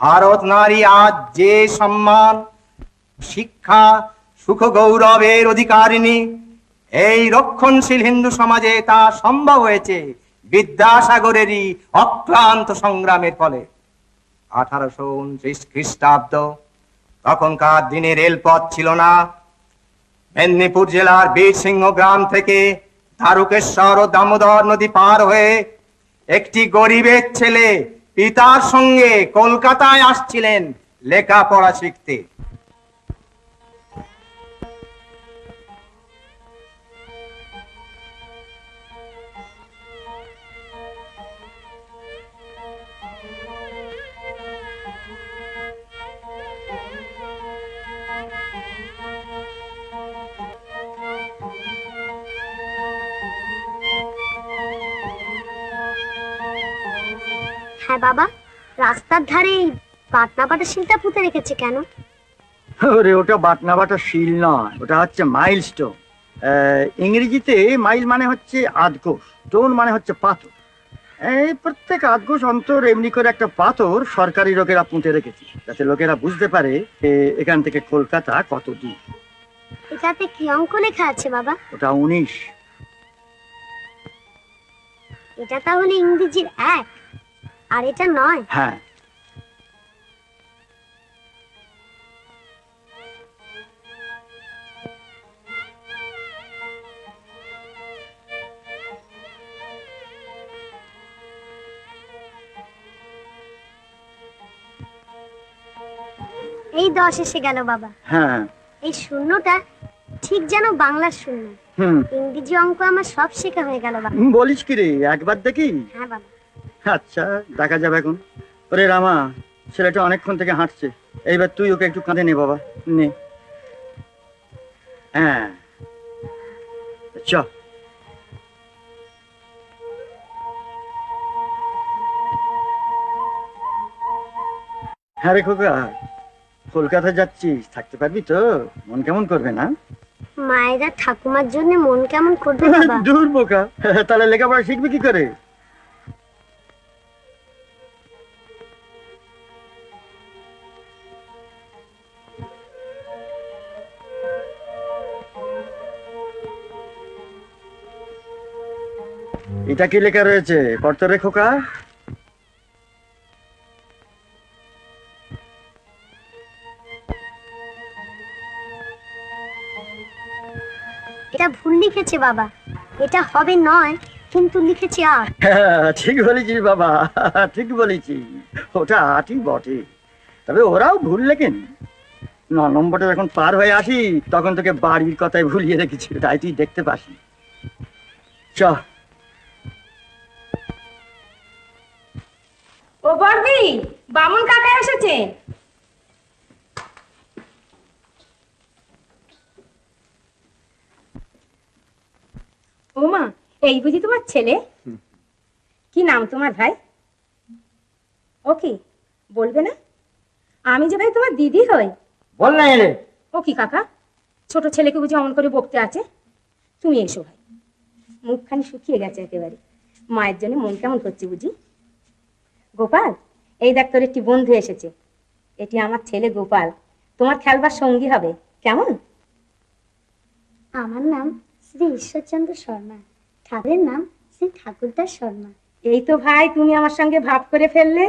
ভারত নারী আজ যে সম্মান, শিক্ষা, সুখ, গৌরবের অধিকারিণী, এই রক্ষণশীল হিন্দু সমাজে তা সম্ভব হয়েছে বিদ্যাসাগরেরই অক্লান্ত সংগ্রামের ফলে। 1829 খ্রিস্টাব্দ, তখনকার দিনে রেলপথ ছিল না। মেদিনীপুর জেলার বীরসিংহ গ্রাম থেকে দ্বারকেশ্বর ও দামোদর নদী পার হয়ে একটি গরিবের ছেলে পিতার সঙ্গে কলকাতায় আসছিলেন লেখাপড়া শিখতে। হ্যাঁ বাবা, রাস্তার ধারে বাটনা বাটা শিলটা পুঁতে রেখেছে কেন? ওরে, ওটা বাটনা বাটা শিল নয়, ওটা হচ্ছে মাইলস্টোন। ইংরেজিতে মাইল মানে হচ্ছে আধকোষ, স্টোন মানে হচ্ছে পাথর। এই প্রত্যেক আধকোষ অন্তর এমনি করে একটা পাথর সরকারি লোকেরা পুঁতে রেখেছে, যাতে লোকেরা বুঝতে পারে এখান থেকে কলকাতা কত দূর। এটাতে কি অঙ্ক লেখা আছে বাবা? ওটা 19। এটা তাহলে ইংরেজির 1 আর এটা 9। হ্যাঁ, এই 10 এসে গেল বাবা। হ্যাঁ। এই শূন্যটা ঠিক যেন বাংলার শূন্য। ইংরেজি অঙ্ক আমার সব শেখা হয়ে গেল বাবা। বলিস কি রে, একবার দেখি? হ্যাঁ বাবা। আচ্ছা, দেখা যাবে এখন। ওরে রামা, ছেলেটা অনেকক্ষণ থেকে হাঁটছে, এইবার তুই ওকে একটু কাঁধে নে বাবা, নে। হ্যাঁ, চ। হ্যাঁ রে খোকা, কলকাতা যাচ্ছিস, থাকতে পারবি তো? মন কেমন করবে না? মায়েরা ঠাকুমার জন্য মন কেমন করবে বাবা? দূর বোকা, তাহলে লেখাপড়া শিখবি কি করে? এটা কি লেখা রয়েছে পড়তো রে খোকা? এটা ভুল লিখেছে বাবা। এটা হবে 9 কিন্তু লিখেছে 8। ঠিক বলেছিস বাবা, ঠিক বলেছিস, ওটা 8ই বটে। তবে ওরাও ভুল লেখেন। 9 নম্বরটা যখন পার হয়ে আসি তখন তোকে বাড়ির কথাই ভুলিয়ে রেখেছি, তাই তুই দেখতে পাসনি। চ। ও বর্দি, বামুন কাকা এসেছে। ও মা, এই বুঝি তোমার ছেলে? কি নাম তোমার ভাই? ও কি বলবে না? আমি যে ভাই তোমার দিদি হই। বল না রে। ও কি কাকা, ছোট ছেলেকে বুঝি অমন করে বকতে আছে? তুমি এসো ভাই। মুখখানি শুকিয়ে গেছে একেবারে, মায়ের জন্য মন কেমন করছে বুঝি। গোপাল, এই দেখ তোর একটি বন্ধু এসেছে। এটি আমার ছেলে গোপাল, তোমার খেলবার সঙ্গী হবে, কেমন? আমার নাম শ্রী ঈশ্বরচন্দ্র শর্মা, ঠাকুরের নাম শ্রী ঠাকুরদাস শর্মা। এই তো ভাই, তুমি আমার সঙ্গে ভাব করে ফেললে,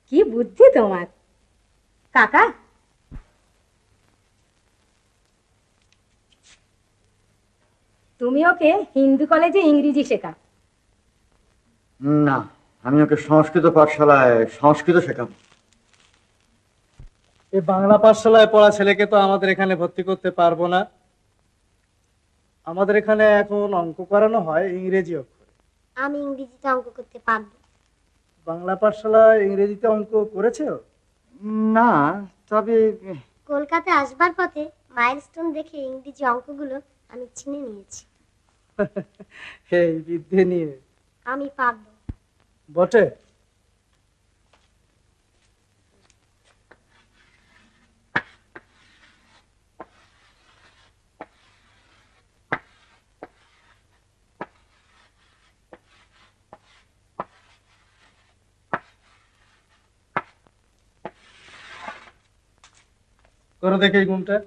কি বুদ্ধি তোমার। কাকা, তুমি ওকে হিন্দু কলেজে ইংরেজি শেখা? না, আমি ওকে সংস্কৃত পাঠশালায় সংস্কৃত শেখাবো। এই বাংলা পাঠশালায় পড়া ছেলেকে তো আমাদের এখানে ভর্তি করতে পারবো না। আমাদের এখানে এখন অঙ্ক করানো হয় ইংরেজি অক্ষরে। আমি ইংরেজিতে অঙ্ক করতে পারবো। বাংলা পাঠশালায় ইংরেজিতে অঙ্ক করেছো? না, তবে কলকাতায় আসবার পথে মাইলস্টোন দেখে ইংরেজি অঙ্কগুলো আমি চিনে নিয়েছি। এই বিদ্যে নিয়ে আমি পারবো। বটে। করো দেখে এই গুণটা।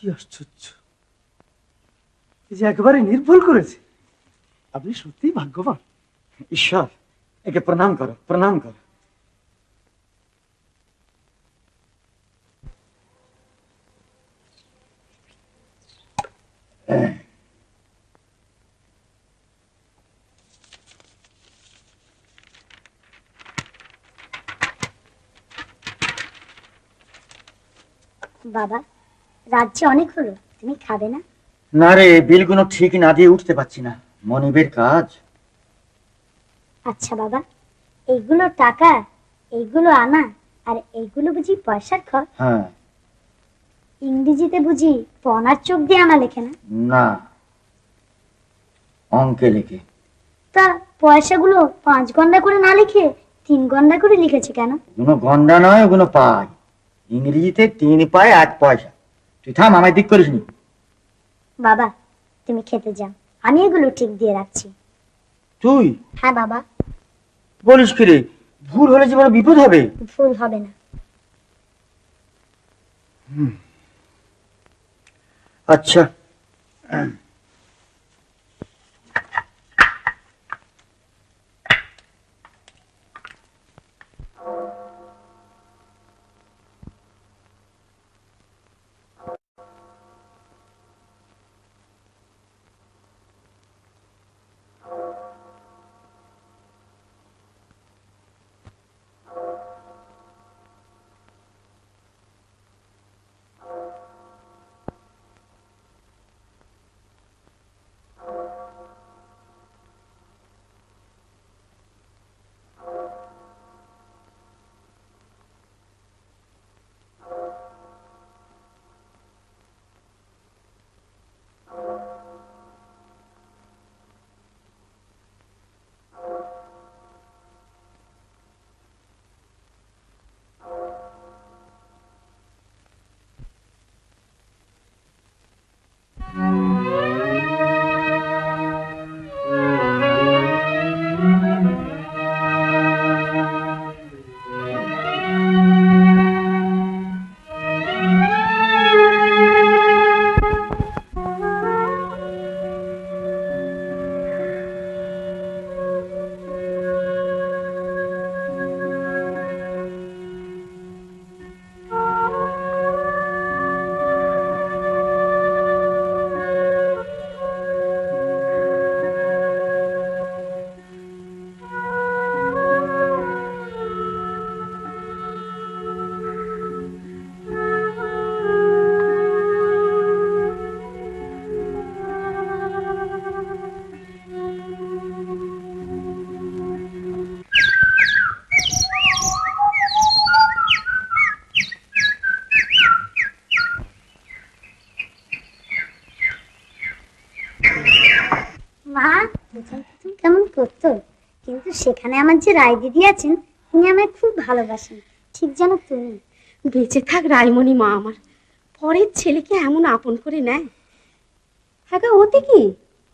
কি আশ্চর্য, এই যে একেবারে নির্ভুল করেছে। আপনি সত্যিই ভাগ্যবান। ঈশ্বর, একে প্রণাম করো, প্রণাম করো। বাবা, রাজ্যে অনেক হলো, তুমি খাবে না? না রে, বিলগুলো ঠিক না দিয়ে উঠতে পারছি না, মনিবের কাজ। আচ্ছা বাবা, এইগুলো টাকা, এইগুলো আনা, আর এইগুলো বুঝি পয়সার খর? হ্যাঁ। ইংরেজিতে বুঝি পনার চোখ দিয়ে আনা লেখে না? না, অঙ্কে লেখে। তা পয়সাগুলো 5 গন্ডা করে না লিখে 3 গন্ডা করে লিখেছে কেন? ওগুলো গন্ডা নয়, ওগুলো পাই। ইংরেজিতে 3 পায় 1 পয়সা। তুই থাম, আমায় দিক করিস নি। বাবা, তুমি খেতে যাও, আমি এগুলো ঠিক দিয়ে রাখছি। তুই হ্যাঁ বাবা। বলিস কি রে, ভুল হলে যে বড় বিপদ হবে। ভুল হবে না। আচ্ছা, মা, প্রথম প্রথম কেমন করতো, কিন্তু সেখানে আমার যে রায় দিদি আছেন, তিনি আমায় খুব ভালোবাসেন, ঠিক যেন তুমি। বেঁচে থাক রায়মণি মা আমার, পরের ছেলেকে এমন আপন করে নেয়। হ্যাঁ গো, ওতে কি?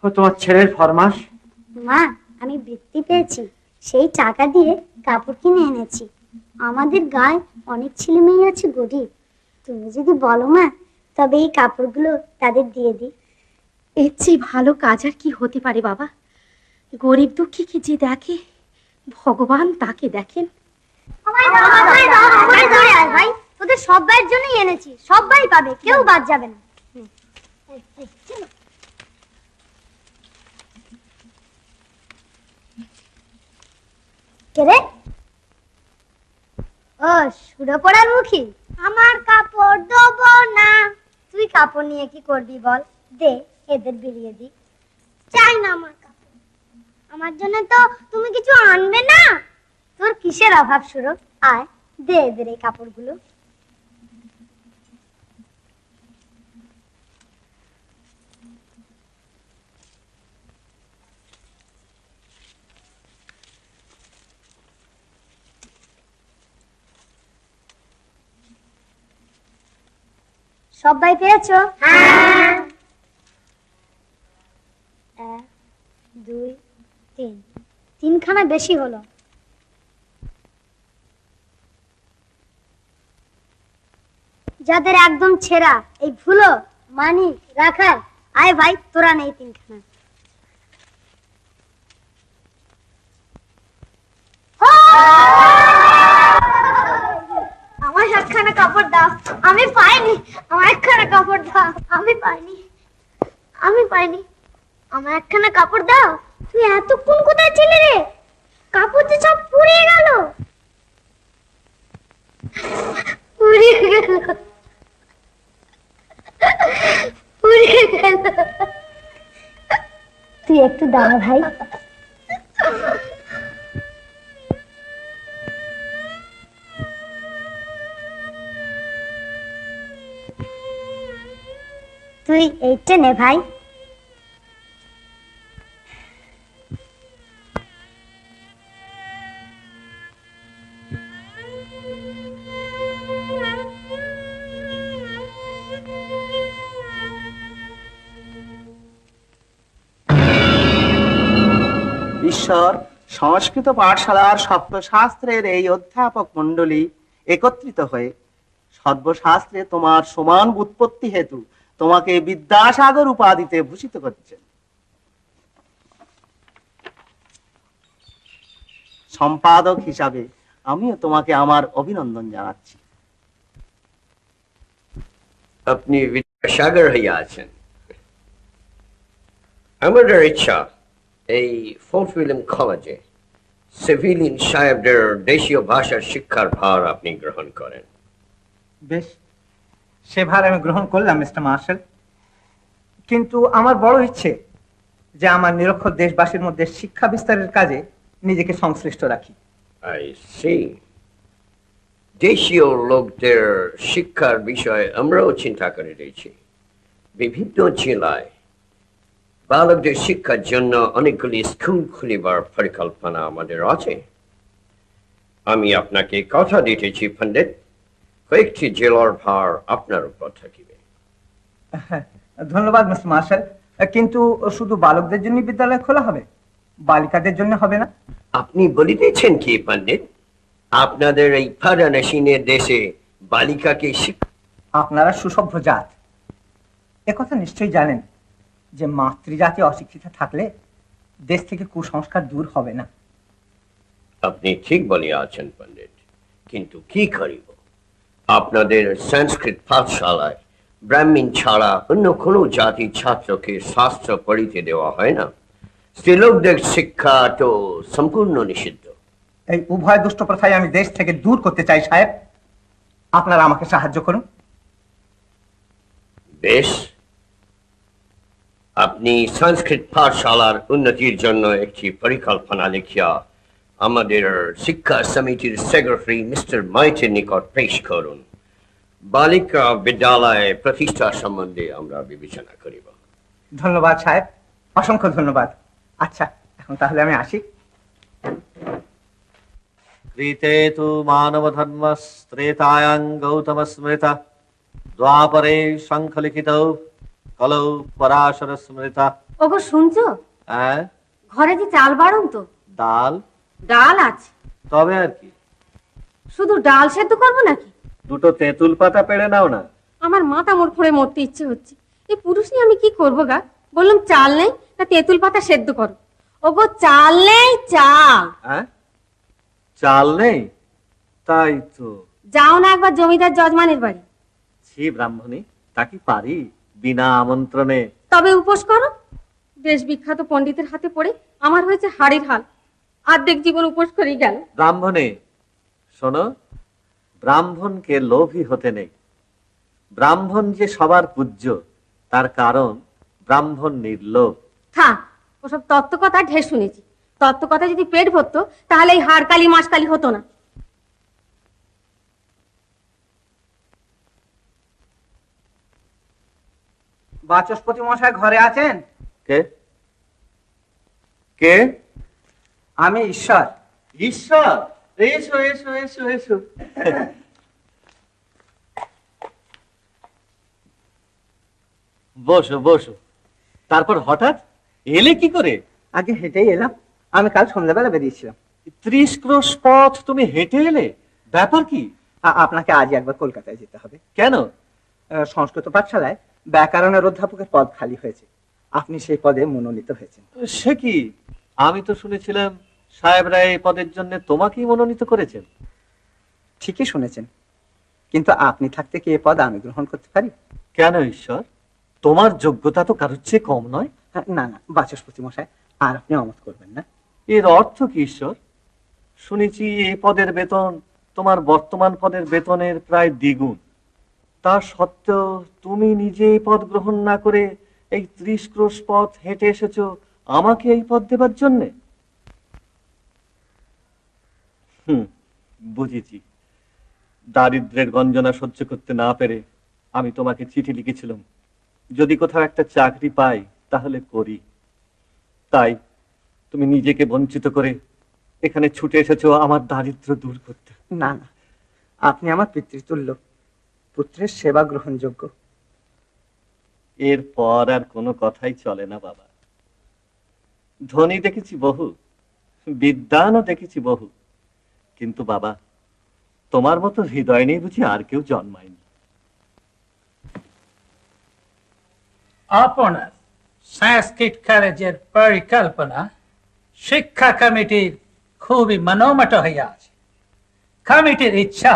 ও তোমার ছেলের ফরমাস। মা, আমি বৃত্তি পেয়েছি, সেই টাকা দিয়ে কাপড় কিনে এনেছি। আমাদের গায়ে অনেক ছেলে মেয়ে আছে গরিব, তুমি যদি বলো মা, তবে এই কাপড়গুলো তাদের দিয়ে দিই। এর চেয়ে ভালো কাজ আর কি হতে পারে বাবা? গরিব দুঃখীকে যে দেখে, ভগবান তাকে দেখেন। ভাই, তোদের সবাইয়ের জন্যই এনেছি, সবাই পাবে, কেউ বাদ যাবে না। কে রে? ও সুরো পড়ার মুখী, আমার কাপড় দেবো না। তুই কাপড় নিয়ে কি করবি বল? দে, এদের বিলিয়ে দি। চাই না আমার কাপড়। আমার জন্য তো তুমি কিছু আনবে না? তোর কিসের অভাব শুরু? আয় দে এদের এই কাপড়গুলো। সবাই পেয়েছো? হ্যাঁ। 1 2 3 তিনখানা বেশি হলো। যাদের একদম ছেঁড়া, এই ভুলো মানি রাখার, আয় ভাই তোরা নেই তিনখানা। আমার একখানা কাপড় দাও। আমি পাইনি। আমার একখানা কাপড় দাও। আমি পাইনি। আমি পাইনি। আমার একখানা কাপড় দাও। তুই এতক্ষণ কোথায় ছিলে রে? কাপড় তো সব পুড়ে গেল। পুড়ে গেল। পুড়ে গেল। তুই একটু দাঁড়া ভাই। তুই এইটা নে ভাই। ঈশ্বর সংস্কৃত পাঠশালার সপ্তশাস্ত্রের এই অধ্যাপক মণ্ডলী একত্রিত হয়ে সর্বশাস্ত্রে তোমার সমান উৎপত্তি হেতু তোমাকে বিদ্যাসাগর উপাধিতে ভূষিত করছেন। সম্পাদক হিসাবে আমিও তোমাকে আমার অভিনন্দন জানাচ্ছি। আপনি বিদ্যাসাগর হইয়া আছেন। আমাদের ইচ্ছা এই ফোর্ট উইলিয়াম কলেজে সিভিলিয়ান সাহেবদের দেশীয় ভাষার শিক্ষার ভার আপনি গ্রহণ করেন। বেশ, সে ভার আমি গ্রহণ করলাম মিস্টার মার্শাল, কিন্তু আমার বড় ইচ্ছে যে আমার নিরক্ষর দেশবাসীর মধ্যে শিক্ষা বিস্তারের কাজে নিজেকে সংশ্লিষ্ট রাখি। I see. দেশীয় লোকদের শিক্ষার বিষয়ে আমরাও চিন্তা করে রয়েছি। বিভিন্ন জেলায় বালকদের শিক্ষার জন্য অনেকগুলি স্কুল খুলিবার পরিকল্পনা আমাদের আছে। আমি আপনাকে কথা দিতেছি পণ্ডিত, কয়েকটি জেলার ভার আপনার উপর থাকিবে। ধন্যবাদ মিস্টার মার্শাল, কিন্তু শুধু বালকদের জন্য বিদ্যালয় খোলা হবে, বালিকাদের জন্য হবে না? আপনি বলিতেছেন কি পণ্ডিত? আপনাদের এই ফারানাসিনের দেশে বালিকাকে আপনারা সুসভ্য জাত, একথা নিশ্চয়ই জানেন যে মাতৃজাতি অশিক্ষিত থাকলে দেশ থেকে কুসংস্কার দূর হবে না। আপনি ঠিক বলিয়া আছেন পণ্ডিত, কিন্তু কি করিব? আপনাদের সংস্কৃত পাঠশালায় ব্রাহ্মণ ছাড়া অন্য কোনো জাতির ছাত্রকে শাস্ত্র পড়িতে দেওয়া হয় না। স্ত্রীলোকদের শিক্ষা তো সম্পূর্ণ নিষিদ্ধ। এই উভয় দুষ্ট প্রথায় আমি দেশ থেকে দূর করতে চাই সাহেব, আপনারা আমাকে সাহায্য করুন। বেশ, আপনি সংস্কৃত পাঠশালার উন্নতির জন্য একটি পরিকল্পনা লিখিয়া আমাদের শিক্ষা সমিতির সেক্রেটারি মিস্টার মাইটের নিকট পেশ করুন। বালিকা বিদ্যালয় প্রতিষ্ঠা সম্বন্ধে আমরা বিবেচনা করিব। ধন্যবাদ সাহেব, অসংখ্য ধন্যবাদ। আচ্ছা, এখন তাহলে আমি আসি। ঋতে তু মানব ধর্ম ত্রেতায়াং গৌতম স্মৃতা দ্বাপরে শঙ্খলিখিত কলৌ পরাশর স্মৃতা। ওগো শুনছো? হ্যাঁ, ঘরে যে চাল বাড়ন তো? ডাল ডাল আছে, তবে আর কি? শুধু ডাল সেদ্ধ করবো নাকি? দুটো তেঁতুল পাতা পেড়ে নাও না। আমার মাথা মোড় ফোড়ে মরতে ইচ্ছে হচ্ছে। এই পুরুষ নিয়ে আমি কি করবো গা? বললাম চাল নেই, তা তেঁতুল পাতা সেদ্ধ করো। ওগো চাল নেই, চাল। হ্যাঁ, চাল নেই? তাই তো। যাও না একবার জমিদার যজমানের বাড়ি। ছি ব্রাহ্মণী, তা কি পারি বিনা আমন্ত্রণে? তবে উপোস করো। দেশ বিখ্যাত পণ্ডিতের হাতে পড়ে আমার হয়েছে হাড়ির হাল, অর্ধেক জীবন উপোস করেই গেল। ব্রাহ্মণে শোনো, ব্রাহ্মণকে লোভী হতে নেই। ব্রাহ্মণ যে সবার পূজ্য তার কারণ ব্রাহ্মণ নির্লোভ। থাক, ওসব তত্ত্ব কথা ঢের শুনেছি। তত্ত্ব কথা যদি পেট ভরতো তাহলে এই হাড়কালি মাসকালি হতো না। বাচস্পতি মশাই ঘরে আছেন? কে কে? আমি ঈশ্বর। ঈশ্বর, এসো এসো এসো এসো। বসো বসো। তারপর হঠাৎ এলে কি করে? আগে হেঁটেই এলাম, আমি কাল সন্ধ্যাবেলা বেরিয়েছিলাম। 30 ক্রোশ পথ তুমি হেঁটে এলে? ব্যাপার কি? আপনাকে আজ একবার কলকাতায় যেতে হবে। কেন? সংস্কৃত পাঠশালায় ব্যাকরণের অধ্যাপকের পদ খালি হয়েছে, আপনি সেই পদে মনোনীত হয়েছেন। সে কি? আমি তো শুনেছিলাম সাহেবরা এই পদের জন্য তোমাকেই মনোনীত করেছেন। ঠিকই শুনেছেন, কিন্তু আপনি থাকতে কি এ পদ আমি গ্রহণ করতে পারি? কেন ঈশ্বর, তোমার যোগ্যতা তো কারোর চেয়ে কম নয়। না না বাচস্পতি মশাই, আর আপনি অমত করবেন না। এর অর্থ কি ঈশ্বর? শুনেছি এই পদের বেতন তোমার বর্তমান পদের বেতনের প্রায় দ্বিগুণ। তা সত্ত্বেও তুমি নিজে এই পদ গ্রহণ না করে এই 30 ক্রোশ পথ হেঁটে এসেছো আমাকে এই পদ দেবার জন্যে। বুঝেছি। দারিদ্র্যের গঞ্জনা সহ্য করতে না পেরে আমি তোমাকে চিঠি লিখেছিলাম, যদি কোথাও একটা চাকরি পাই তাহলে করি। তাই তুমি নিজেকে বঞ্চিত করে এখানে ছুটে এসেছো আমার দারিদ্র্য দূর করতে। না না, আপনি আমার পিতৃতুল্য, পুত্রের সেবা গ্রহণযোগ্য। এরপর আর কোনো কথাই চলে না বাবা। ধনী দেখেছি বহু, বিদ্বানও দেখেছি বহু, কিন্তু বাবা তোমার মতো হৃদয় নেই বুঝি আর কেউ জন্মায়নি। আপনার সংস্কৃত কলেজের পরিকল্পনা শিক্ষা কমিটির খুবই মনোমত হয়ে আছে। কমিটির ইচ্ছা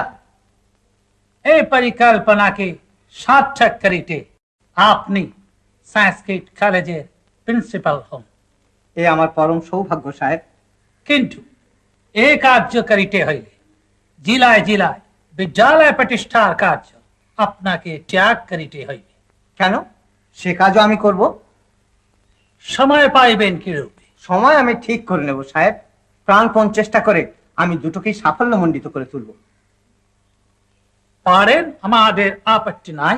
এই পরিকল্পনাকে সার্থক করিতে আপনি সংস্কৃত কলেজের প্রিন্সিপাল হন। এ আমার পরম সৌভাগ্য সাহেব। কিন্তু এই কার্য করিতে হইলে জেলায় জেলায় বিদ্যালয় প্রতিষ্ঠার কার্য আপনাকে ত্যাগ করিতে হইবে। কেন? সে কাজও আমি করব। সময় পাইবেন কিরূপে? সময় আমি ঠিক করে নেব সাহেব, প্রাণপণ চেষ্টা করে আমি দুটোকেই সাফল্যমণ্ডিত করে তুলব। পারেন, আমাদের আপত্তি নাই।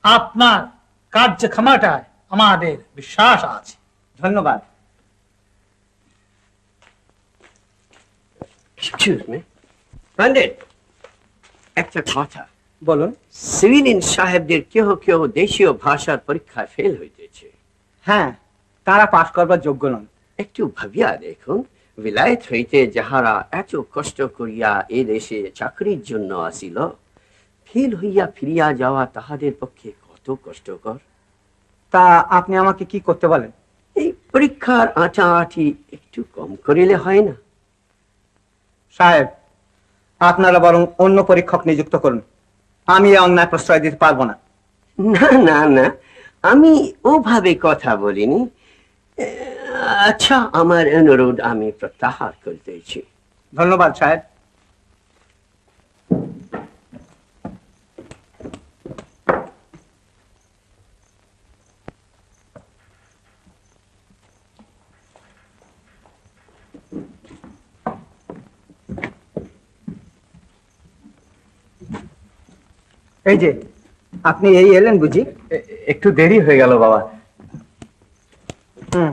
আপনার কার্যক্ষমতায় আমাদের বিশ্বাস আছে। ধন্যবাদ। Excuse me. পণ্ডিত, একটা কথা। বলুন। সিভিলিন সাহেবদের কেহ কেহ দেশীয় ভাষার পরীক্ষায় ফেল হইতেছে। হ্যাঁ, তারা পাশ করবার যোগ্য নন। একটু ভাবিয়া দেখুন, বিলায়েত হইতে যাহারা এত কষ্ট করিয়া এ দেশে চাকরির জন্য আসিল, ফেল হইয়া ফিরিয়া যাওয়া তাহাদের পক্ষে কত কষ্টকর। তা আপনি আমাকে কি করতে বলেন? এই পরীক্ষার আঁটাআঁটি একটু কম করিলে হয় না? সাহেব, আপনারা বরং অন্য পরীক্ষক নিযুক্ত করুন, আমি এ অন্যায় প্রশ্রয় দিতে পারবো না। না না না, আমি ওভাবে কথা বলিনি। আচ্ছা, আমার অনুরোধ আমি প্রত্যাহার করতেছি। ধন্যবাদ সাহেব। এই যে আপনি এই এলেন বুঝি? একটু দেরি হয়ে গেল বাবা। হুম।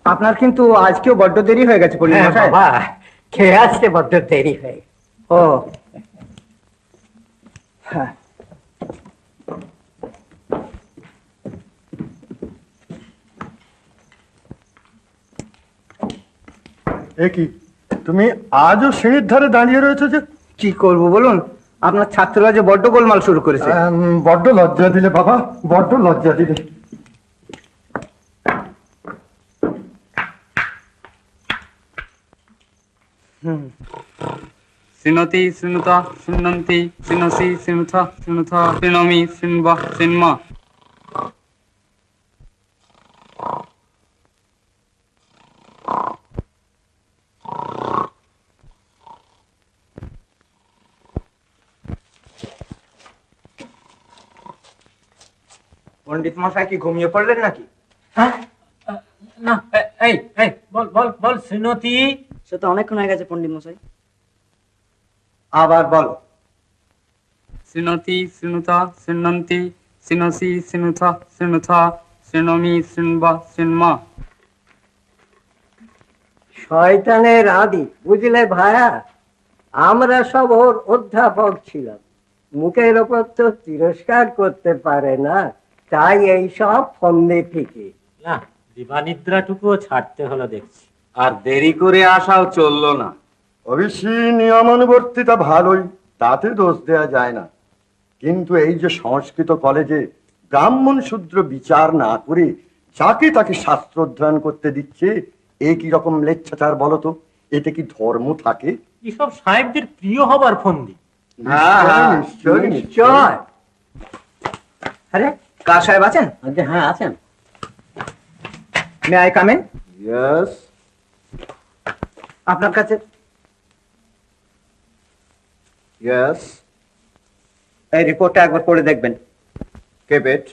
আপনার কিন্তু আজকেও বড্ড দেরি হয়ে গেছে পণ্ডিত মশাই। খেয়ে আসতে বড্ড দেরি হয়ে। ও হ্যাঁ, এ কি, তুমি আজও সিঁড়ির ধারে দাঁড়িয়ে রয়েছো যে? কি করব বলুন, আপনার ছাত্ররা যে বড্ড গোলমাল শুরু করেছে। বড্ড লজ্জা দিলে বাবা, বড্ড লজ্জা দিলে। শৃণোতি শৃণুত শৃণন্তি শৃণসি শৃণুথ শৃণুথ শৃণোমি শৃণ্ব শৃণ্ম। পণ্ডিত মশাই কি ঘুমিয়ে পড়লেন নাকি? হ্যাঁ, না এই এই বল বল বল শ্রীমতী। সে তো অনেকক্ষণ হয়ে গেছে পণ্ডিত মশাই। আবার বলো। শৃণোতি শৃণুত শৃণন্তি শৃণসি শৃণুথ শৃণুথ শৃণোমি শৃণবা শৃণমা। শয়তানের আদি, বুঝলে ভায়া? আমরা সব ওর অধ্যাপক ছিলাম, মুখের ওপর তো তিরস্কার করতে পারে না, তাই এই সব ফন্দে ফিকে। না, দিবানিদ্রাটুকুও ছাড়তে হলো দেখছি। আর দেরি করে আসাও চললো না। অবশ্যই নিয়মানুবর্তিতা ভালোই, তাতে দোষ দেয়া যায় না, কিন্তু এই যে সংস্কৃত কলেজে ব্রাহ্মণ শূদ্র বিচার না করে যাকে তাকে শাস্ত্র অধ্যয়ন করতে দিচ্ছে, এ কি রকম লেচ্ছাচার বলতো? এতে কি ধর্ম থাকে? এসব সাহেবদের প্রিয় হবার ফন্দি। নিশ্চয় নিশ্চয়। নিশ্চয়। আরে কার সাহেব আছেন? হ্যাঁ আছেন। May I come in? Yes. আপনার কাছে ইয়েস। এই রিপোর্টটা একবার পড়ে দেখবেন। কেপ ইট।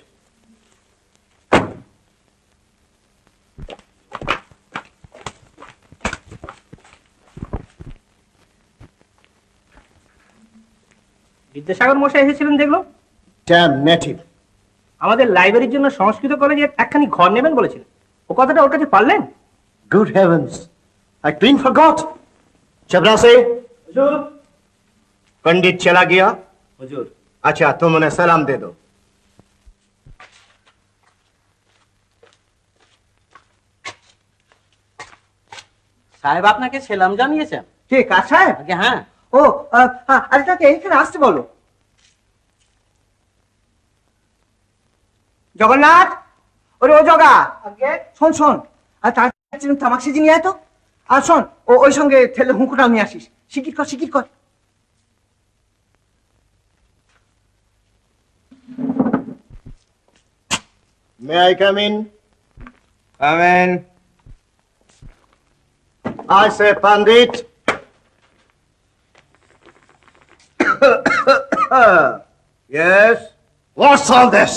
বিদ্যাসাগর মশাই এসেছিলেন দেখলো। Damn native. আমাদের লাইব্রেরির জন্য সংস্কৃত কলেজে একখানি ঘর নেবেন বলেছিলেন, ও কথাটা ওর কাছে পারলেন? Good heavens, I clean forgot. चपरासी, पंडित चला गया? হুজুর, अच्छा, तुम उन्हें सलाम दे दो। সাহেব আপনাকে সেলাম জানিয়েছেন। কে, কার সাহেব? আগে হ্যাঁ। ও, আরে তাকে এইখানে আসতে বলো। জগন্নাথ, ওরে ও জগা, শোন শোন, আর তার তামাক সেজি নিয়ে আয় তো। আর শোন, ও ওই সঙ্গে ঠেলে হুঁকোটাও নিয়ে আসিস। শিকির কর, শিকির কর। May I come in? Amen. I say, Pandit. Yes? What's all this?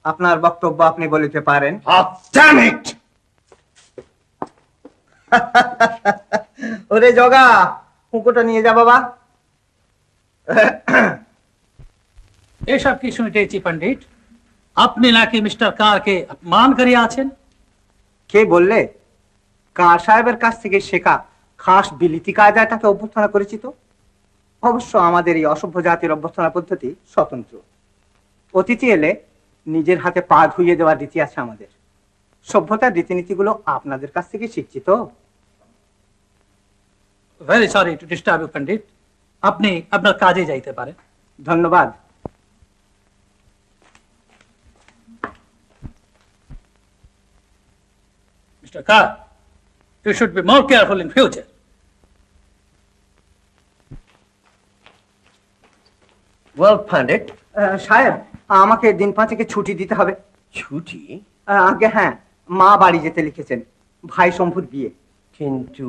আপনার বক্তব্য আপনি বলিতে পারেন। Oh, damn it! ওরে জগা, হুঁকোটা নিয়ে যা বাবা। এসব কি শুনতেছি পণ্ডিত? আপনি নাকি মিস্টার কারকে অপমান করে আছেন? কে বললে? কার সাহেবের কাছ থেকে শেখা খাস বিলিতি কায়দায় তাকে অভ্যর্থনা করেছি তো। অবশ্য আমাদের এই অসভ্য জাতির অভ্যর্থনা পদ্ধতি স্বতন্ত্র। অতিথি এলে নিজের হাতে পা ধুইয়ে দেওয়ার রীতি আছে আমাদের। সভ্যতার রীতিনীতিগুলো আপনাদের কাছ থেকে শিখছি তো। Very sorry to disturb you Pandit, আপনি আপনার কাজে যাইতে পারেন। ধন্যবাদ। Mister Kar, you should be more careful in future. Well, Pandit, সাহেব, আমাকে দিন পাঁচেকে ছুটি দিতে হবে। ছুটি? আগে হ্যাঁ, মা বাড়ি যেতে লিখেছেন, ভাই শম্ভুর বিয়ে। কিন্তু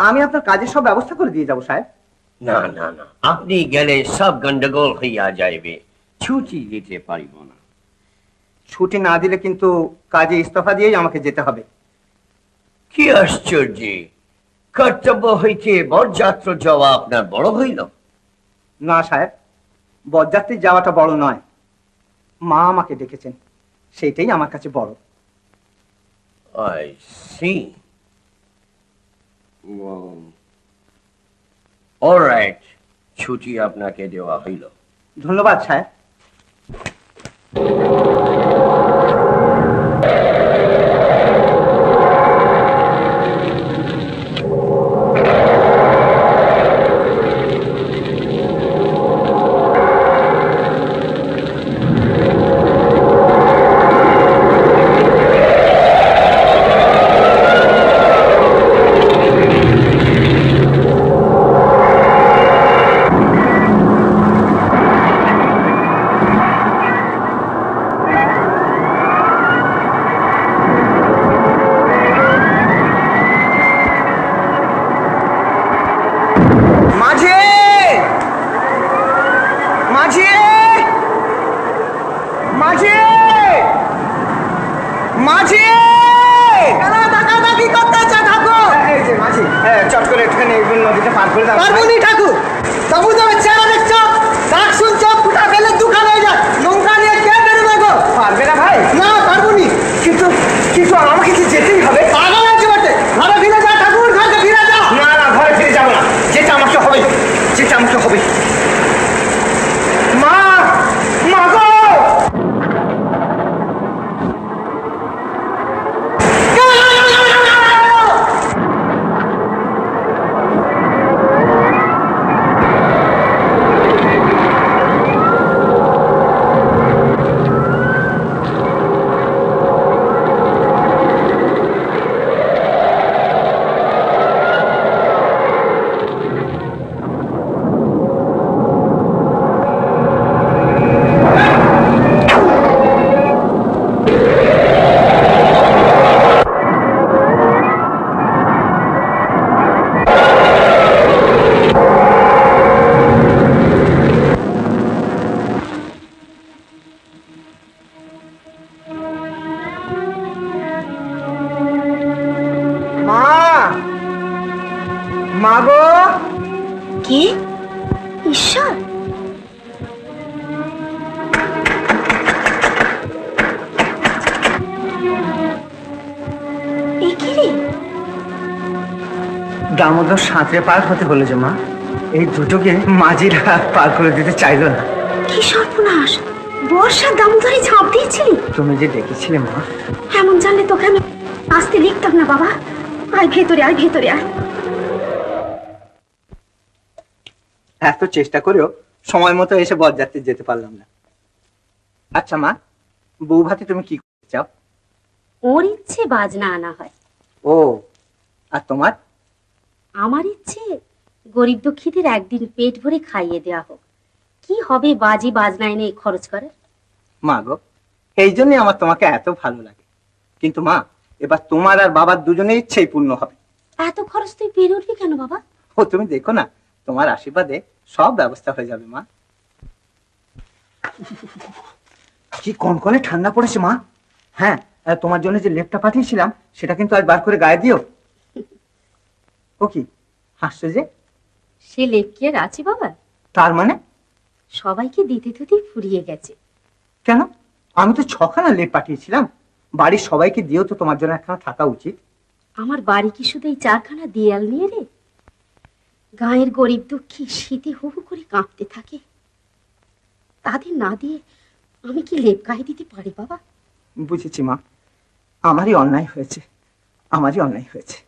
আমি আপনার কাজের সব ব্যবস্থা করে দিয়ে যাবো সাহেব। না না না, আপনি গেলে সব গন্ডগোল হইয়া যাইবে, ছুটি দিতে পারিব না। ছুটি না দিলে কিন্তু কাজে ইস্তফা দিয়েই আমাকে যেতে হবে। কি আশ্চর্য! কর্তব্য হইতে বরযাত্র যাওয়া আপনার বড় হইল? না সাহেব, বরযাত্রী যাওয়াটা বড় নয়, মা আমাকে ডেকেছেন, সেইটাই আমার কাছে বড়। I see. Well, all right, ছুটি আপনাকে দেওয়া হইল। ধন্যবাদ সাহেব। মাঝি কি করতেছে ঠাকুর? এই যে মাঝি, চট করে একটুখানি নদীটা পার করে দাও। পারবো নি ঠাকুর, তবু তবে চেহারা দেখছো, ডাক শুনছো, ফুটা ফেলে দুখান হয়ে যায়, নৌকা নিয়ে কে বেরোবে গো? পারবে না ভাই? না পারবো নি, কিন্তু কিন্তু আমাকে কি যেতেই হবে? পাগল আছে বটে, ঘরে ফিরে যা ঠাকুর, ঘরে ফিরে যা। না না, ঘরে ফিরে যাবো না, যেটা আমাকে হবে, যেটা আমাকে হবে। মা, মা গো! মাগো, কে? ঈশ্বর, এ কি রে? দামোদর সাঁতরে পার হতে হলো যে মা, এই দুটোকে মাঝিরা পার করে দিতে চাইলো না। কি সর্বনাশ! বর্ষার দামোদরে ঝাঁপ দিয়েছিলি? তুমি যে ডেকেছিলে মা। এমন জানলে তোকে আমি আসতে দেখতাম না বাবা। আয় ভেতরে, আয় ভেতরে আয়। এত চেষ্টা করেও সময় মতো এসে বরযাত্রী যেতে পারলাম না। আচ্ছা মা, বউ ভাতে তুমি কি করতে চাও? ওর ইচ্ছে বাজনা আনা হয়, ও, আর তোমার? আমার ইচ্ছে গরিব দুঃখীদের একদিন পেট ভরে খাইয়ে দেওয়া হোক। কি হবে বাজি বাজনা এনে খরচ করে? মা গো, এই জন্য আমার তোমাকে এত ভালো লাগে। কিন্তু মা, এবার তোমার আর বাবার দুজনের ইচ্ছেই পূর্ণ হবে। এত খরচ তুই পেরে উঠবি কেন বাবা? ও তুমি দেখো না, তোমার আশীর্বাদে সব ব্যবস্থা হয়ে যাবে মা। কি কনকনে ঠান্ডা পড়েছে মা। হ্যাঁ, তোমার জন্য যে লেপটা পাঠিয়েছিলাম সেটা কিন্তু আজ বার করে গায়ে দিও। ও কি হাসছো যে? সে লেপ কি আর আছে বাবা? তার মানে? সবাইকে দিতে দিতেই ফুরিয়ে গেছে। কেন? আমি তো 6খানা লেপ পাঠিয়েছিলাম। বাড়ির সবাইকে দিয়েও তো তোমার জন্য একখানা থাকা উচিত। আমার বাড়ি কি শুধু এই 4খানা দেয়াল নিয়ে রে? গায়ের গরিব দুঃখী শীতে হু হু করে কাঁপতে থাকে, তাদের না দিয়ে আমি কি লেপ গায়ে দিতে পারি বাবা? বুঝেছি মা, আমারই অন্যায় হয়েছে, আমারই অন্যায় হয়েছে।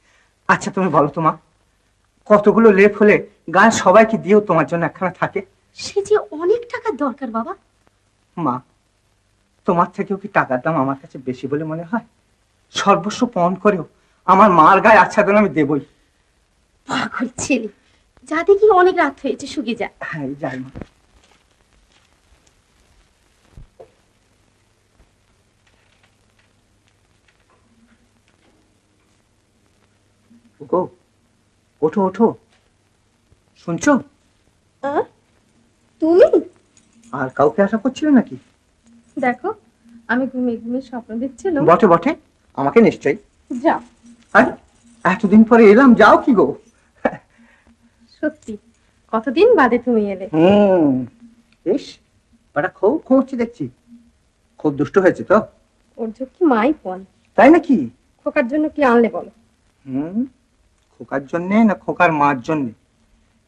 আচ্ছা তুমি বলো তো মা, কতগুলো লেপ হলে গায়ের সবাইকে দিয়েও তোমার জন্য একখানা থাকে? সে যে অনেক টাকার দরকার বাবা। মা, তোমার থেকেও কি টাকার দাম আমার কাছে বেশি বলে মনে হয়? সর্বস্ব পণ করেও আমার মার গায়ে আচ্ছাদন আমি দেবই। পাগল ছেলে, যা দেখি অনেক রাত হয়েছে, শুকে যা। হ্যাঁ যাই মা। ওগো, ওঠো ওঠো, শুনছো? তুমি? আর কাউকে আশা করছিলে নাকি? দেখো, আমি ঘুমিয়ে ঘুমিয়ে স্বপ্ন দেখছিলাম। বটে বটে, আমাকে নিশ্চয়ই। যাও। আরে এতদিন পরে এলাম, যাও কি গো? সত্যি কতদিন বাদে তুমি এলে। বেশ, ওটা খুব খুঁজছি দেখছি, খুব দুষ্ট হয়েছে তো। ওর ঝুঁকি মাই পন। তাই নাকি? খোকার জন্য কি আনলে বলো? খোকার জন্যে না খোকার মার জন্যে?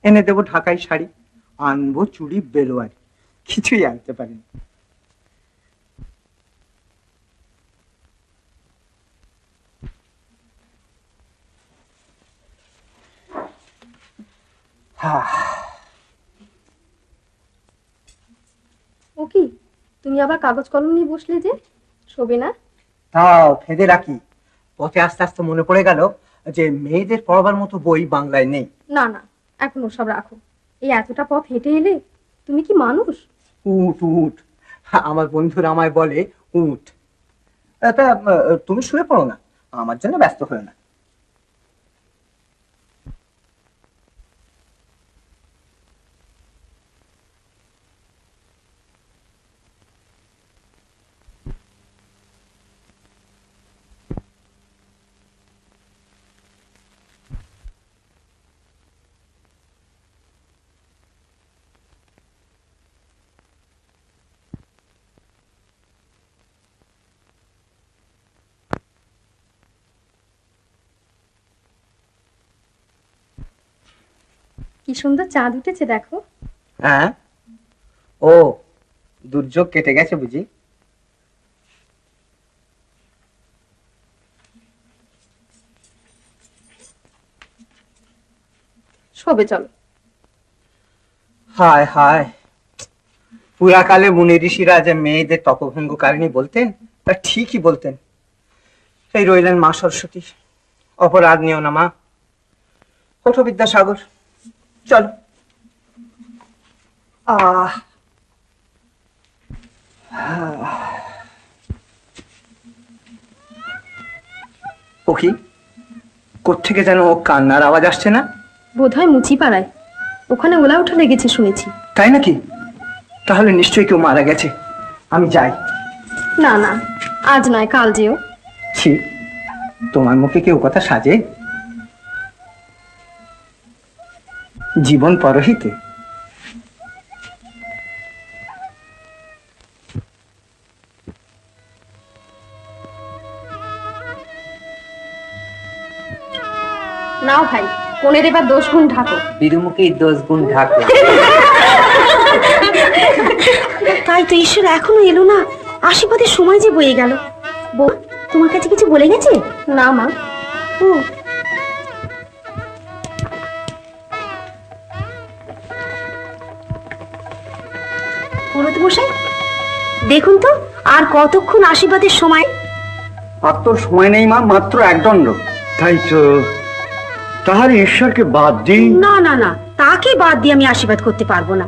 এনে দেবো ঢাকাই শাড়ি, আনবো চুড়ি বেলোয়ারি, কিছুই আনতে পারিনি। ও কি, তুমি আবার কাগজ কলম নিয়ে বসলে যে, শোবে না? তাও ফেঁদে রাখি, পথে আস্তে আস্তে মনে পড়ে গেল যে মেয়েদের পড়বার মতো বই বাংলায় নেই। না না, এখন সব রাখো। এই এতটা পথ হেঁটে এলে, তুমি কি মানুষ? উঠ উঠ, আমার বন্ধুরা আমায় বলে উঠ। তা তুমি শুয়ে পড়ো না, আমার জন্য ব্যস্ত হয়ে না। কি সুন্দর চাঁদ উঠেছে দেখো। হ্যাঁ, ও দুর্যোগ কেটে গেছে বুঝি? শোবে চলো। হায় হায়, পুরাকালে মুনি ঋষিরা যে মেয়েদের তপভঙ্গকারিণী বলতেন তা ঠিকই বলতেন। এই রইলেন মা সরস্বতী, অপরাধ নিও না মা। ওঠো বিদ্যাসাগর, চলো। ও কি, কোত্থেকে যেন ও কান্নার আওয়াজ আসছে না? বোধহয় মুচি পাড়ায়, ওখানে ওলা উঠে লেগেছে শুনেছি। তাই নাকি? তাহলে নিশ্চয়ই কেউ মারা গেছে। আমি যাই। না না, আজ নয়, কাল যেও। ছি, তোমার মুখে কেউ কথা সাজে? জীবন পরহিতে। নাও ভাই, কোণের এবার দোষ গুণ ঢাকো। বিরুমুখী 10 গুণ ঢাকলাম। তাই তো, ঈশ্বর এখনো এলো না। আশীর্বাদের সময় যে বয়ে গেল। বউ তোমার কাছে কিছু বলে গেছে? না মা। ও পুরোহিত মশাই, দেখুন তো আর কতক্ষণ আশীর্বাদের সময়? আর তো সময় নেই মা, মাত্র 1 দণ্ড। তাই তো, তাহলে ঈশ্বরকে বাদ দিই? না না না, তাকে বাদ দিয়ে আমি আশীর্বাদ করতে পারবো না।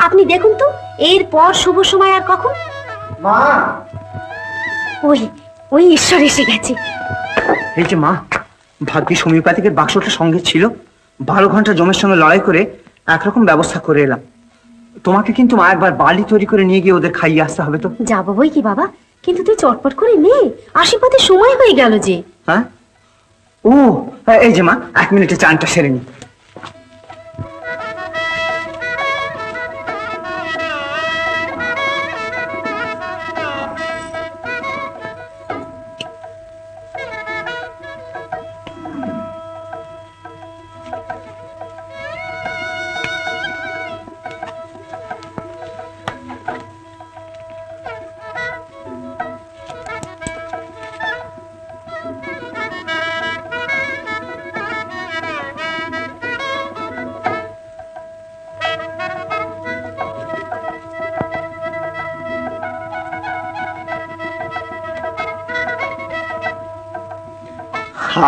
আপনি দেখুন তো এরপর শুভ সময় আর কখন? মা, ওই ওই ঈশ্বর এসে গেছে। এই যে মা, ভাগ্যিস হোমিওপ্যাথিকের বাক্সটা সঙ্গে ছিল। 12 ঘন্টা জমের সঙ্গে লড়াই করে একরকম ব্যবস্থা করে এলাম। তোমাকে কিন্তু মা একবার বালি তৈরি করে নিয়ে গিয়ে ওদের খাইয়ে আসতে হবে তো। যাবো বই কি বাবা, কিন্তু তুই চটপট করে নে, আশীর্বাদের সময় হয়ে গেল যে। হ্যাঁ, ও এই যে মা, 1 মিনিটে চানটা সেরে নি।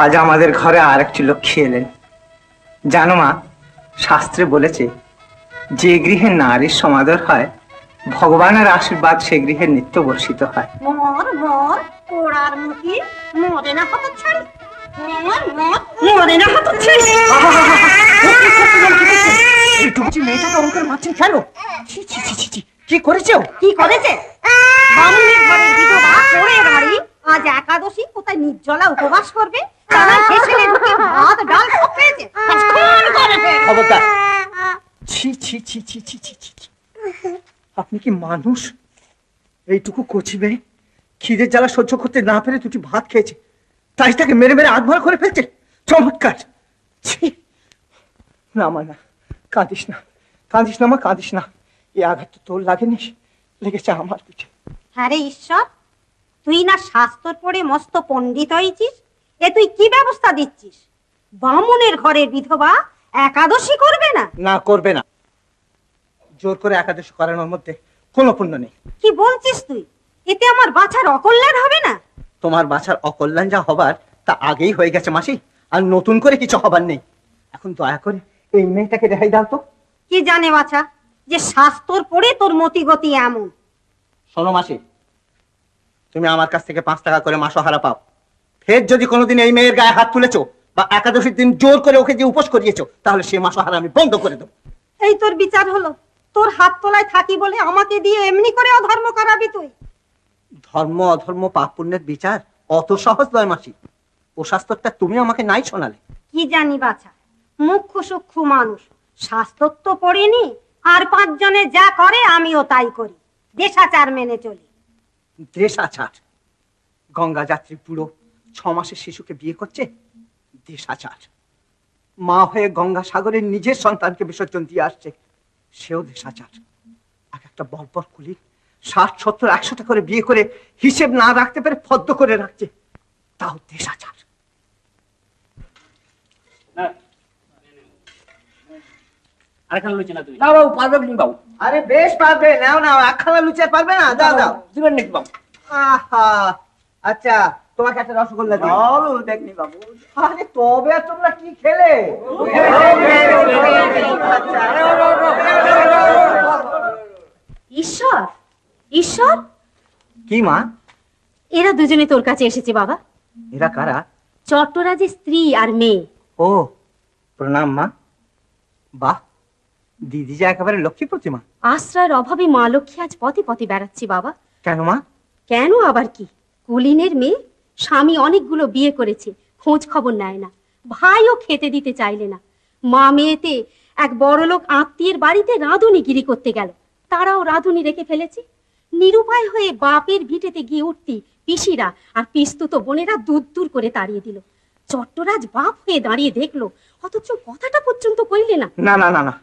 আজ আমাদের ঘরে আর একটি লক্ষ্মী এলেন। জানো মা, শাস্ত্রে বলেছে যে গৃহে নারীর সমাদর হয়, ভগবানের আশীর্বাদ সে গৃহে নিত্য বর্ষিত হয়। মর মর পোড়ার মুখে মরে না হতো ছাড়ি, মর মর মরে না হতো ছাড়ি। এই টুকছি মেয়েটাকে অঙ্কের মারছেন কেন? ছি ছি ছি ছি ছি, কি করেছে ও? কি করেছে? বামুনের ঘরের বিধবা পোড়ের বাড়ি আজ একাদশী কোথায় নির্জলা উপবাস করবে, তারা হেসেলে ঢুকে ভাত ডাল সব পেয়েছে। খুন করে ফেল। খবরদার। ছি ছি ছি ছি ছি ছি ছি ছি। আপনি কি মানুষ? এইটুকু কচি মেয়ে খিদের জ্বালা সহ্য করতে না পেরে 2টি ভাত খেয়েছে, তাই তাকে মেরে মেরে আধমরা করে ফেলছে। চমৎকার। ছি, না মা না, কাঁদিস না, কাঁদিস না মা, কাঁদিস না। এই আঘাত তো তোর লাগেনি, লেগেছে আমার পিঠে। হ্যাঁ রে ঈশ্বর, তুই না শাস্ত্র পড়ে মস্ত পণ্ডিত হয়েছিস, এ তুই কি ব্যবস্থা দিচ্ছিস? বামুনের ঘরের বিধবা একাদশী করবে না? না, করবে না। জোর করে একাদশী করানোর মধ্যে কোনো পুণ্য নেই। কি বলছিস তুই? এতে আমার বাছার অকল্যাণ হবে না? তোমার বাছার অকল্যাণ যা হবার তা আগেই হয়ে গেছে মাসি, আর নতুন করে কিছু হবার নেই। এখন দয়া করে এই মেয়েটাকে রেহাই দাও তো। কি জানে বাছা যে শাস্ত্র পড়ে তোর মতি গতি এমন? শোনো মাসি, তুমি আমার কাছ থেকে 5 টাকা করে মাসহারা পাও। ফের যদি কোনোদিন এই মেয়ের গায়ে হাত তুলেছো বা একাদশীর দিন জোর করে ওকে যে উপোস করিয়েছো, তাহলে সে মাসহারা আমি বন্ধ করে দেবো। এই তোর বিচার হলো? তোর হাত তলায় থাকি বলে আমাকে দিয়ে এমনি করে অধর্ম করাবি তুই? ধর্ম অধর্ম পাপ পুণ্যের বিচার অত সহজ নয় মাসি। ও শাস্ত্রটা তুমি আমাকে নাই শোনালে। কি জানি বাছা, মুখ্য সূক্ষ্ম মানুষ, শাস্ত্র তো পড়িনি, আর 5 জনে যা করে আমিও তাই করি, দেশাচার মেনে চলি। দেশাচার? গঙ্গা যাত্রী বুড়ো 6 মাসের শিশুকে বিয়ে করছে? দেশাচার? মা হয়ে গঙ্গাসাগরের নিজের সন্তানকে বিসর্জন দিয়ে আসছে, সেও দেশাচার। এক একটা বর্বর কুলি 60, 70, 100টা করে বিয়ে করে হিসেব না রাখতে পেরে ফদ্দ করে রাখছে, তাও দেশাচার। আরেকখানা লুচি না তুমি? না বাবু, পারবে কি বাবু? আরে বেশ পারবে, নাও নাও, একখানা লুচি আর পারবে না? দাও দাও। দিবেন নাকি বাবু? আহা, আচ্ছা তোমাকে একটা রসগোল্লা দিই। দেখনি বাবু। আরে তবে আর তোমরা কি খেলে? ঈশ্বর, ঈশ্বর, কি মা? এরা দুজনে তোর কাছে এসেছে বাবা। এরা কারা? চট্টরাজের স্ত্রী আর মেয়ে। ও, প্রণাম মা। বাহ, দিদি যে একেবারে লক্ষ্মী প্রতিমা। আশ্রয়ের অভাবে মা লক্ষ্মী আজ পথে পথে বেড়াচ্ছি বাবা। কেন মা? কেন আবার কি, কুলিনের মেয়ে, স্বামী অনেকগুলো বিয়ে করেছে, খোঁজ খবর নেয় না, ভাইও খেতে দিতে চাইলে না। মা মেয়েতে এক বড়লোক আত্মীয়ের বাড়িতে রাঁধুনিগিরি করতে গেল, তারাও রাঁধুনি রেখে ফেলেছে। নিরুপায় হয়ে বাপের ভিটেতে গিয়ে উঠতি পিসিরা আর পিস্তুত বোনেরা দূর দূর করে তাড়িয়ে দিল। চট্টরাজ বাপ হয়ে দাঁড়িয়ে দেখলো, অথচ কথাটা পর্যন্ত কইলে না। না না না না,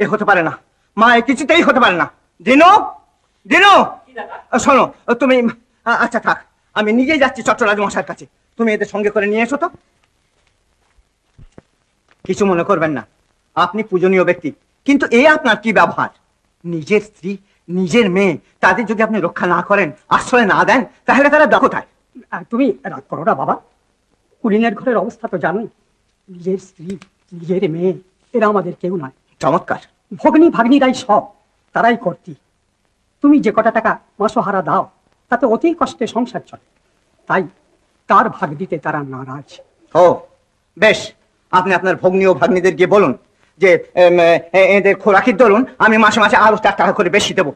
এ হতে পারে না মা, এ কিছুতেই হতে পারে না। দিনু, দিনু, শোনো তুমি, আচ্ছা থাক, আমি নিজেই যাচ্ছি চট্টরাজ মশাইয়ের কাছে, তুমি এদের সঙ্গে করে নিয়ে এসো তো। কিছু মনে করবেন না, আপনি পূজনীয় ব্যক্তি, কিন্তু এ আপনার কি ব্যবহার? নিজের স্ত্রী, নিজের মেয়ে, তাদের যদি আপনি রক্ষা না করেন, আশ্রয় না দেন, তাহলে তারা কোথায়? তুমি রাগ করো না বাবা, কুলিনের ঘরের অবস্থা তো জানোই। নিজের স্ত্রী, নিজের মেয়ে, এরা আমাদের কেউ নয়। চমৎকার। ভগ্নী ভাগ্নিরাই সব, তারাই কর্তি। তুমি যে কটা টাকা মাসোহারা দাও, তাতে অতি কষ্টে সংসার চলে, তাই তার ভাগ দিতে তারা নারাজ। ও বেশ, আপনি আপনার ভগ্নী ও ভাগ্নিদের গিয়ে বলুন যে এদের খোরাকির দরুন আমি মাসে মাসে আরো 4 টাকা করে বেশি দেবো,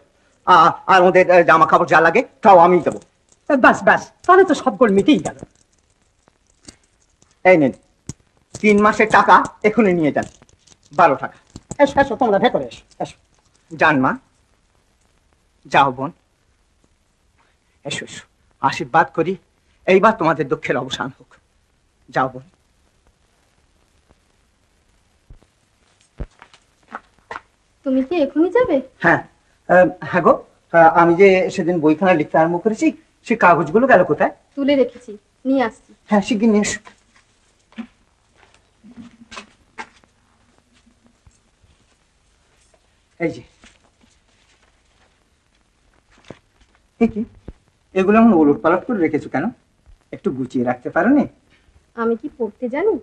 আর ওদের জামা কাপড় যা লাগে তাও আমি দেবো। ব্যাস ব্যাস, তাহলে তো সব গোল মিটেই গেল। এই নিন 3 মাসের টাকা, এখনই নিয়ে যান, 12 টাকা। এসো এসো, তোমরা ভেতরে এসো, এসো। যান মা, যাও বোন, এসো এসো, আশীর্বাদ করি এইবার তোমাদের দুঃখের অবসান হোক। যাও বোন। তুমি কি এখনই যাবে? হ্যাঁ, হ্যাঁ গো, আমি যে সেদিন বইখানা লিখতে আরম্ভ করেছি, সেই কাগজগুলো গেল কোথায়? তুলে রেখেছি, নিয়ে আসছি। হ্যাঁ, শিগগির নিয়ে এসো। এই যে, কি এগুলো এমন ওলট পালট করে রেখেছো কেন? একটু গুছিয়ে রাখতে পারো নি? আমি কি পড়তে জানি?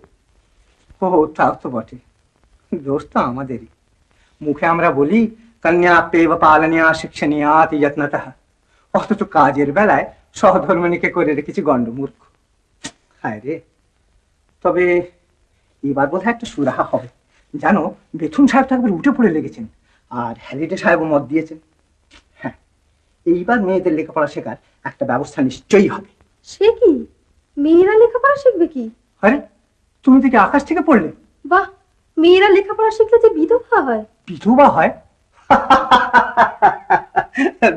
ও তাও তো বটে, দোষ তো আমাদেরই। মুখে আমরা বলি কন্যা পেব পালনিয়া শিক্ষণীয়াত যত্নতঃ, অথচ কাজের বেলায় সহধর্মিণীকে করে রেখেছি গণ্ডমূর্খ। হায় রে, তবে এবার বোধহয় একটা সুরাহা হবে। জানো, বেথুন সাহেব তো একবার উঠে পড়ে লেগেছেন, আর হ্যালিডে সাহেবও মত দিয়েছেন। হ্যাঁ, এইবার মেয়েদের লেখাপড়া শেখার একটা ব্যবস্থা নিশ্চয়ই হবে। সে কি, মেয়েরা লেখাপড়া শিখবে কি? আরে, তুমি দেখি আকাশ থেকে পড়লে? বাহ, মেয়েরা লেখাপড়া শিখলে যে বিধবা হয়। বিধবা হয়?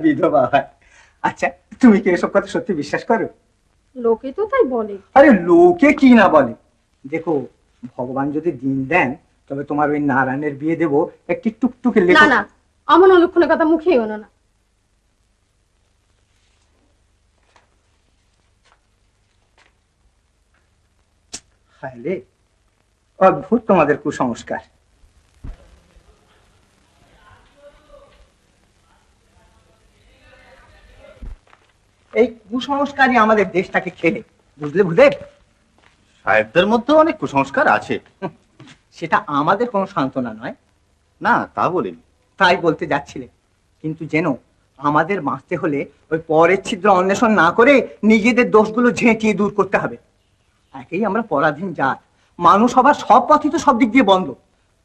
বিধবা হয়? আচ্ছা, তুমি কি এসব কথা সত্যি বিশ্বাস করো? লোকে তো তাই বলে। আরে লোকে কি না বলে, দেখো ভগবান যদি দিন দেন, তবে তোমার ওই নারায়ণের বিয়ে দেবো একটি টুকটুকে না লেখা। না, আমার অলক্ষণের কথা মুখেই এনো না। হায় রে, অদ্ভুত তোমাদের কুসংস্কার। এই কুসংস্কারই আমাদের দেশটাকে খেলে, বুঝলে ভূদেব? সাহেবদের মধ্যে অনেক কুসংস্কার আছে। সেটা আমাদের কোনো সান্ত্বনা নয়। না, তা বলিনি। তাই বলতে যাচ্ছিলে, কিন্তু যেন আমাদের বাঁচতে হলে ওই পরের ছিদ্র অন্বেষণ না করে নিজেদের দোষগুলো ঝেঁটিয়ে দূর করতে হবে। একেই আমরা পরাধীন জাত, মানুষ হবার সব পথই তো সব দিক দিয়ে বন্ধ,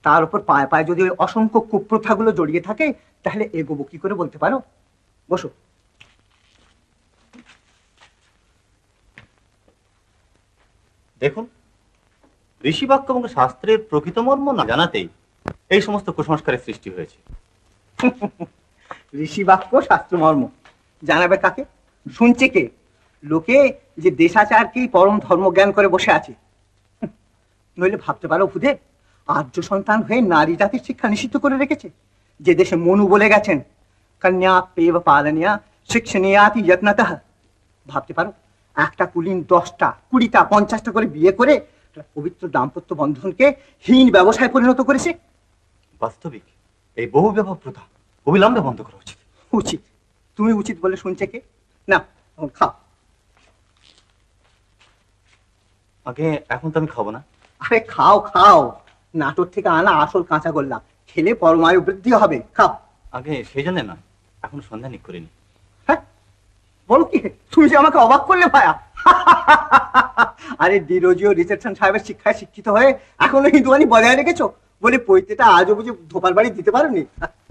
তার উপর পায়ে পায়ে যদি ওই অসংখ্য কুপ্রথাগুলো জড়িয়ে থাকে, তাহলে এগোবো কি করে বলতে পারো? বসো। দেখুন, ঋষিবাক্য এবং শাস্ত্রের প্রকৃত মর্ম না জানাতেই এই সমস্ত কুসংস্কারের সৃষ্টি হয়েছে। ঋষি বাক্য শাস্ত্র মর্ম জানাবে কাকে? শুনছে কে? লোকে যে দেশাচারকেই পরম ধর্ম জ্ঞান করে বসে আছে। নইলে ভাবতে পারো ভূদেব, আর্য সন্তান হয়ে নারী জাতির শিক্ষা নিষিদ্ধ করে রেখেছে। যে দেশে মনু বলে গেছেন, কন্যা পেব পালনিয়া শিক্ষণীয়াতি যত্নতঃ। ভাবতে পারো, একটা কুলিন 10টা 20টা 50টা করে বিয়ে করে একটা পবিত্র দাম্পত্য বন্ধনকে হীন ব্যবসায় পরিণত করেছে। বাস্তবিক এই বহু বিবাহ প্রথা অবিলম্বে বন্ধ করা উচিত। উচিত? তুমি উচিত বলে শুনছে কে? না, এখন খাও। আগে এখন তো আমি খাবো না। আরে খাও খাও, নাটোর থেকে আনা আসল কাঁচা গোল্লা, খেলে পরমায়ু বৃদ্ধি হবে। খাও। আগে সেই জন্য নয়, এখন সন্ধ্যা নিক করিনি। হ্যাঁ, বলো কি? তুমি যে আমাকে অবাক করলে ভায়া। আরে ডিরোজিও রিসেপশন সাহেবের শিক্ষায় শিক্ষিত হয়ে এখনো হিন্দুয়ানি বজায় রেখেছো বলে পৈতেটা আজও বুঝে ধোপার বাড়ি দিতে পারোনি।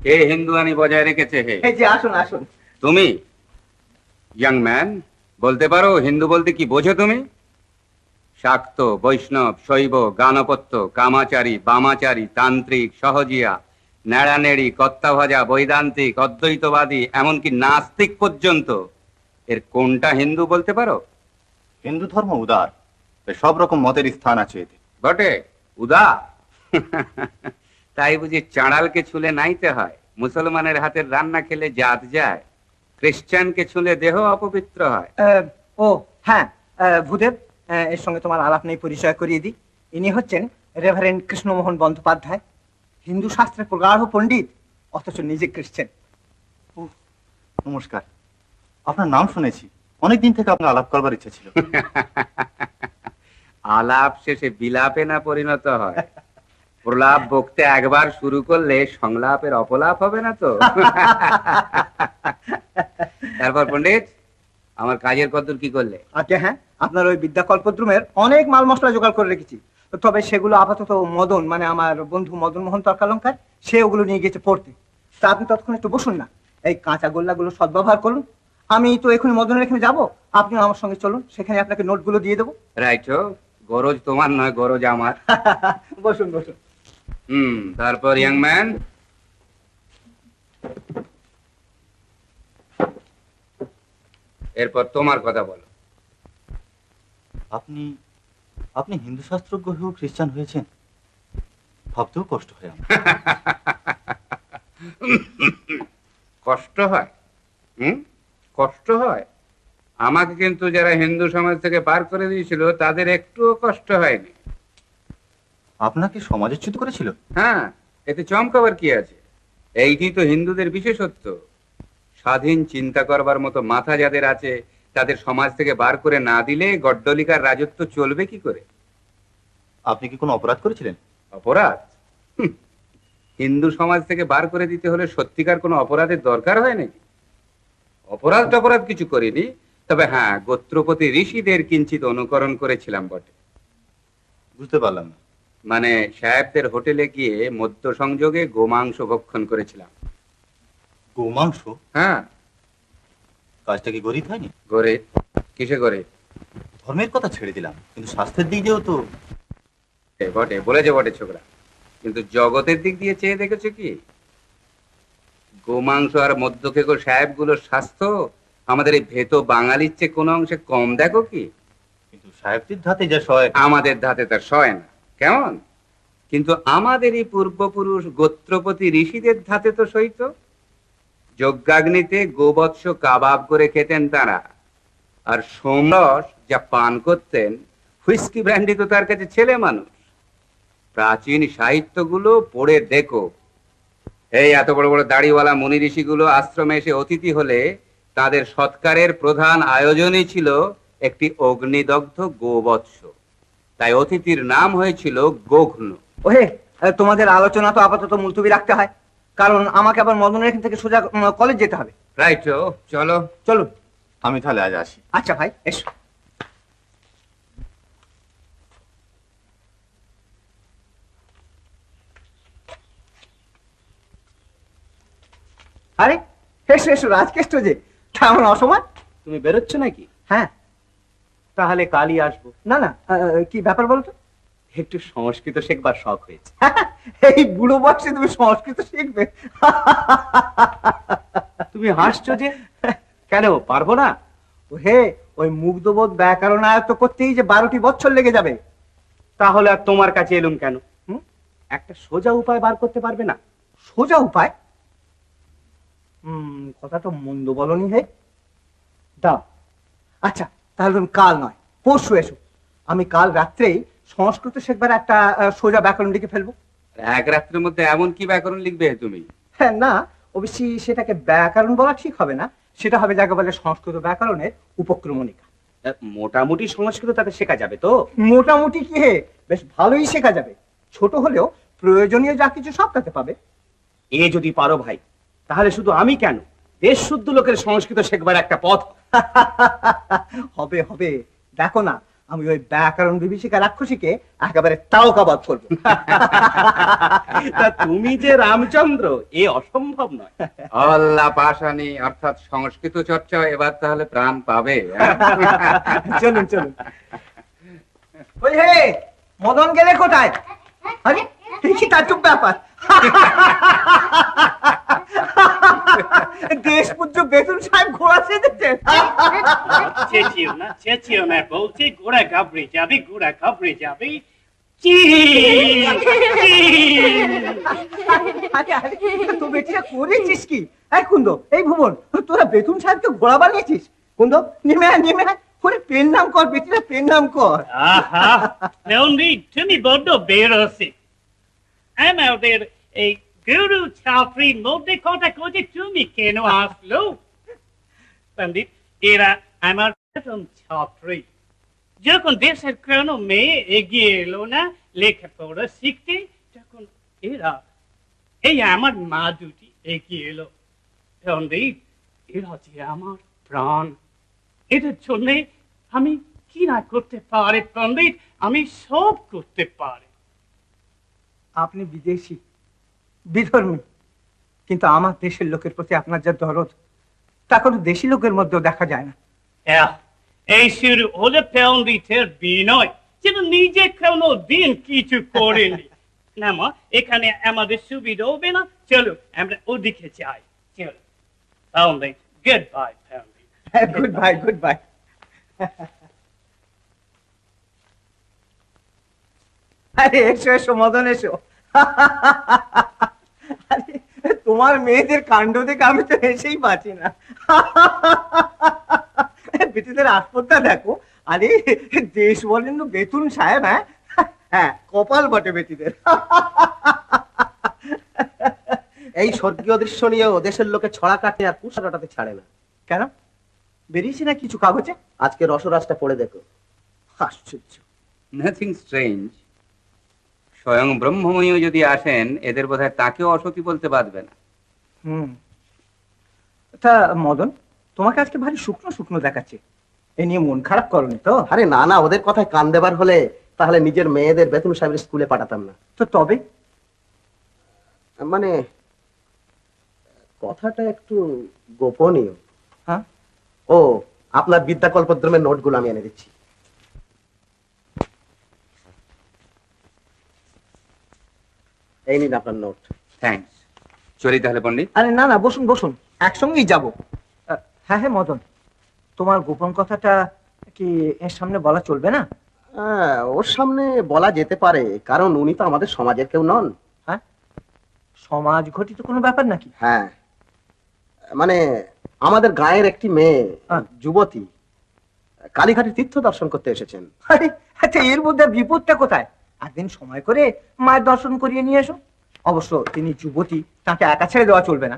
কে হিন্দুয়ানি বজায় রেখেছে? হে, এই যে আসুন আসুন। তুমি ইয়াং ম্যান, বলতে পারো হিন্দু বলতে কি বোঝো তুমি? শাক্ত, বৈষ্ণব, শৈব, গানপত্য, কামাচারী, বামাচারী, তান্ত্রিক, সহজিয়া, নেড়ানেড়ি, কত্তাভাজা, বৈদান্তিক, অদ্বৈতবাদী, এমনকি নাস্তিক পর্যন্ত, এর কোনটা হিন্দু বলতে পারো? হিন্দু ধর্ম উদার, সব রকম মতের স্থান আছে এতে। বটে, উদার। তাই বুঝি চাঁড়ালকে ছুলে নাইতে হয়? মুসলমানের হাতের রান্না খেলে জাত যায়, খ্রিস্টানকে ছুলে দেহ অপবিত্র হয়। ও হ্যাঁ, ভূদেব, এর সঙ্গে তোমার আলাপ নেই, পরিচয় করিয়ে দিই। ইনি হচ্ছেন রেভারেন্ড কৃষ্ণমোহন বন্দ্যোপাধ্যায়, হিন্দু শাস্ত্রের প্রগাঢ় পণ্ডিত, অথচ নিজে খ্রিস্টান। নমস্কার, আপনার নাম শুনেছি, অনেকদিন থেকে আপনার আলাপ করবার ইচ্ছা ছিল। আলাপ শেষে বিলাপে না পরিণত হয়? প্রলাপ বকতে একবার শুরু করলে সংলাপের অপলাপ হবে না তো? তারপর পণ্ডিত, আমার কাজের কদ্দূর কি করলে? আচ্ছা হ্যাঁ, আপনার ওই বিদ্যাকল্পদ্রুমের অনেক মাল মশলা জোগাড় করে রেখেছি, তবে সেগুলো আপাতত মদন, মানে আমার বন্ধু মদন মোহন তর্কালঙ্কার, সে ওগুলো নিয়ে গেছে পড়তে। তা আপনি ততক্ষণ একটু বসুন না, এই কাঁচা গোল্লাগুলো সদ্ব্যবহার করুন। আমি তো এখনই মদনের এখানে যাবো, আপনিও আমার সঙ্গে চলুন, সেখানে আপনাকে নোটগুলো দিয়ে দেবো। রাইট, গরজ তোমার নয়, গরজ আমার। বসুন বসুন। তারপর ইয়াং ম্যান, এরপর তোমার কথা বলো। আপনি আপনি হিন্দু শাস্ত্রজ্ঞ হয়েও খ্রিস্টান হয়েছেন, ভাবতেও কষ্ট হয় আমার। কষ্ট হয়? কষ্ট হয়? আমাকে কিন্তু যারা হিন্দু সমাজ থেকে বার করে দিয়েছিল তাদের একটুও কষ্ট হয়নি। আপনাকে সমাজচ্যুত করেছিল? হ্যাঁ, এতে চমকাবার কি আছে? এইটি তো হিন্দুদের বিশেষত্ব। স্বাধীন চিন্তা করবার মতো মাথা যাদের আছে তাদের সমাজ থেকে বার করে না দিলে গড্ডলিকার রাজত্ব চলবে কি করে? আপনি কি কোনো অপরাধ করেছিলেন? অপরাধ? হিন্দু সমাজ থেকে বার করে দিতে হলে সত্যিকার কোনো অপরাধের দরকার হয় নাকি? অপরাধ টপরাধ কিছু করিনি, তবে হ্যাঁ, গোত্রপতি ঋষিদের কিঞ্চিত অনুকরণ করেছিলাম বটে। বুঝতে পারলাম না। মানে সাহেবদের হোটেলে গিয়ে মধ্য সংযোগে গোমাংস ভক্ষণ করেছিলাম। গোমাংস? হ্যাঁ। কাজটা কি গরিব হয়নি? গরিব? কিসে গরিব? ধর্মের কথা ছেড়ে দিলাম, কিন্তু স্বাস্থ্যের দিক দিয়েও তো। বটে, বলেছে বটে ছোকরা, কিন্তু জগতের দিক দিয়ে চেয়ে দেখেছো কি? গোমাংস আর মধ্যকেগো সাহেবগুলোর স্বাস্থ্য আমাদের এই ভেত বাঙালির চেয়ে কোনো অংশে কম দেখো কি? কিন্তু সাহেবদের ধাতে যা সয়, আমাদের ধাতে তা সয় না। কেমন? কিন্তু আমাদেরই পূর্বপুরুষ গোত্রপতি ঋষিদের ধাতে তো সইত। যজ্ঞাগ্নিতে গোবৎস কাবাব করে খেতেন তারা, আর সোমরস যা পান করতেন, হুইস্কি ব্র্যান্ডি তো তার কাছে ছেলে মানুষ। প্রাচীন সাহিত্যগুলো পড়ে দেখো। এই এত বড় বড় দাড়িওয়ালা মুনি ঋষিগুলো আশ্রমে এসে অতিথি হলে তাদের সৎকারের প্রধান আয়োজনই ছিল একটি অগ্নিদগ্ধ গোবৎস। তাই অতিথির নাম হয়েছিল গোঘ্ন। ওহে, তোমাদের আলোচনা তো আপাতত মুলতবি রাখতে হয়, কারণ আমাকে আবার মদনের এখান থেকে সোজা কলেজ যেতে হবে। রাইট, চলো চলুন। আমি তাহলে আজ আসি। আচ্ছা ভাই, এসো। আরে এসো এসো, রাজকেষ্ট যে, কেমন অসময়? তুমি বেরোচ্ছ নাকি? হ্যাঁ। তাহলে কালই আসবো। না না, কি ব্যাপার বলতো? একটু সংস্কৃত শেখবার শখ হয়েছে। এই বুড়ো বয়সে তুমি সংস্কৃত শিখবে? তুমি হাসছো যে, কেন পারবো না? হে, ওই মুগ্ধবোধ ব্যাকরণ আয়ত্ত করতেই যে 12টি বছর লেগে যাবে। তাহলে আর তোমার কাছে এলুম কেন? একটা সোজা উপায় বার করতে পারবে না? সোজা উপায়? কথা তো মন্দ বলনি হে। দাও, আচ্ছা তাহলে তুমি কাল নয় পরশু এসো। আমি কাল রাত্রেই সংস্কৃত শেখবার একটা সোজা ব্যাকরণ লিখে ফেলবো। এক রাত্রের মধ্যে এমন কি ব্যাকরণ লিখবে তুমি? হ্যাঁ, না অবশ্যই সেটাকে ব্যাকরণ বলা ঠিক হবে না, সেটা হবে যাকে বলে সংস্কৃত ব্যাকরণের উপক্রমণিকা। মোটামুটি সংস্কৃত তাতে শেখা যাবে তো? মোটামুটি কি হে, বেশ ভালোই শেখা যাবে। ছোট হলেও প্রয়োজনীয় যা কিছু সব তাতে পাবে। এ যদি পারো ভাই, তাহলে শুধু আমি কেন, দেশ শুদ্ধ লোকের সংস্কৃত শেখবার একটা পথ হবে হবে। দেখো না, আমি ওই ব্যাকরণ বিভীষিকা রাক্ষসীকে একেবারে তাও কাবাদ করবো। তা তুমি যে রামচন্দ্র, এ অসম্ভব নয়। অল্লা পাশানি অর্থাৎ সংস্কৃত চর্চা এবার তাহলে প্রাণ পাবে। চলুন চলুন। ওই হে, মদন গেলে কোথায়? আরে দেখি তার ব্যাপার। দেশপুত্র বেতন সাহেব ঘোড়া সেজেছে। চেঁচিও না বলছি, ঘোড়া ঘাবড়ে যাবে, ঘোড়া ঘাবড়ে যাবে। তো বেটিরা করেছিস কি? এই কুন্দ, এই ভুবন, তোরা বেতন সাহেবকে ঘোড়া বানিয়েছিস? কুন্দ নেমে আয়, নেমে আয়, করে পেন নাম কর বেটিরা, পেন নাম কর। আহা পণ্ডিত, তুমি বড্ড বেরোসি। আমাদের এই গুরু ছাত্রীর মধ্যে কথা কইতে তুমি কেন আসলো? পণ্ডিত, এরা আমার প্রথম ছাত্রী। যখন দেশের কোনো মেয়ে এগিয়ে এলো না লেখাপড়া শিখতে, তখন এরা, এই আমার মা দুটি এগিয়ে এলো। পণ্ডিত, এরা যে আমার প্রাণ। এটার জন্য আমি কি না করতে পারি পণ্ডিত? আমি সব করতে পারি। আপনি বিদেশি, বিধর্মী, কিন্তু আমার দেশের লোকের প্রতি আপনার যা দরদ, তা কোনো দেশি লোকের মধ্যেও দেখা যায় না। এই শুরু হলে পণ্ডিতের বিনয়, যেন নিজে কোনো দিন কিছু করেনি। না মা, এখানে আমাদের সুবিধা হবে না, চলো আমরা ওদিকে যাই। চলো Pandit, good bye Pandit. Good bye, good bye. আরে এসো এসো মদন, এসো। আরে তোমার মেয়েদের কাণ্ড দেখে আমি তো হেসেই পাচ্ছি না। বেটিদের আসপদটা দেখো। আরে দেশ বলেন বেতুন সাহেব। হ্যাঁ হ্যাঁ, কপাল বটে বেটিদের। এই স্বর্গীয় দৃশ্য নিয়ে দেশের লোকে ছড়া কাটে আর কুশা কাটাতে ছাড়ে না। কেন, বেরিয়েছি না কিছু কাগজে? আজকে রসরাজটা পড়ে দেখো। আশ্চর্য। Nothing strange. স্বয়ং ব্রহ্মময়ী যদি আসেন, এদের বোধহয় তাকেও অসতী বলতে পারবে না। তা মদন, তোমাকে আজকে ভারী শুকনো শুকনো দেখাচ্ছে। এ নিয়ে মন খারাপ করনি তো? আরে না না, ওদের কথায় কান দেবার হলে তাহলে নিজের মেয়েদের বেতন সাহেবের স্কুলে পাঠাতাম না। তো তবে মানে কথাটা একটু গোপনীয়। হ্যাঁ, ও আপনার বিদ্যাকল্পদ্রমের নোটগুলো আমি এনে দিচ্ছি। এই নিন আপনার নোট। থ্যাঙ্কস। চলি তাহলে পণ্ডিত। আরে না না, বসুন বসুন, একসঙ্গেই যাব। হ্যাঁ হ্যাঁ মদন, তোমার গোপন কথাটা কি এর সামনে বলা চলবে না? ওর সামনে বলা যেতে পারে, কারণ উনি তো আমাদের সমাজের কেউ নন। হ্যাঁ, সমাজ ঘটিত কোনো ব্যাপার নাকি? হ্যাঁ, মানে আমাদের গায়ের একটি মেয়ে, যুবতী, কালীঘাটে তীর্থ দর্শন করতে এসেছেন। আরে আচ্ছা, এর মধ্যে বিপদটা কোথায়? একদিন সময় করে মায়ের দর্শন করিয়ে নিয়ে এসো। অবশ্য তিনি যুবতী, তাকে একা ছেড়ে দেওয়া চলবে না।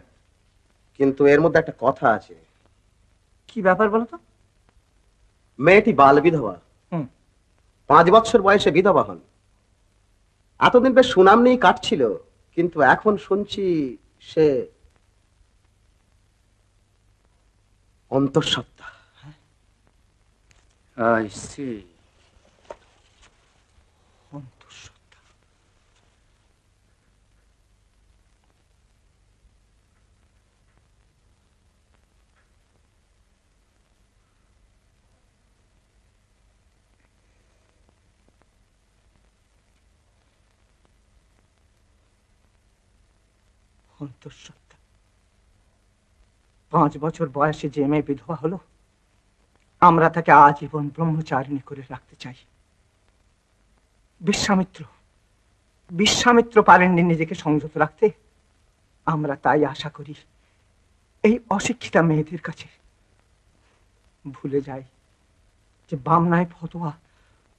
কিন্তু এর মধ্যে একটা কথা আছে। কি ব্যাপার বলো তো? মেয়েটি বাল বিধবা, 5 বছর বয়সে বিধবা হন। এতদিন বেশ সুনাম নিয়ে কাটছিল, কিন্তু এখন শুনছি সে অন্তঃসত্ত্বা। I see. অন্তঃসত্ত্বা। 5 বছর বয়সে যে মেয়ে বিধবা হলো, আমরা তাকে আজীবন ব্রহ্মচারিণী করে রাখতে চাই। বিশ্বামিত্র বিশ্বামিত্র পারেননি নিজেকে সংযত রাখতে, আমরা তাই আশা করি এই অশিক্ষিতা মেয়েদের কাছে। ভুলে যাই যে বামনায় ফতোয়া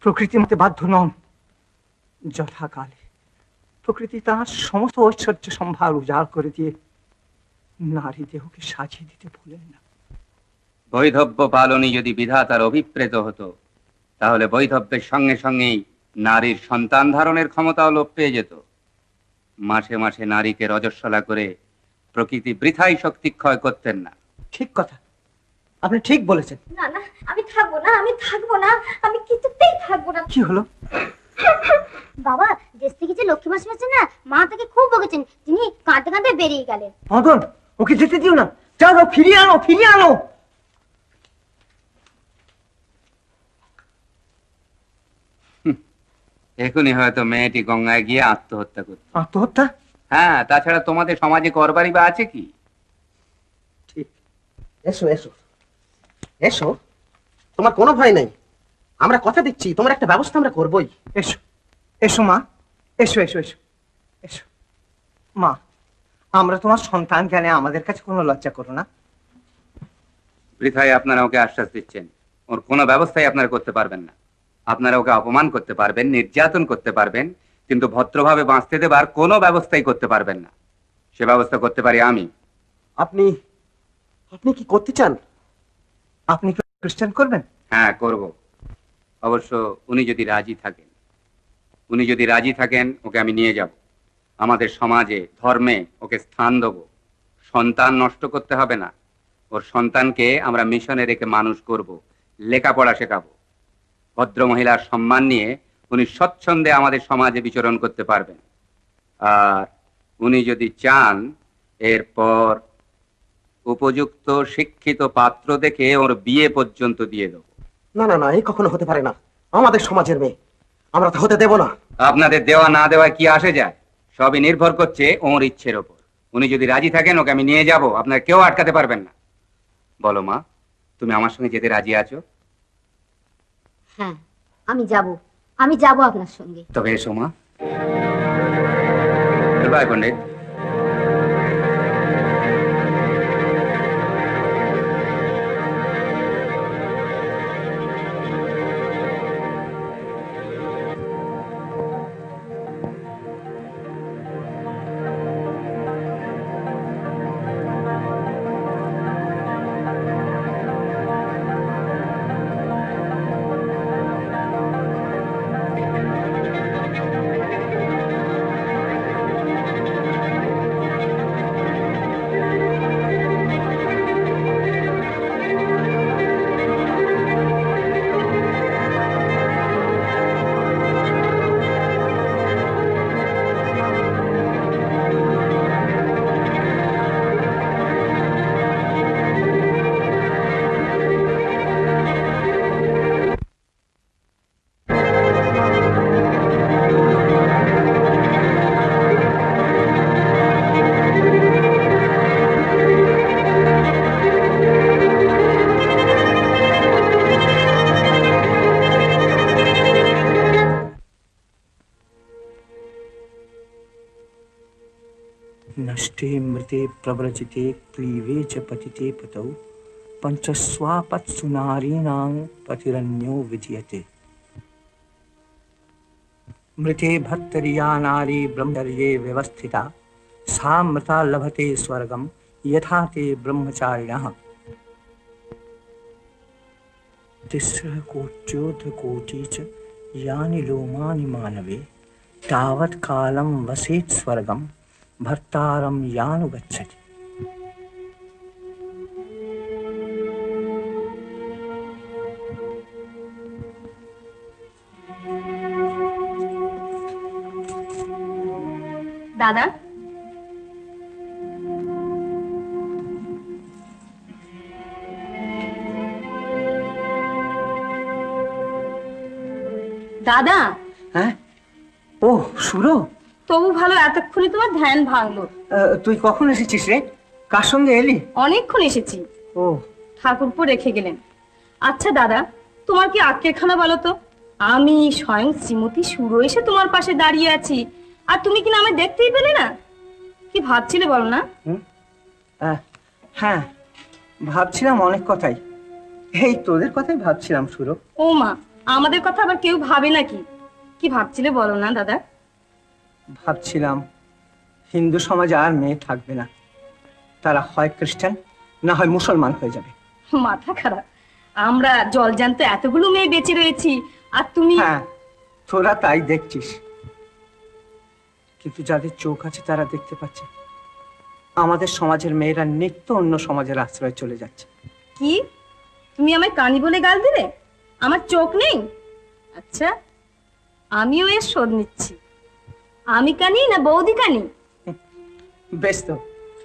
প্রকৃতি মতে বাধ্য নন। যথাকালে প্রকৃতি তার সমস্ত ঐশ্বর্য সম্ভার উজাড় করে দিয়ে নারী দেহকে সাজিয়ে দিতে ভুলেন না। বৈধব্য পালনই যদি বিধাতার অভিপ্রেত হতো, তাহলে বৈধব্যের সঙ্গে সঙ্গেই নারীর সন্তান ধারণের ক্ষমতাও লোপ পেয়ে যেত। মাসে মাসে নারীকে রজস্বলা করে প্রকৃতি বৃথাই শক্তি ক্ষয় করতেন না। ঠিক কথা, আপনি ঠিক বলেছেন। না না, আমি থাকবো না, আমি থাকবো না, আমি কিছুতেই থাকবো না। কি হলো? বাবা, দেশ থেকে যে লক্ষ্মী মাসি আছেন না, মা তাকে খুব বকেছেন, তিনি কাঁদতে কাঁদতে বেরিয়ে গেলেন। মদন, ওকে যেতে দিও না, যাও ফিরিয়ে আনো, ফিরিয়ে আনো। এখনই হয়তো মেয়েটি গঙ্গায় গিয়ে আত্মহত্যা করত। আত্মহত্যা? হ্যাঁ, তাছাড়া তোমাদের সমাজে করবারই বা আছে কি? ঠিক। এসো এসো এসো, তোমার কোনো ভয় নেই, আমরা কথা দিচ্ছি তোমার একটা ব্যবস্থা আমরা করবই। এসো এসো মা, এসো এসো এসো এসো। মা, আমরা তোমার সন্তান জ্ঞানে আমাদের কাছে কোনো লজ্জা করো না। বৃথায় আপনারা ওকে আশ্বাস দিচ্ছেন, ওর কোনো ব্যবস্থাই আপনারা করতে পারবেন না। আপনারা ওকে অপমান করতে পারবেন, নির্যাতন করতে পারবেন, কিন্তু ভদ্রভাবে বাঁচতে দেবার কোনো ব্যবস্থাই করতে পারবেন না। সে ব্যবস্থা করতে পারি আমি। আপনি আপনি কি করতে চান? আপনি কি খ্রিস্টান করবেন? হ্যাঁ, করব। অবশ্য উনি যদি রাজি থাকেন, ওকে আমি নিয়ে যাব। আমাদের সমাজে, ধর্মে ওকে স্থান দেব। সন্তান নষ্ট করতে হবে না। ওর সন্তানকে আমরা মিশনে রেখে মানুষ করব, লেখাপড়া শেখাবো। ভদ্র মহিলার সম্মান নিয়ে উনি স্বচ্ছন্দে আমাদের সমাজে বিচরণ করতে পারবেন। আর উনি যদি চান, এরপর উপযুক্ত শিক্ষিত পাত্র দেখে ওর বিয়ে পর্যন্ত দিয়ে দেব। না না না, এই কখনো হতে পারে না। আমাদের সমাজের মেয়ে, আমরা তো হতে দেব না। আপনাদের দেওয়া না দেওয়া কি আসে যায়? সবই নির্ভর করছে ওর ইচ্ছের ওপর। উনি যদি রাজি থাকেন, ওকে আমি নিয়ে যাব, আপনার কেউ আটকাতে পারবেন না। বলো মা, তুমি আমার সঙ্গে যেতে রাজি আছো? হ্যাঁ, আমি যাব আপনার সঙ্গে। তবে এসো মা। বাই পণ্ডিত। नष्टे मृते प्रव्रजिते क्लीवे च पतिते पतौ पंचस्वापत्सुनारीणां पतिरन्यो विधीयते। मृते भर्तर्या नारी ब्रह्मचर्ये व्यवस्थिता, सा मृता लभते स्वर्गं यथा ते ब्रह्मचारिणः। तिस्रः कोट्योऽर्धकोटी च यानि लोमानि मानवे, तावत् कालं वसेत् स्वर्गं भर्तारं यानुगच्छति। দাদা, দাদা। হ্যাঁ? ও সুরো, তবু ভালো এতক্ষণে তোমার ধ্যান ভাঙলো। তুই কখন এসেছিস রে? কার সঙ্গে এলি? অনেকক্ষণ এসেছি। ও, ঠাকুরপো রেখে গেলেন। আচ্ছা দাদা, তোমার কি আক্কেলখানা বলো তো? আমি স্বয়ং শ্রীমতী সুরো এসে তোমার পাশে দাঁড়িয়ে আছি, আর তুমি কিনা আমায় দেখতেই পেলে না? কি ভাবছিলে বলো না? হ্যাঁ, ভাবছিলাম অনেক কথাই। এই তোদের কথাই ভাবছিলাম সুরো। ও মা, আমাদের কথা আবার কেউ ভাবে নাকি? কি ভাবছিলে বলো না দাদা? ভাবছিলাম হিন্দু সমাজে আর মেয়ে থাকবে না, তারা হয় খ্রিস্টান না হয় মুসলমান হয়ে যাবে। মাথা খারাপ, আমরা জলজান্ত এতগুলো মেয়ে বেঁচে রয়েছি আর তুমি? হ্যাঁ, তোরা তাই দেখছিস, কিন্তু যাদের চোখ আছে তারা দেখতে পাচ্ছে আমাদের সমাজের মেয়েরা নিত্য অন্য সমাজের আশ্রয় চলে যাচ্ছে। কি তুমি আমায় কানি বলে গাল দিলে? আমার চোখ নেই? আচ্ছা, আমিও এর শোধ নিচ্ছি। আমি কানি না বৌদি কানি? বেশ, তো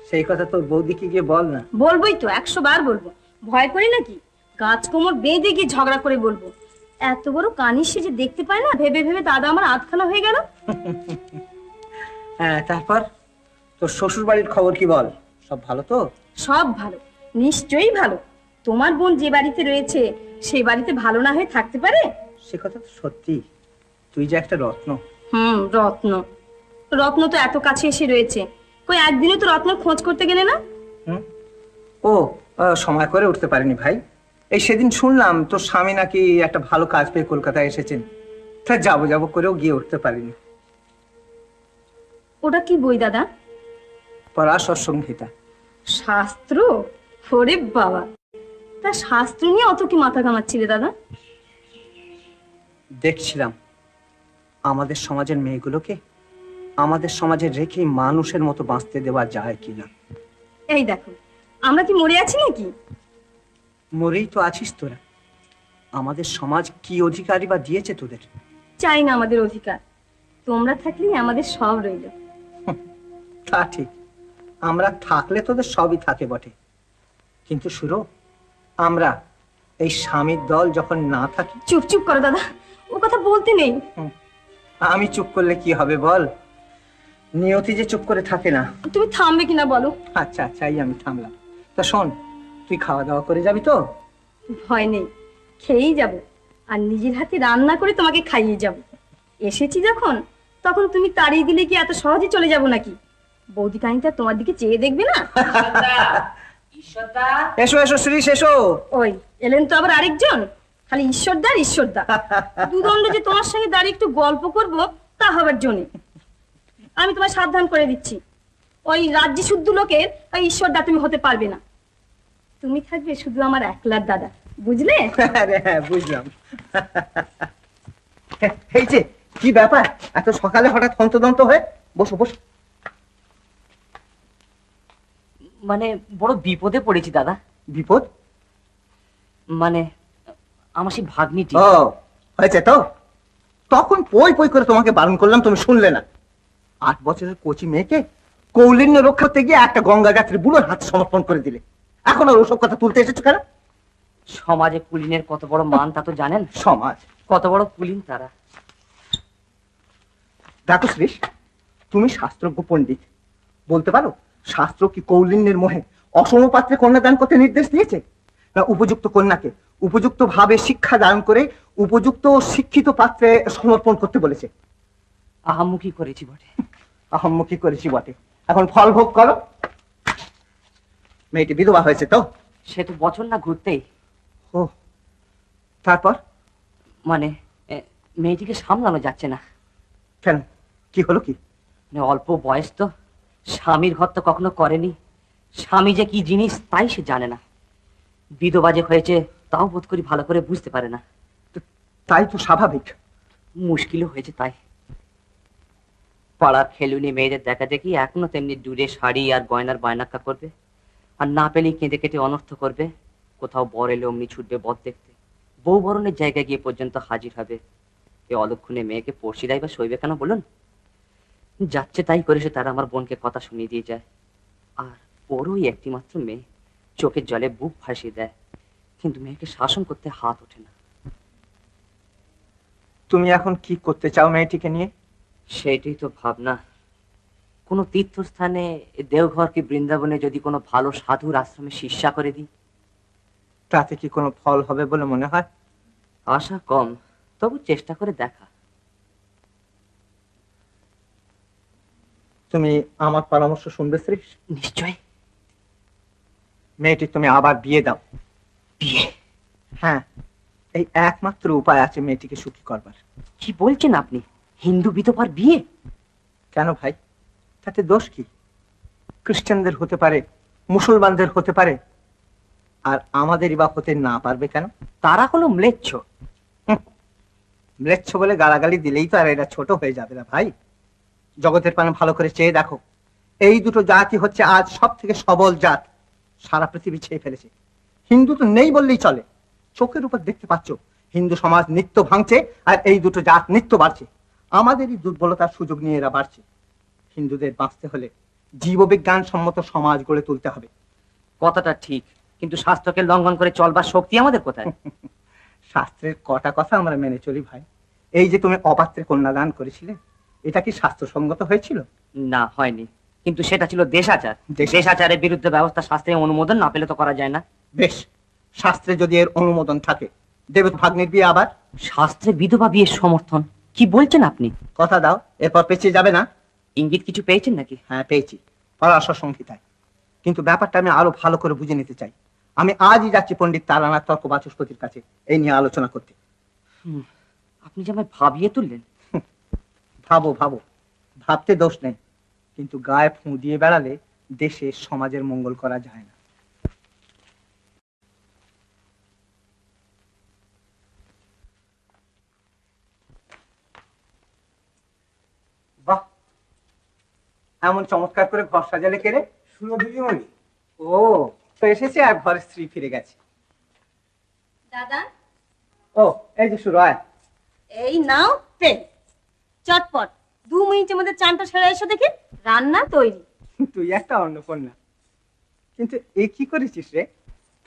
সেই কথা তোর বৌদিকে গিয়ে বল না। বলবোই তো, 100 বার বলবো। ভয় করি নাকি? গাছ কোমর বেঁধে গিয়ে ঝগড়া করে বলবো। এত বড় কানি সে যে দেখতে পায় না, ভেবে ভেবে দাদা আমার আধখানা হয়ে গেল। হ্যাঁ, তারপর তোর শ্বশুর বাড়ির খবর কি বল? সব ভালো তো? সব ভালো, নিশ্চয়ই ভালো। তোমার বোন যে বাড়িতে রয়েছে সেই বাড়িতে ভালো না হয়ে থাকতে পারে? সে কথা তো সত্যি, তুই যে একটা রত্ন। রত্ন। রত্ন তো এত কাছে এসে রয়েছে, কই একদিনও তো রত্ন খোঁজ করতে গেলে না? ও, সময় করে উঠতে পারিনি ভাই। এই সেদিন শুনলাম তোর স্বামী নাকি একটা ভালো কাজ পেয়ে কলকাতায় এসেছেন, তা যাবো যাবো করেও গিয়ে উঠতে পারিনি। ওটা কি বই দাদা? পরাশর সংহিতা। শাস্ত্র? ওরে বাবা, তা শাস্ত্র নিয়ে অত কি মাথা ঘামাচ্ছিলে দাদা? দেখছিলাম আমাদের সমাজের মেয়েগুলোকে আমাদের সমাজে রেখে মানুষের মতো বাঁচতে দেওয়া যায় কিনা। এই দেখো, আমরা কি মরে আছি নাকি? মরেই তো আছিস তোরা। আমাদের সমাজ কি অধিকারই বা দিয়েছে তোদের? চাই না আমাদের অধিকার, তোমরা থাকলেই আমাদের সব রইল। তা ঠিক, আমরা থাকলে তোদের সবই থাকে বটে, কিন্তু সুরো, আমরা এই স্বামীর দল যখন না থাকি। চুপ চুপ করো দাদা, ও কথা বলতে নেই। আমি চুপ করলে কি হবে বল? নিয়তি যে চুপ করে থাকে না। তুমি থামবে কিনা বলো? আচ্ছা আচ্ছা, এই আমি থামলাম। তা শোন, তুই খাওয়া দাওয়া করে যাবি তো? ভয় নেই, খেয়েই যাব, আর নিজের হাতে রান্না করে তোমাকে খাইয়ে যাব। এসেছি যখন, তখন তুমি তাড়িয়ে দিলে কি এত সহজে চলে যাব নাকি? বৌদি কাহিনীটা তোমার দিকে চেয়ে দেখবে না? এসো এসো শ্রীশ, এসো। ওই এলেন তো আবার আরেকজন, খালি ঈশ্বরদা ঈশ্বরদা। দুদণ্ড যে তোমার সঙ্গে দাঁড়িয়ে একটু গল্প করব তা হবার জন্য। আমি তোমায় সাবধান করে দিচ্ছি, ওই রাজ্যে শুদ্ধ লোকের ওই ঈশ্বরদা তুমি হতে পারবে না। তুমি থাকবে শুধু আমার একলার দাদা, বুঝলে? হ্যাঁ, বুঝলাম। এই যে কি ব্যাপার, এত সকালে হঠাৎ হন্তদন্ত হয়ে? বসো বসো। মানে বড় বিপদে পড়েছি দাদা। বিপদ? মানে আমার সেই ভাগ্নিটি। ও, হয়েছে তো? তখন পই পই করে তোমাকে বারণ করলাম, তুমি শুনলে না। 8 বছরের কচি মেয়েকে কৌলিন্য রক্ষা করতে গিয়ে একটা গঙ্গা যাত্রী বুড়োর হাতে সমর্পণ করে দিলে। এখন আর ওসব কথা তুলতে এসেছো কেন? সমাজে কুলিনের কত বড় মান তা তো জানেন? সমাজ কত বড় কুলিন তারা। দেখো শ্রীশ, তুমি শাস্ত্রজ্ঞ পণ্ডিত, বলতে পারো শাস্ত্র কি কৌলিন্যের মোহে অসম পাত্রে কন্যাদান করতে নির্দেশ দিয়েছে, না উপযুক্ত কন্যাকে উপযুক্ত ভাবে শিক্ষা দান করে উপযুক্ত শিক্ষিত পাত্রে সমর্পণ করতে বলেছে? আহাম্মুখী করেছি বটে। আহাম্মুখী করেছি বটে, এখন ফল ভোগ করো। মেয়েটি বিধবা হয়েছে তো? সে তো বছর না ঘুরতেই। ও, তারপর? মানে মেয়েটিকে সামলানো যাচ্ছে না। কেন, কি হলো কি? মানে অল্প বয়স তো, স্বামীর ঘর তো কখনো করেনি, স্বামী যে কি জিনিস তাই সে জানে না। বিধবা যে হয়েছে তাও বোধ করি ভালো করে বুঝতে পারে না। তাই তো স্বাভাবিক। মুশকিলও হয়েছে তাই। পাড়ার খেলুনি মেয়েদের দেখা দেখি এখনো তেমনি দূরে শাড়ি আর গয়নার বায়নাক্কা করবে, আর না পেলেই কেঁদে কেটে অনর্থ করবে। কোথাও বর এলে অমনি ছুটবে বর দেখতে, বউ বরণের জায়গায় গিয়ে পর্যন্ত হাজির হবে। এ অলক্ষণে মেয়েকে পড়শি দেয় বা সইবে কেন বলুন? যাচ্ছে তাই করেছে তারা আমার বোনকে কথা শুনিয়ে দিয়ে যায়। আর বড়ই একটি মাত্র মেয়ে, চোখের জলে বুক ভাসিয়ে দেয়, কিন্তু মেয়েকে শাসন করতে হাত ওঠে না। তুমি এখন কি করতে চাও মেয়েটিকে নিয়ে? সেইটাই তো ভাবনা। কোনো তীর্থস্থানে, দেওঘর কি বৃন্দাবনে যদি কোনো ভালো সাধুর আশ্রমে শিষ্যা করে দিই। তাতে কি কোনো ফল হবে বলে মনে হয়? আশা কম, তবু চেষ্টা করে দেখা। তুমি আমার পরামর্শ শুনবে শ্রী? নিশ্চয়। মেয়েটি তুমি আবার বিয়ে দাও। বিয়ে? হ্যাঁ, এই একমাত্র উপায় আছে মেয়েটিকে সুখী করবার। কি বলছেন আপনি? হিন্দু বিধবার বিয়ে? কেন ভাই, তাতে দোষ কি? খ্রিস্টানদের হতে পারে, মুসলমানদের হতে পারে, আর আমাদেরই বা হতে না পারবে কেন? তারা হলো ম্লেচ্ছ। ম্লেচ্ছ বলে গালাগালি দিলেই তো আর এরা ছোট হয়ে যাবে না ভাই। জগতের পানে ভালো করে চেয়ে দেখো, এই দুটো জাতি হচ্ছে আজ সব থেকে সবল জাত, সারা পৃথিবী ছেয়ে ফেলেছে। হিন্দু তো নেই বললেই চলে। চোখের উপর দেখতে পাচ্ছ হিন্দু সমাজ নিত্য ভাঙছে, আর এই দুটো জাত নিত্য বাড়ছে। আমাদেরই দুর্বলতার সুযোগ নিয়ে এরা বাড়ছে। হিন্দুদের বাঁচতে হলে জীববিজ্ঞান সম্মত সমাজ গড়ে তুলতে হবে। কথাটা ঠিক, কিন্তু শাস্ত্রকে লঙ্ঘন করে চলবার শক্তি আমাদের কোথায়? শাস্ত্রের কটা কথা আমরা মেনে চলি ভাই। এই যে তুমি অপাত্রে কন্যাদান করেছিলে, এটা কি শাস্ত্রসঙ্গত হয়েছিল? না, হয়নি, কিন্তু সেটা ছিল দেশাচার। দেশাচারের বিরুদ্ধে ব্যবস্থা শাস্ত্রে অনুমোদন না পেলে তো করা যায় না। বেশ, শাস্ত্রে যদি এর অনুমোদন থাকে, দেব ভাগ্নের বিয়ে আবার। শাস্ত্রে বিধবা বিয়ের সমর্থন? কি বলছেন আপনি? কথা দাও, এরপর পেছিয়ে যাবে না। ইঙ্গিত কিছু পেয়েছেন নাকি? হ্যাঁ, পেয়েছি, পরাশর সংহিতায়। কিন্তু ব্যাপারটা আমি আরো ভালো করে বুঝে নিতে চাই। আমি আজই যাচ্ছি পণ্ডিত তারানাথ তর্ক বাচস্পতির কাছে এই নিয়ে আলোচনা করতে। আপনি যে আমায় ভাবিয়ে তুললেন। ভাবো ভাবো, ভাবতে দোষ নেই, কিন্তু গায়ে ফুঁ দিয়ে বেড়ালে দেশে সমাজের মঙ্গল করা যায় না। বাহ, এমন চমৎকার করে ঘর সাজালে কে রে? সুরদিদিমণি। ও, তো এসেছে আর ঘরের স্ত্রী ফিরে গেছে। দাদা, ও, এই যে সুর, আয়। এই নাও তেল, চটপট 2 মিনিটের মধ্যে চানটা সেরে এসো দেখি। রান্না তৈরি। তুই একটা অন্নপূর্ণা, কিন্তু এ কি করেছিস রে?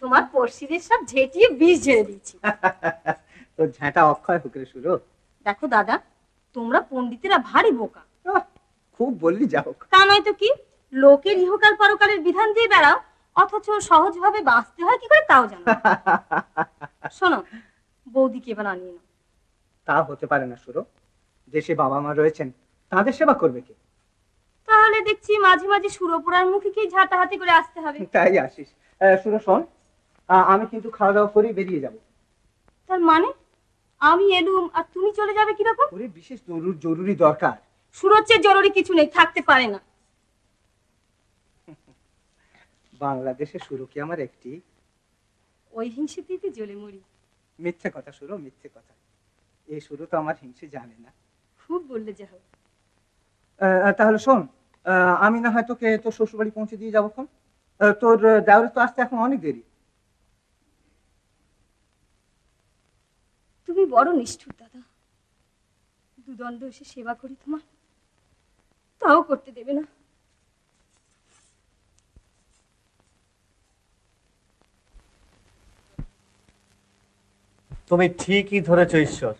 তোমার পড়শিদের সব ঝেঁটিয়ে বিষ ঝেড়ে দিয়েছি। তোর ঝাঁটা অক্ষয় হোক রে সুর। দেখো দাদা, তোমরা পণ্ডিতেরা ভারী বোকা। খুব বললি, যা হোক। তা নয় তো কি, লোকের ইহকাল পরকালের বিধান দিয়ে বেড়াও, অথচ সহজভাবে বাঁচতে হয় কি করে তাও জানো। শোনো, বৌদিকে এবার আনিয়ে নাও। তা হতে পারে না সুর, দেশে বাবা মা রয়েছেন, তাদের সেবা করবে কে? তাহলে দেখছি মাঝে মাঝে সুরপুরার মুখে কি ঝাঁটা হাতে করে আসতে হবে। তাই আসিস। সুর শোন, আমি কিন্তু খাওয়া দাওয়া করেই বেরিয়ে যাব। তার মানে আমি এলুম আর তুমি চলে যাবে কিরকম? ওরে, বিশেষ জরুরি দরকার। সুরচ্ছের জরুরি কিছু নেই, থাকতে পারে না। বাংলাদেশে সুর কি আমার একটি? ওই হিংসেতেই জ্বলে মরি। মিথ্যে কথা সুর, মিথ্যে কথা। এই সুর তো আমার হিংসে জানে না। খুব বললে যা হোক। তাহলে শোন, আমি না হয় তোকে তোর শ্বশুরবাড়ি পৌঁছে দিয়ে যাবো। তোর দেওরের তো আসতে এখন অনেক দেরি। তুমি বড় নিষ্ঠুর দাদা, দুদণ্ড এসে সেবা করি তোমার, তাও করতে দেবে না। তুমি ঠিকই ধরেছ ঈশ্বর,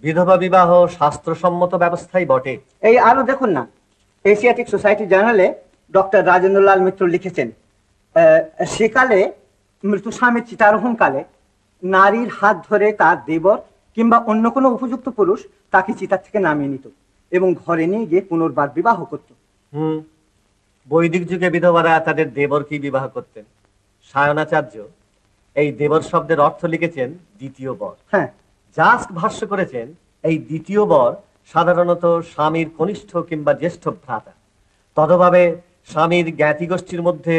বিধবা বিবাহ শাস্ত্রসম্মত ব্যবস্থাই বটে। এই আরো দেখুন না, এশিয়াটিক সোসাইটি জার্নালে ডক্টর রাজেন্দ্রলাল মিত্র লিখেছেন, সেকালে মৃত স্বামীর চিতারোহণ কালে নারীর হাত ধরে তার দেবর কিংবা অন্য কোনো উপযুক্ত পুরুষ তাকে চিতার থেকে নামিয়ে নিত এবং ঘরে নিয়ে গিয়ে পুনর্বার বিবাহ করত। বৈদিক যুগে বিধবারা তাদের দেবরকেই বিবাহ করতেন। সায়নাচার্য এই দেবর শব্দের অর্থ লিখেছেন দ্বিতীয় বর। হ্যাঁ, জাস্ক ভাষ্য করেছেন এই দ্বিতীয় বর সাধারণত স্বামীর কনিষ্ঠ কিংবা জ্যেষ্ঠ ভ্রাতা, তদভাবে স্বামীর জ্ঞাতি গোষ্ঠীর মধ্যে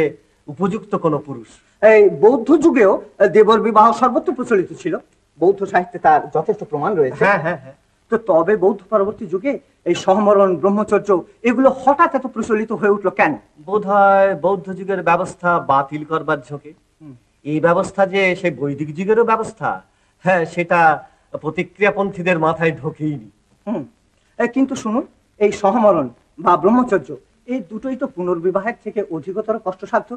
উপযুক্ত কোনো পুরুষ। এই বৌদ্ধ যুগেও দেবর বিবাহ সর্বত্র প্রচলিত ছিল, বৌদ্ধ সাহিত্যে তার যথেষ্ট প্রমাণ রয়েছে। হ্যাঁ হ্যাঁ হ্যাঁ। তো তবে বৌদ্ধ পরবর্তী যুগে এই সহমরণ, ব্রহ্মচর্য এগুলো হঠাৎ এত প্রচলিত হয়ে উঠলো কেন? বোধহয় বৌদ্ধ যুগের ব্যবস্থা বাতিল করবার ঝোঁকে। এই ব্যবস্থা যে সেই বৈদিক যুগেরও ব্যবস্থা, হ্যাঁ, সেটা প্রতিক্রিয়াপন্থীদের মাথায় ঢোকেইনি। কিন্তু শুনুন, এই সহমরণ বা ব্রহ্মচর্য এই দুটোই তো পুনর্বিবাহের থেকে অধিকতর কষ্টসাধ্য।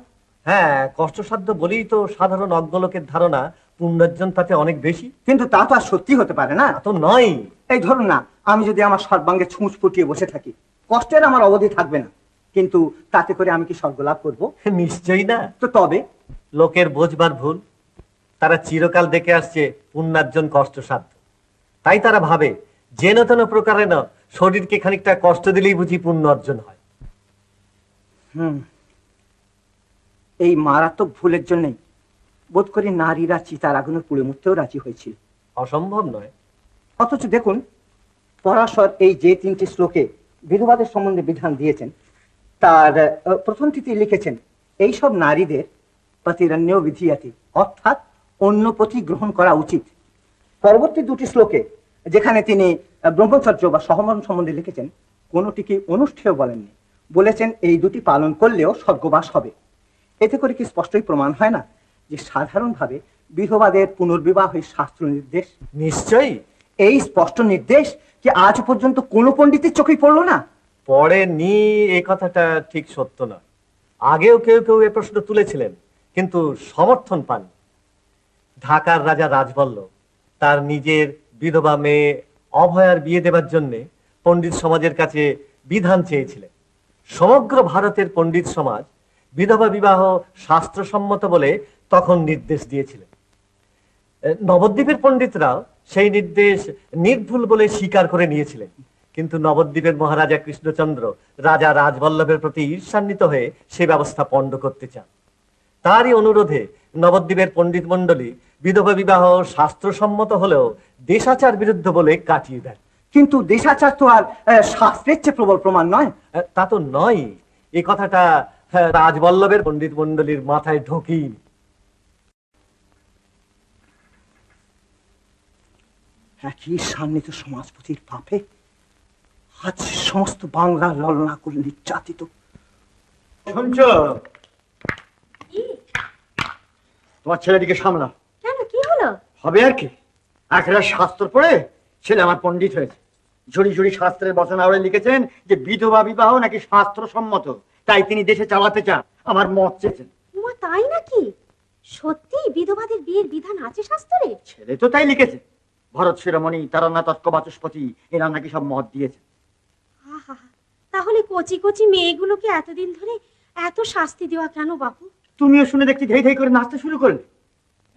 হ্যাঁ, কষ্টসাধ্য বলেই তো সাধারণ অজ্ঞলোকের ধারণা পুণ্যার্জন তাতে অনেক বেশি। কিন্তু তা তো আর সত্যি হতে পারে না। তো নয়। এই ধরুন না, আমি যদি আমার সর্বাঙ্গে ছুঁচ ফুটিয়ে বসে থাকি, কষ্টের আমার অবধি থাকবে না, কিন্তু তাতে করে আমি কি স্বর্গ লাভ করবো? নিশ্চয়ই না। তো তবে লোকের বোঝবার ভুল, তারা চিরকাল দেখে আসছে পুণ্যার্জন কষ্টসাধ্য, তাই তারা ভাবে যেন তেন প্রকারে না শরীরকে খানিকটা কষ্ট দিলেই বুঝি পুণ্য অর্জন হয়। এই মারাত্মক ভুলের জন্যই বোধ করি নারীরা চিতার আগুনে পুড়ে মরতেও রাজি হয়েছিল। অসম্ভব নয়। অথচ দেখুন, পরাশর এই যে 3টি শ্লোকে বিধবাদের সম্বন্ধে বিধান দিয়েছেন, তার প্রথমটিতে লিখেছেন এইসব নারীদের পতিরণ্য বিধিয়াতি, অর্থাৎ অন্য পতি গ্রহণ করা উচিত। পরবর্তী 2টি শ্লোকে যেখানে তিনি ব্রহ্মচর্য বা সহমরণ সম্বন্ধে লিখেছেন, কোনোটিকে অনুষ্ঠেয় বলেননি, বলেছেন এই 2টি পালন করলেও স্বর্গবাস হবে। এতে করে কি স্পষ্টই প্রমাণ হয় না যে সাধারণভাবে বিধবাদের পুনর্বিবাহের শাস্ত্র নির্দেশ? নিশ্চয়ই। এই স্পষ্ট নির্দেশ কি আজ পর্যন্ত কোনো পণ্ডিতের চোখেই পড়লো না? পড়েনি, এই কথাটা ঠিক সত্য নয়। আগেও কেউ কেউ এ প্রশ্ন তুলেছিলেন, কিন্তু সমর্থন পান। ঢাকার রাজা রাজবল্লভ তার নিজের বিধবা মেয়ে অভয়ার বিয়ে দেবার জন্য পণ্ডিত সমাজের কাছে বিধান চেয়েছিলেন। সমগ্র ভারতের পণ্ডিত সমাজ বিধবা বিবাহ শাস্ত্রসম্মত বলে তখন নির্দেশ দিয়েছিলেন। নবদ্বীপের পণ্ডিতরাও সেই নির্দেশ নির্ভুল বলে স্বীকার করে নিয়েছিলেন। কিন্তু নবদ্বীপের মহারাজা কৃষ্ণচন্দ্র রাজা রাজবল্লভের প্রতি ঈর্ষান্বিত হয়ে সে ব্যবস্থা পণ্ড করতে চান। তারই অনুরোধে নবদ্বীপের পণ্ডিত মণ্ডলী বিধবা বিবাহ শাস্ত্রসম্মত হলেও দেশাচার বিরুদ্ধ বলে কাটিয়ে দেন। কিন্তু দেশাচার তো আর শাস্ত্রের চেয়ে প্রবল প্রমাণ নয়। তা তো নয়, এই কথাটা রাজবল্লভের পণ্ডিত মণ্ডলীর মাথায় ঢোকেই। একই সান্নিধ্য সমাজপতির পাপে আজ সমস্ত বাংলার ললনা করে নির্যাতিত। শুনছ? তোমার ছেলেটিকে সামলা। কেন, কি হলো? হবে আর কি, একটা শাস্ত্র পড়ে ছেলে আমার পণ্ডিত হয়েছে। ঝুড়ি ঝুড়ি শাস্ত্রের বচনাবলী লিখেছেন যে বিধবা বিবাহ নাকি শাস্ত্রসম্মত, তাই তিনি দেশে চালাতে চান। আমার মত চেয়েছেন। উমা, তাই নাকি? সত্যি বিধবাদের বিয়ের বিধান আছে শাস্ত্রে? ছেলে তো তাই লিখেছে। ভরত শিরোমণি, তারানাথ বাচস্পতি এরা নাকি সব মত দিয়েছে। আহা, তাহলে কচি কচি মেয়েগুলোকে এতদিন ধরে এত শাস্তি দেওয়া কেন বাপু? তুমিও শুনে দেখছি ধেই ধেই করে নাচতে শুরু করলে।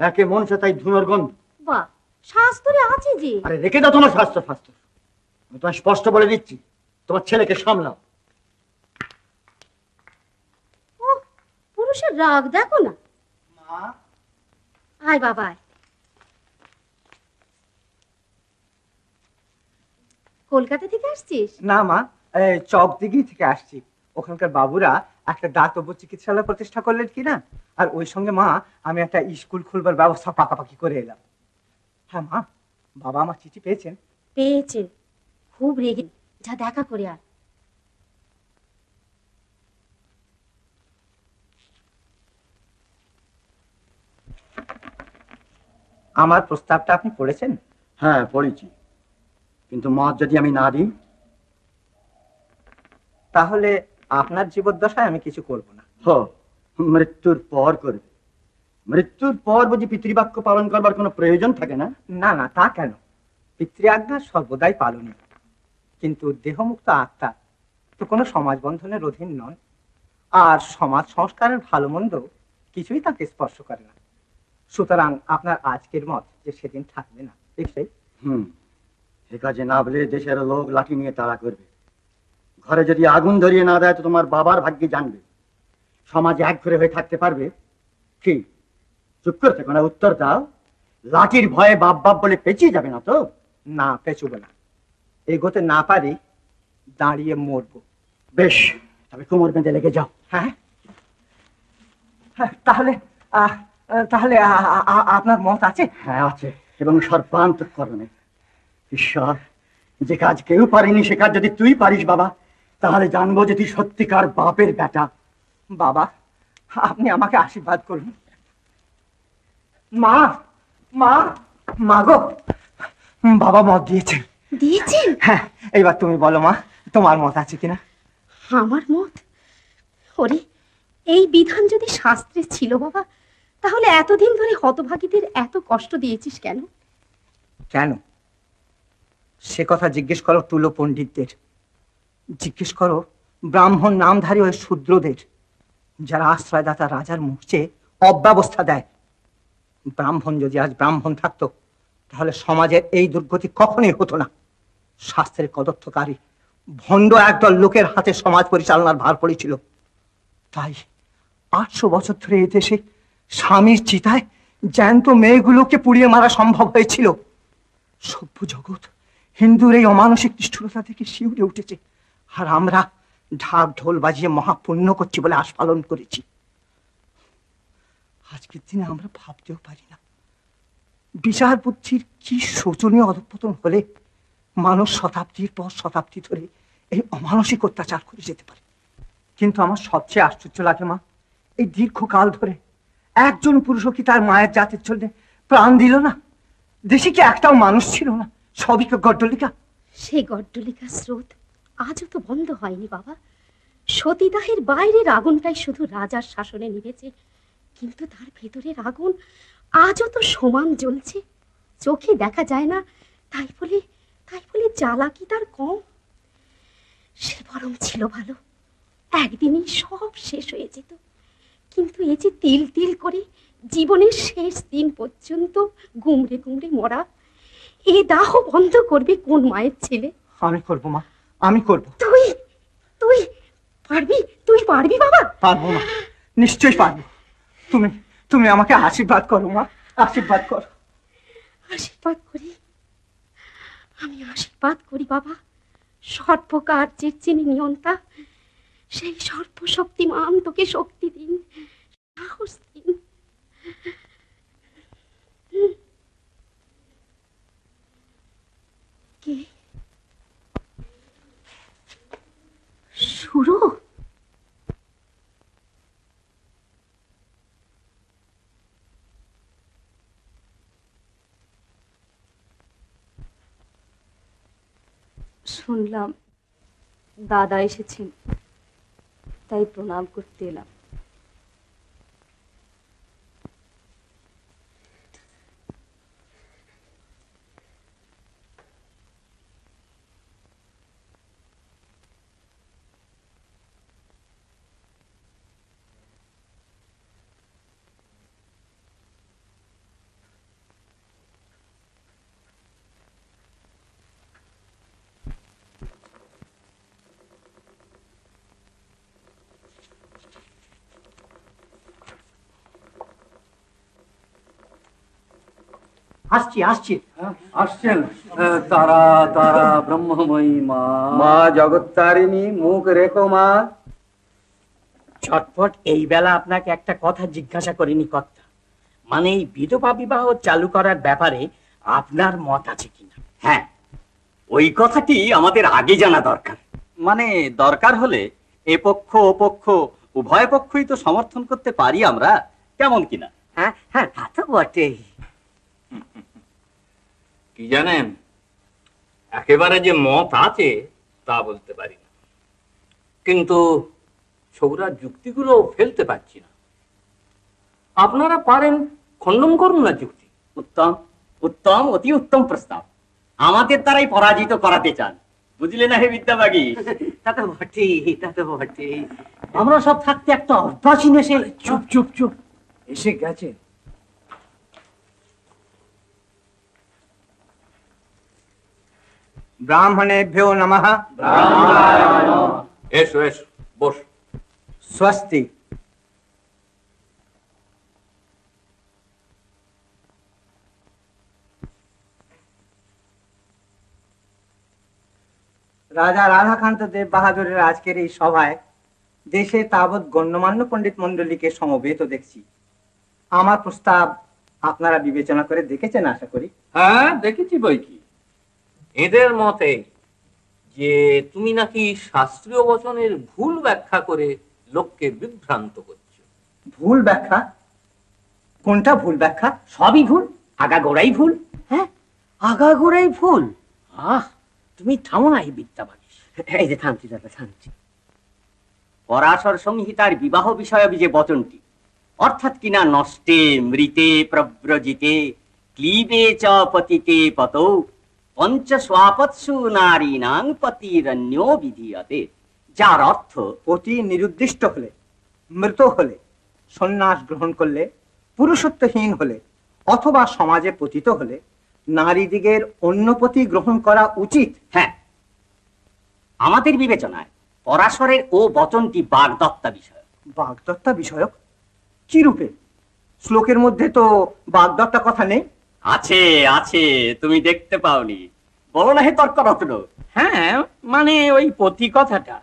একে মনসা তাই ধুনোর গন্ধ। বাহ, শাস্ত্রে আছে যে। আরে রেখে দাও তোমার শাস্ত্র ফাস্ত্র। আমি তোমায় স্পষ্ট বলে দিচ্ছি, তোমার ছেলেকে সামলাও। ও, পুরুষের রাগ দেখো না। আয় বাবা আয়। কলকাতা থেকে আসছিস? না মা, চকদিঘি থেকে আসছি। ওখানকার বাবুরা একটা দাতব্য চিকিৎসালয় প্রতিষ্ঠা করলেন কিনা, আর ওই সঙ্গে মা আমি একটা স্কুল খুলবার ব্যবস্থা পাকাপাকি করে এলাম। হ্যাঁ মা, বাবা আমার চিঠি পেয়েছেন? পেয়েছে, খুব রেগে। যা দেখা করে আর। আমার প্রস্তাবটা আপনি পড়েছেন? হ্যাঁ পড়েছি, কিন্তু মত যদি আমি না দিই তাহলে আপনার জীবদ্দশায় আমি কিছু করব না। মৃত্যুর পর করবে। মৃত্যুর পর বুঝি পিতৃবাক্য পালন করবার কোনো প্রয়োজন থাকে না? না না, তা কেন, পিতৃ আজ্ঞা সর্বদাই পালনীয়। কিন্তু দেহমুক্ত আত্মা তো কোনো সমাজ বন্ধনের অধীন নন, আর সমাজ সংস্কারের ভালো মন্দ কিছুই তাকে স্পর্শ করে না। সুতরাং আপনার আজকের মত যে সেদিন থাকবে না, দেখছেই। এ কাজে না বলে দেশের লোক লাঠি নিয়ে তাড়া করবে। ঘরে যদি আগুন ধরিয়ে না দেয় তো তোমার বাবার ভাগ্যে জানবে। সমাজে এক ঘরে হয়ে থাকতে পারবে কি? চুপ করে থেকো না, উত্তর দাও। লাঠির ভয়ে বাপ বাপ বলে পেঁচিয়ে যাবে না তো? না, পেঁচুবে না। এগোতে না পারি, দাঁড়িয়ে মরবো। বেশ, তবে কোমর বেঁধে লেগে যাও। হ্যাঁ, তাহলে তাহলে আপনার মত আছে? হ্যাঁ আছে, এবং সর্বান্তঃকরণে। ঈশ্বর, যে কাজ কেউ পারেনি সে কাজ যদি তুই পারিস বাবা, তাহলে জানবো যে তুই সত্যিকার বাপের বেটা। বাবা, আপনি আমাকে আশীর্বাদ করুন। মা, মা, মা গো, বাবা মত দিয়েছেন। দিয়েছেন? হ্যাঁ, এইবার তুমি বলো মা, তোমার মত আছে কিনা? আমার মত? ওরে, এই বিধান যদি শাস্ত্রে ছিল বাবা, তাহলে এতদিন ধরে হতভাগীদের এত কষ্ট দিয়েছিস কেন? কেন সে কথা জিজ্ঞেস করো তুলো পণ্ডিতদের, জিজ্ঞেস করো ব্রাহ্মণ নামধারী ওই শূদ্রদের, যারা আশ্রয়দাতা রাজার মুখে অব্যবস্থা দেয়। ব্রাহ্মণ যদি আজ ব্রাহ্মণ থাকতো তাহলে সমাজের এই দুর্গতি কখনোই হতো না। শাস্ত্রের কদর্থকারী ভণ্ড একদল লোকের হাতে সমাজ পরিচালনার ভার পড়েছিল। তাই 800 বছর ধরে এই দেশে স্বামীর চিতায় জ্যান্ত মেয়েগুলোকে পুড়িয়ে মারা সম্ভব হয়েছিল। সভ্য জগৎ হিন্দুর এই অমানসিক নিষ্ঠুরতা থেকে শিউরে উঠেছে, আর আমরা ঢাক ঢোল বাজিয়ে মহাপুণ্য করছি বলে আস্ফালন করেছি। আজকের দিনে আমরা ভাবতেও পারি না বিচার বুদ্ধির কি শোচনীয় অধঃপতন হলে মানুষ শতাব্দীর পর শতাব্দী ধরে এই অমানসিক অত্যাচার করে যেতে পারে। কিন্তু আমার সবচেয়ে আশ্চর্য লাগে মা, এই দীর্ঘকাল ধরে একজন পুরুষও কি তার মায়ের জাতির জন্য প্রাণ দিল না? দেশে কি একটাও মানুষ ছিল না? সবই গড্ডলিকা। সেই গড্ডলিকা স্রোত আজও তো বন্ধ হয়নি বাবা। সতীদাহের বাইরের আগুনটাই শুধু রাজার শাসনে নিভেছে, কিন্তু তার ভেতরের আগুন আজও তো সমান জ্বলছে। চোখে দেখা যায় না, তাই বলে জ্বালা কি তার কম? সে বরং ছিল ভালো, একদিনই সব শেষ হয়ে যেত। কিন্তু এই যে তিল তিল করে জীবনের শেষ দিন পর্যন্ত গুমড়ে গুমড়ে মরা, এ দাহ বন্ধ করবে কোন মায়ের ছেলে? আমি করব মা, আমি করব। তুই তুই পারবি? তুই পারবি বাবা? পারবো মা, নিশ্চয়ই পারবো। তুমি তুমি আমাকে আশীর্বাদ করো মা, আশীর্বাদ করো। আশীর্বাদ করি, আমি আশীর্বাদ করি বাবা। সর্বকার্যের যিনি নিয়ন্তা, সেই সর্বশক্তিমান তোকে শক্তি দিন, সাহস দিন। কে? শুরু? শুনলাম দাদা এসেছেন, তাই প্রণাম করতে এলাম। আসছি আসছি। আসছেন তারা তারা ব্রহ্মময়ী মা, মা জগত্তারিণী, মুখ রেখো মা। ঝটপট এই বেলা আপনাকে একটা কথা জিজ্ঞাসা করিনি কর্তা, মানে এই বিধবা বিবাহ চালু করার ব্যাপারে আপনার মত আছে কিনা? হ্যাঁ, ওই কথাটি আমাদের আগে জানা দরকার। মানে দরকার হলে এ পক্ষ ও পক্ষ উভয় পক্ষই তো সমর্থন করতে পারি আমরা, কেমন কিনা? হ্যাঁ হ্যাঁ, তা তো বটেই। কি জানেন, একেবারে যে মত আছে তা বলতে পারি না, কিন্তু ছোকরার যুক্তিগুলো ফেলতে পারছি না। আপনারা পারেন খণ্ডন করুন না যুক্তি। উত্তম উত্তম, অতি উত্তম প্রস্তাব। আমাদের দ্বারাই পরাজিত করাতে চান, বুঝলে না হে বিদ্যাবাগী? তা তো বটেই, তা তো বটেই। আমরা সব থাকতে একটা অভ্যাসীন এসে চুপ চুপ চুপ, এসে গেছে। ব্রাহ্মণেভ্যো নমঃ। এসো এসো, বস। স্বস্তি। রাজা রাধাকান্ত দেব বাহাদুরের আজকের এই সভায় দেশে তাবৎ গণ্যমান্য পণ্ডিত মণ্ডলীকে সমবেত দেখছি। আমার প্রস্তাব আপনারা বিবেচনা করে দেখেছেন আশা করি। হ্যাঁ, দেখেছি বই কি। এদের মতে যে তুমি নাকি শাস্ত্রীয় বচনের ভুল ব্যাখ্যা করে লোককে বিভ্রান্ত করছো। ভুল ব্যাখ্যা? কোনটা ভুল ব্যাখ্যা? সবই ভুল, আগাগোড়াই ভুল। হ্যাঁ, আগাগোড়াই ভুল। আহ, তুমি থামো না এই বিদ্যাবাগী। এই যে থামছি দাদা, থামছি। পরাশর সংহিতার বিবাহ বিষয়ক যে বচনটি, অর্থাৎ কিনা নষ্টে মৃতে প্রব্রজিতে ক্লীবে চ পতিতে পতৌ পঞ্চ স্বাপৎসু নারীনাং পতিরন্যো বিধীয়তে, যার অর্থ পতি নিরুদ্দিষ্ট হলে, মৃত হলে, সন্ন্যাস গ্রহণ করলে, পুরুষত্বহীন হলে অথবা সমাজে পতিত হলে নারীদিগের অন্য পতি গ্রহণ করা উচিত। হ্যাঁ, আমাদের বিবেচনায় পরাশরের ও বচনটি বাগদত্তা বিষয়। বাগদত্তা বিষয়ক কি রূপে? শ্লোকের মধ্যে তো বাগদত্তা কথা নেই। আছে আছে, তুমি দেখতে পাওনি? বলো না হে তর্করত্ন। হ্যাঁ, মানে ওই পতি কথাটা,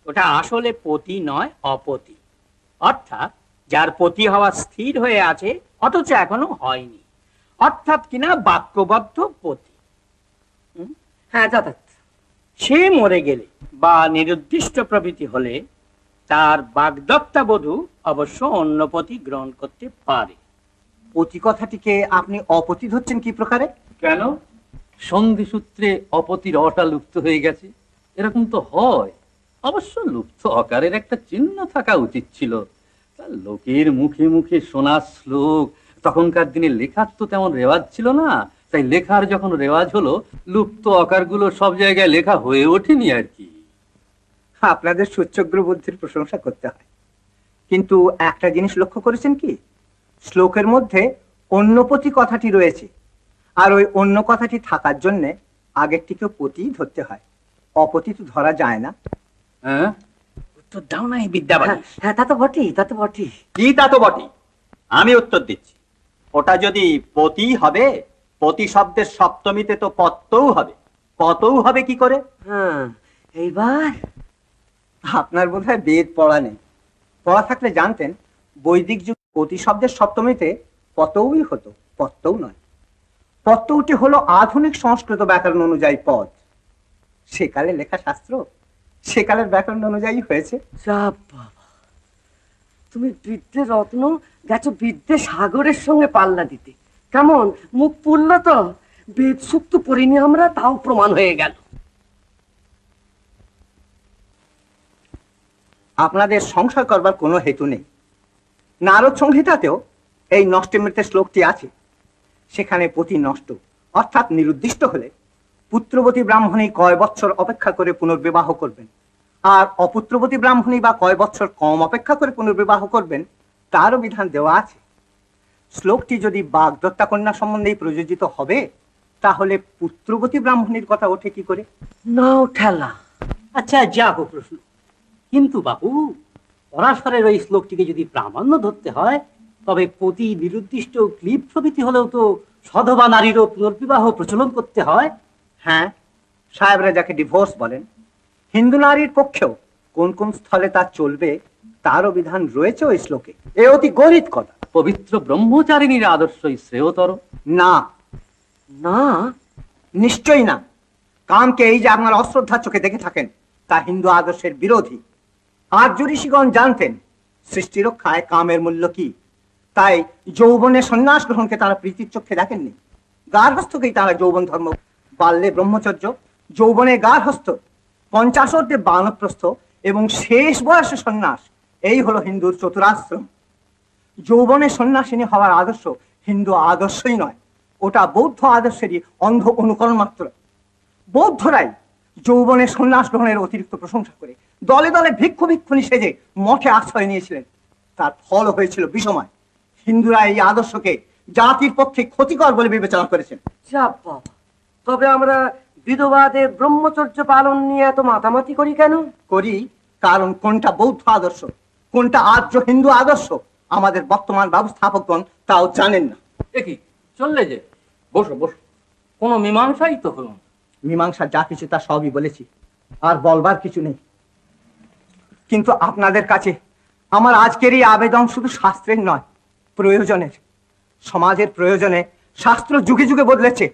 ওটা আসলে পতি নয়, অপতি। অর্থাৎ যার পতি হওয়া স্থির হয়ে আছে অথচ এখনো হয়নি, অর্থাৎ কিনা বাক্যবদ্ধ পতি। হ্যাঁ, যথার্থ। সে মরে গেলে বা নিরুদ্দিষ্ট প্রভৃতি হলে তার বাগদত্তা বধূ অবশ্য অন্য পতি গ্রহণ করতে পারে। পতি কথাটিকে আপনি অপতি ধরছেন কি প্রকারে? কেন? সন্ধি সূত্রে অপতির অটা লুপ্ত হয়ে গেছে, এরকম তো হয়। অবশ্য লুপ্ত অকারের একটা চিহ্ন থাকা উচিত ছিল। তা লোকের মুখে মুখে শোনা শ্লোক, তখনকার দিনে লেখার তো তেমন রেওয়াজ ছিল না, তাই লেখার যখন রেওয়াজ হলো, লুপ্ত অকারগুলো সব জায়গায় লেখা হয়ে ওঠেনি আর কি। আপনাদের সুচ্চগ্র বুদ্ধির প্রশংসা করতে হয়, কিন্তু একটা জিনিস লক্ষ্য করেছেন কি? শ্লোকের মধ্যে অন্যপতি কথাটি রয়েছে, আর ওই অন্য কথাটি থাকার জন্য আগেরটিকেও পতি ধরতে হয়, অপতি তো ধরা যায় না। হ্যাঁ, উত্তর দাও না এই বিদ্যাবাদী। হ্যাঁ, তা তো বটেই, তা তো বটেই। কি তা তো বটেই? আমি উত্তর দিচ্ছি। ওটা যদি পতি হবে, পতি শব্দের সপ্তমীতে তো পত্তও হবে। পতও হবে কি করে? হ্যাঁ, এইবার আপনার বোধহয় বেদ পড়া নেই। পড়া থাকলে জানতেন বৈদিক যুগ পতি শব্দের সপ্তমীতে পতৌই হতো, পত্তও নয়। পত্তৌটি হলো আধুনিক সংস্কৃত ব্যাকরণ অনুযায়ী পদ। সেকালে লেখা শাস্ত্র সেকালের ব্যাকরণ অনুযায়ী হয়েছে। তুমি বৃদ্ধে রত্ন গেছো বৃদ্ধে সাগরের সঙ্গে পাল্লা দিতে। কেমন মুখ পুরল তো? বেদ সুক্ত পড়িনি আমরা, তাও প্রমাণ হয়ে গেল। আপনাদের সংশয় করবার কোনো হেতু নেই। নারদ সংহিতাতেও এই নষ্টমৃতের শ্লোকটি আছে। সেখানে পতি নষ্ট অর্থাৎ নিরুদ্দিষ্ট হলে পুত্রবতী ব্রাহ্মণী কয় বৎসর অপেক্ষা করে পুনর্বিবাহ করবেন, আর অপুত্রবতী ব্রাহ্মণী বা কয় বৎসর কম অপেক্ষা করে পুনর্বিবাহ করবেন তারও বিধান দেওয়া আছে। শ্লোকটি যদি বাগদত্তা কন্যা সম্বন্ধেই প্রযোজিত হবে, তাহলে পুত্রবতী ব্রাহ্মণীর কথা ওঠে কি করে? নাও ঠেলা। আচ্ছা, যাবো প্রশ্ন। কিন্তু বাবু, পরাশরের ওই শ্লোকটিকে যদি প্রামাণ্য ধরতে হয়, তবে পতি নিরুদ্দিষ্ট ক্লিপ প্রভৃতি হলেও তো সধবা নারীরও পুনর্বিবাহ প্রচলন করতে হয়। হ্যাঁ, সাহেবরা যাকে ডিভোর্স বলেন, হিন্দু নারীর পক্ষেও কোন কোন স্থলে তা চলবে তারও বিধান রয়েছে ওই শ্লোকে। এ অতি গরিত কথা। পবিত্র ব্রহ্মচারিণীর আদর্শই শ্রেয়তর। না না, নিশ্চয়ই না। কামকে এই যে আপনার অশ্রদ্ধা চোখে দেখে থাকেন, তা হিন্দু আদর্শের বিরোধী। আর্য ঋষিগণ জানতেন সৃষ্টি রক্ষায় কামের মূল্য কি, তাই যৌবনের সন্ন্যাস গ্রহণকে তারা প্রীতির চোখে দেখেননি। গার্হস্থ্যকেই তারা যৌবন ধর্ম, বাল্যে ব্রহ্মচর্য, যৌবনে গার্হস্থ্য, 50 অর্ধে বানপ্রস্থ এবং শেষ বয়সে সন্ন্যাস, এই হলো হিন্দুর চতুরাশ্রম। যৌবনে সন্ন্যাসিনী হওয়ার আদর্শ হিন্দু আদর্শই নয়, ওটা বৌদ্ধ আদর্শেরই অন্ধ অনুকরণ মাত্র। বৌদ্ধরাই যৌবনে সন্ন্যাস গ্রহণের অতিরিক্ত প্রশংসা করে দলে দলে ভিক্ষুনি সেজে মঠে আশ্রয় নিয়েছিলেন। তার ফল হয়েছিল বিষময়। হিন্দুরা এই আদর্শকে জাতির পক্ষে ক্ষতিকর বলে বিবেচনা করেছেন। তবে আমরা বিধবাদের ব্রহ্মচর্য পালন নিয়ে এত মাতামাতি করি কেন? করি কারণ কোনটা বৌদ্ধ আদর্শ, কোনটা আর্য হিন্দু আদর্শ আমাদের বর্তমান ব্যবস্থাপকগণ তাও জানেন না। দেখি চললে যে, বসো বসো, কোনো মীমাংসাই তো হলো না। মীমাংসা যা কিছু তা সবই বলেছি, আর বলবার কিছু নেই। কিন্তু আপনাদের কাছে আমার আজকের এই আবেদন শুধু শাস্ত্রের নয়, প্রয়োজনের। সমাজের প্রয়োজনে শাস্ত্র যুগে যুগে বদলেছে।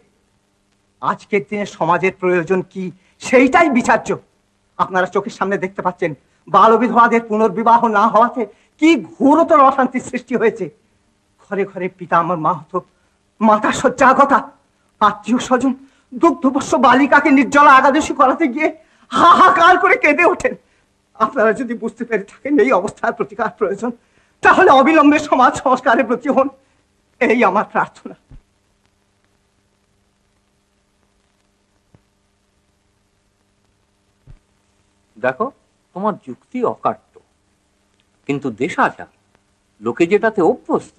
আজকের দিনে সমাজের প্রয়োজন কি সেইটাই বিচার্য। আপনারা চোখের সামনে দেখতে পাচ্ছেন বালবিধবাদের পুনর্বিবাহ না হওয়াতে কি ঘোরতর অশান্তির সৃষ্টি হয়েছে। ঘরে ঘরে পিতা আমার মা হতো, মাতা শয্যাগতা, আত্মীয় স্বজন দুগ্ধপোষ্য বালিকাকে নির্জলা একাদশী করাতে গিয়ে হাহাকার করে কেঁদে ওঠেন। আপনারা যদি বুঝতে পেরে থাকেন এই অবস্থার প্রতিকার প্রয়োজন, তাহলে অবিলম্বে সমাজ সংস্কারের প্রতি হন, এই আমার প্রার্থনা। দেখো, তোমার যুক্তি অকাট্য, কিন্তু দেশাচার, লোকে যেটাতে অভ্যস্ত,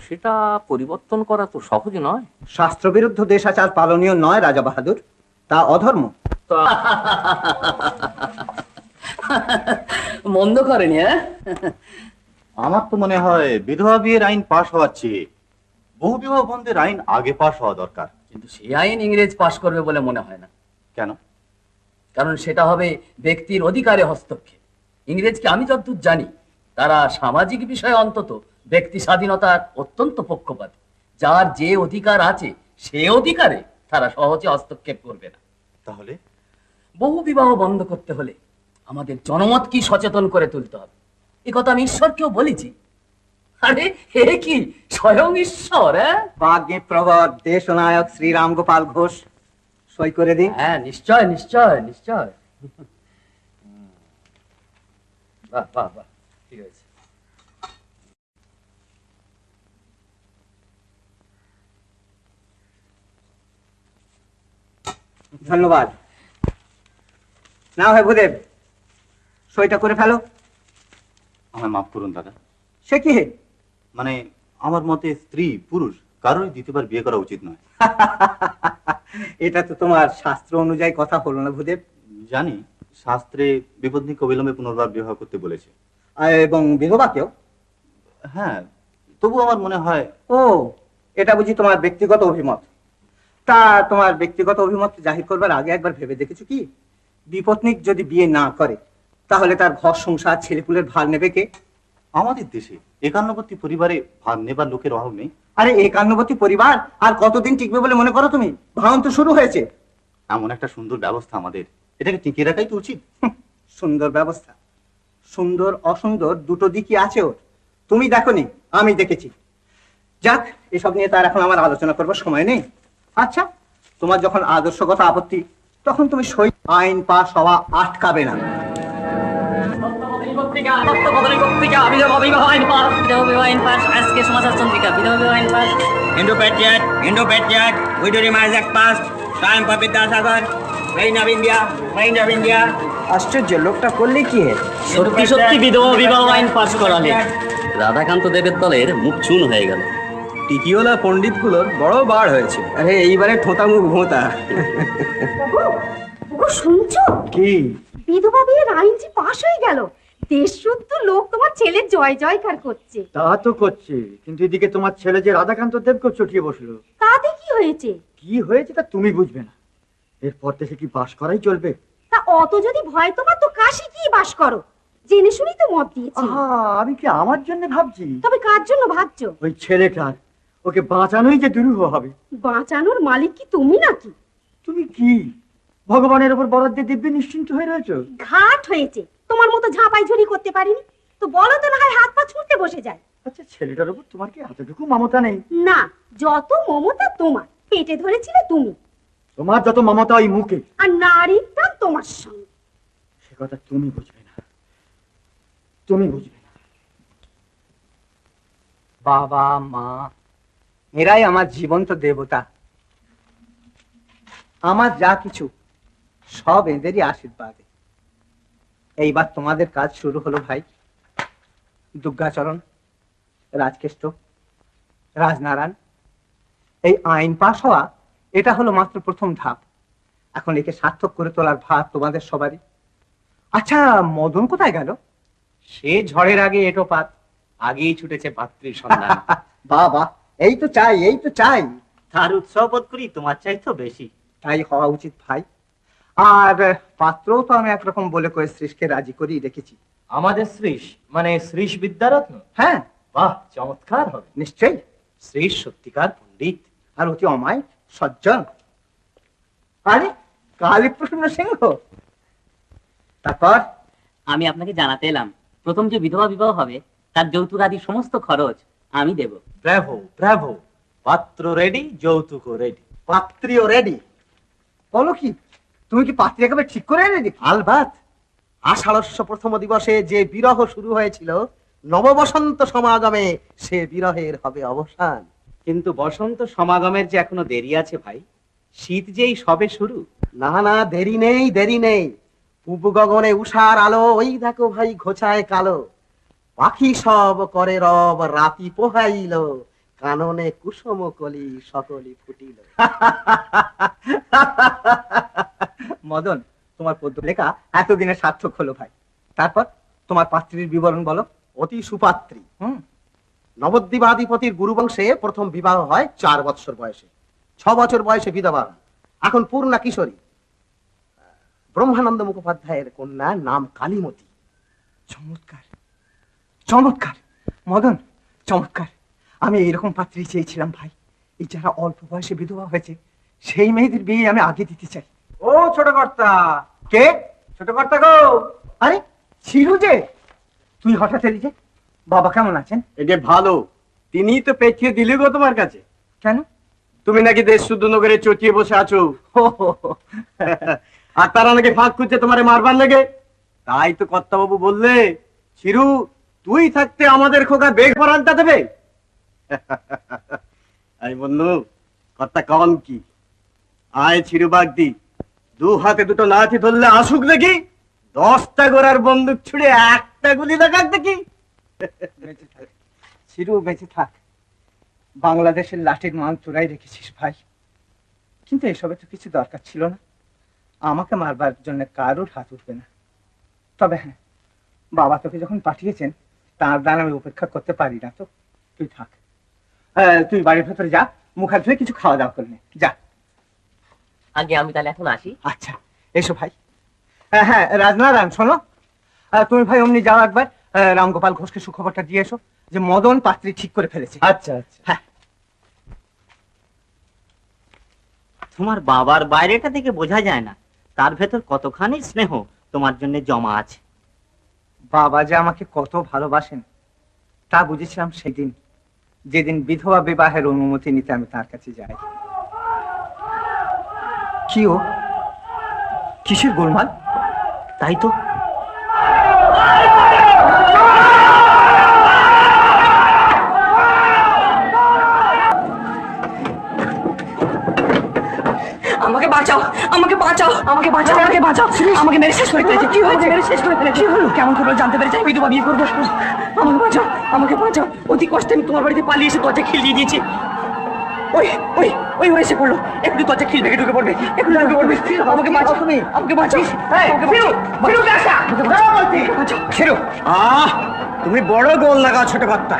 সেটা পরিবর্তন করা তো সহজ নয়। শাস্ত্রবিরুদ্ধ দেশাচার পালনীয় নয় রাজা বাহাদুর, তা অধর্ম। মন্দ করেনি। হ্যাঁ, আমার তো মনে হয় বিধবা বিয়ের আইন পাশ হওয়ার চেয়ে বহু বিবাহ বন্ধের আইন আগে পাশ হওয়া দরকার। কিন্তু সেই আইন ইংরেজ পাশ করবে বলে মনে হয় না। কেন? কারণ সেটা হবে ব্যক্তির অধিকারে হস্তক্ষেপ। ইংরেজকে আমি যতদূর জানি, তারা সামাজিক বিষয়ে অন্তত ব্যক্তি স্বাধীনতার অত্যন্ত পক্ষপাতী। যার যে অধিকার আছে সে অধিকারে তারা সহজে হস্তক্ষেপ করবে না। তাহলে বহু বিবাহ বন্ধ করতে হলে আমাদের জনমত কি সচেতন করে তুলতে হবে। এ কথা আমি ঈশ্বরকেও বলেছি। আরে হে কি স্বয়ং ঈশ্বর! বাগ্মী প্রবর দেশ নায়ক শ্রীরাম গোপাল ঘোষ সই করে দিন। হ্যাঁ, নিশ্চয় নিশ্চয় নিশ্চয়। বাহ বাহ বাহ, ঠিক আছে। ধন্যবাদ। না হয় ভূদেব, সইটা করে ফেলো। আমায় মাফ করুন দাদা। সে কি? মানে আমার মতে স্ত্রী পুরুষ কারোরই দ্বিতীয়বার বিয়ে করা উচিত নয়। এটা তো তোমার শাস্ত্র অনুযায়ী কথা হলো না ভূদেব। জানি শাস্ত্রে বিপত্নিক অবিলম্বে পুনর্বার বিবাহ করতে বলেছে, এবং বিধবাকেও। হ্যাঁ, তবু আমার মনে হয়। ও, এটা বুঝি তোমার ব্যক্তিগত অভিমত? তা তোমার ব্যক্তিগত অভিমত জাহির করবার আগে একবার ভেবে দেখেছো কি, বিপত্নিক যদি বিয়ে না করে তাহলে তার ঘর সংসার ছেলেপুলের ভার নেবে কে? আমাদের দেশে 51 পরিবারে ভার নেবার লোকের অভাব নেই। আরে 51 পরিবার আর কতদিন টিকবে বলে মনে করো তুমি? ভাঙন তো শুরু হয়েছে। এমন একটা সুন্দর ব্যবস্থা আমাদের, এটাকে টিকিয়ে রাখাই তো উচিত। সুন্দর ব্যবস্থা, সুন্দর অসুন্দর দুটো দিকই আছে ওর। তুমি দেখোনি, আমি দেখেছি। যাক, এসব নিয়ে তার এখন আমার আলোচনা করবার সময় নেই। আচ্ছা, তোমার যখন আদর্শগত আপত্তি, তখন তুমি সই আইন পাস হওয়া আটকাবে না। আজকে সমাচার চন্দ্রিকা বিধবা বিবাহ আইন pass. Indo-Patriot, Widow Remarks Act passed, time for Vidyasagar, Reign of India, Reign of India. আশ্চর্য, লোকটা করলে কি? সত্যি সত্যি বিধবা বিবাহ আইন পাস করালে রাধাকান্ত দেবের দলের মুখ চুন হয়ে গেল। টিকিওলা পণ্ডিত গুলোর বড় বার হয়েছে। আরে এইবারে ঠোঁটা মুখ ভোঁতা। ওগো শুনছো? কি? বিধবা বিয়ের আইন যে পাশ হয়ে গেল। দেশ শুদ্ধ লোক তোমার ছেলের জয় জয়কার করছে। তা তো করছে, কিন্তু এদিকে তোমার ছেলে যে রাধাকান্ত দেবকে চটিয়ে বসলো। তাতে কি হয়েছে? কি হয়েছে তা তুমি বুঝবে না। এরপর থেকে কি বাস করাই চলবে? তা অত যদি ভয় তোমার, তো কাশি কি বাস করো। জেনে শুনেই তো মত দিয়েছি। আমি কি আমার জন্য ভাবছি? তবে কার জন্য ভাবছো? ওই ছেলেটার, ওকে বাঁচানোই যে দুরূহ হবে। বাঁচানোর মালিক কি তুমি নাকি? তুমি কি ভগবানের উপর বরাদ দিয়ে দিব্যি নিশ্চিন্ত হয়ে রয়েছো? ঘাট হয়েছে, তোমার মতো ঝাঁপাই ঝুরি করতে পারিনি তো। বলো তো, না হয় হাত পা ছুঁড়তে বসে যায়। আচ্ছা, ছেলেটার উপর তোমার কি এতটুকু মমতা নেই? না, যত মমতা তোমার, পেটে ধরেছিলে তুমি। তোমার যত মমতা ওই মুখে, আর নারীর টান তোমার সঙ্গে। সে কথা তুমি বুঝবে না, তুমি বুঝবে না। বাবা মা এরাই আমার জীবন্ত দেবতা। আমার যা কিছু সব এদেরই আশীর্বাদে। এইবার তোমাদের কাজ শুরু হলো ভাই। দুর্গাচরণ, রাজকেষ্ট, রাজনারায়ণ, এই আইন পাশ হওয়া এটা হলো মাত্র প্রথম ধাপ। এখন একে সার্থক করে তোলার ভার তোমাদের সবারই। আচ্ছা, মদন কোথায় গেল? সে ঝড়ের আগে এটো পাত, আগেই ছুটেছে পাত্রীর সন্ধান। বাবা, এই তো চাই, এই তো চাই। তার উৎসব বোধ করি তোমার চাইতো বেশি। তাই হওয়া উচিত ভাই। আর পাত্রও তো আমি একরকম বলে কয়ে শ্রীশকে রাজি করিয়ে রেখেছি। আমাদের শ্রীশ মানে শ্রীশ বিদ্যারত্ন? হ্যাঁ। বাহ, চমৎকার হবে। নিশ্চয়ই। শ্রীশ সত্যিকার পণ্ডিত আর অতি অমায়িক সজ্জন। আরে কালীপ্রসন্ন সিংহ, তারপর? আমি আপনাকে জানাতে এলাম, প্রথম যে বিধবা বিবাহ হবে তার যৌতুক আদি সমস্ত খরচ আমি দেব। ব্রাভো ব্রাভো, পাত্র রেডি, যৌতুক রেডি। পাত্রীও রেডি? বলো কি, তুমি কি পাত্রী একেবারে ঠিক করে এনে? আলবাত। আষাঢ়স্য প্রথম দিবসে যে বিরহ শুরু হয়েছিল, নববসন্ত সমাগমে সে বিরহের হবে অবসান। কিন্তু বসন্ত সমাগমের যে এখনো দেরি আছে ভাই। শীত যেই সবে শুরু। না না, দেরি নেই, দেরি নেই। পূব গগনে উষার আলো, ওই দেখো ভাই ঘোচায় কালো। পাখি সব করে রব, রাতি পোহাইল, কাননে কুসুম কলি সকলি ফুটিল। মদন, তোমার পদ্য লেখা এতদিনে সার্থক হলো ভাই। তারপর? তোমার পাত্রীর বিবরণ বলো। অতি সুপাত্রী। নবদ্বীপাধিপতির গুরুবংশে প্রথম বিবাহ হয় 4 বছর বয়সে, 6 বছর বয়সে বিধবা, এখন পূর্ণা কিশোরী। ব্রহ্মানন্দ মুখোপাধ্যায়ের কন্যা, নাম কালীমতি। চমৎকার চমৎকার মদন, চমৎকার। আমি এইরকম পাত্রী চেয়েছিলাম ভাই। এই যারা অল্প বয়সে বিধবা হয়েছে সেই মেয়েদের বিয়ে আমি আগে দিতে চাই। ও ছোট কর্তা, কে ছোট কর্তা গো? আরে ছিলু যে, তুই হঠাৎ এলি যে? বাবা কেমন আছেন? এটা ভালো, তিনিই তো পেছিয়ে দিলে গো তোমার কাছে। কেন? তুমি নাকি দেশ শুদ্ধ নগরে চটিয়ে বসে আছো, আর তারা নাকি ফাঁক খুঁজছে তোমারে মারবার লেগে। তাই তো কর্তাবাবু বললে, চিরু তুই থাকতে আমাদের খোকা বেগ পরানটা দেবে। আমি বললু কর্তা কন কি, আয় চিরু বাগদি, 2 হাতে 2টো লাঠি ধরলে আসুক দেখি, 10টা গোড়ার বন্দুক ছুড়ে 1টা গুলি লাগাক দেখি। চিরু বেঁচে থাক। বাংলাদেশের লাঠির মান চূড়াই রেখেছিস ভাই, কিন্তু এসবে তো কিছু দরকার ছিল না। আমাকে মারবার জন্য কারোর হাত উঠবে না। তবে হ্যাঁ, বাবা তোকে যখন পাঠিয়েছেন তার দান আমি উপেক্ষা করতে পারি না। তো তুই থাক, তুই বাড়ির ভেতরে যা, মুখ হাত ধুয়ে কিছু খাওয়া দাওয়া করলে যা। আগে আমি তাহলে এখন আসি। আচ্ছা এসো ভাই। হ্যাঁ রাজনারায়ণ শোনো, তুমি ভাই অমনি যাও একবার রামগোপাল ঘোষকে সুখবরটা দিয়ে এসো যে মদন পাত্রী ঠিক করে ফেলেছে। আচ্ছা আচ্ছা। হ্যাঁ, তোমার বাবার বাইরেটা থেকে বোঝা যায় না, তার ভেতর কতখানি স্নেহ তোমার জন্য জমা আছে। বাবা যে আমাকে কত ভালোবাসেন তা বুঝেছিলাম সেদিন, যেদিন বিধবা বিবাহের অনুমতি নিতে আমি তার কাছে যাই। কি ও কিসের গোলমাল? তাই তো, আমাকে বাঁচাও, আমাকে বাঁচাও, আমাকে বাঁচাও, আমাকে বাঁচাও, আমাকে মেরে শেষ করে ফেলেছে। কি হয়েছে? মেরে শেষ করে ফেলেছে। কেমন করে জানতে পেরেছে আমি বিধবা বিয়ে করবো? আমাকে বাঁচাও, আমাকে বাঁচাও। অতি কষ্টে আমি তোমার বাড়িতে পালিয়ে এসে দরজা খিল দিয়ে দিয়েছি। ওই ওই ওই ওই এসে পড়লো, একটু দরজা খিল ভেঙে ঢুকে পড়বে, একটু ঢুকে পড়বে। আমাকে বাঁচাও, তুমি আমাকে বাঁচাও, তুমি বড় গোল লাগাও ছোট কর্তা।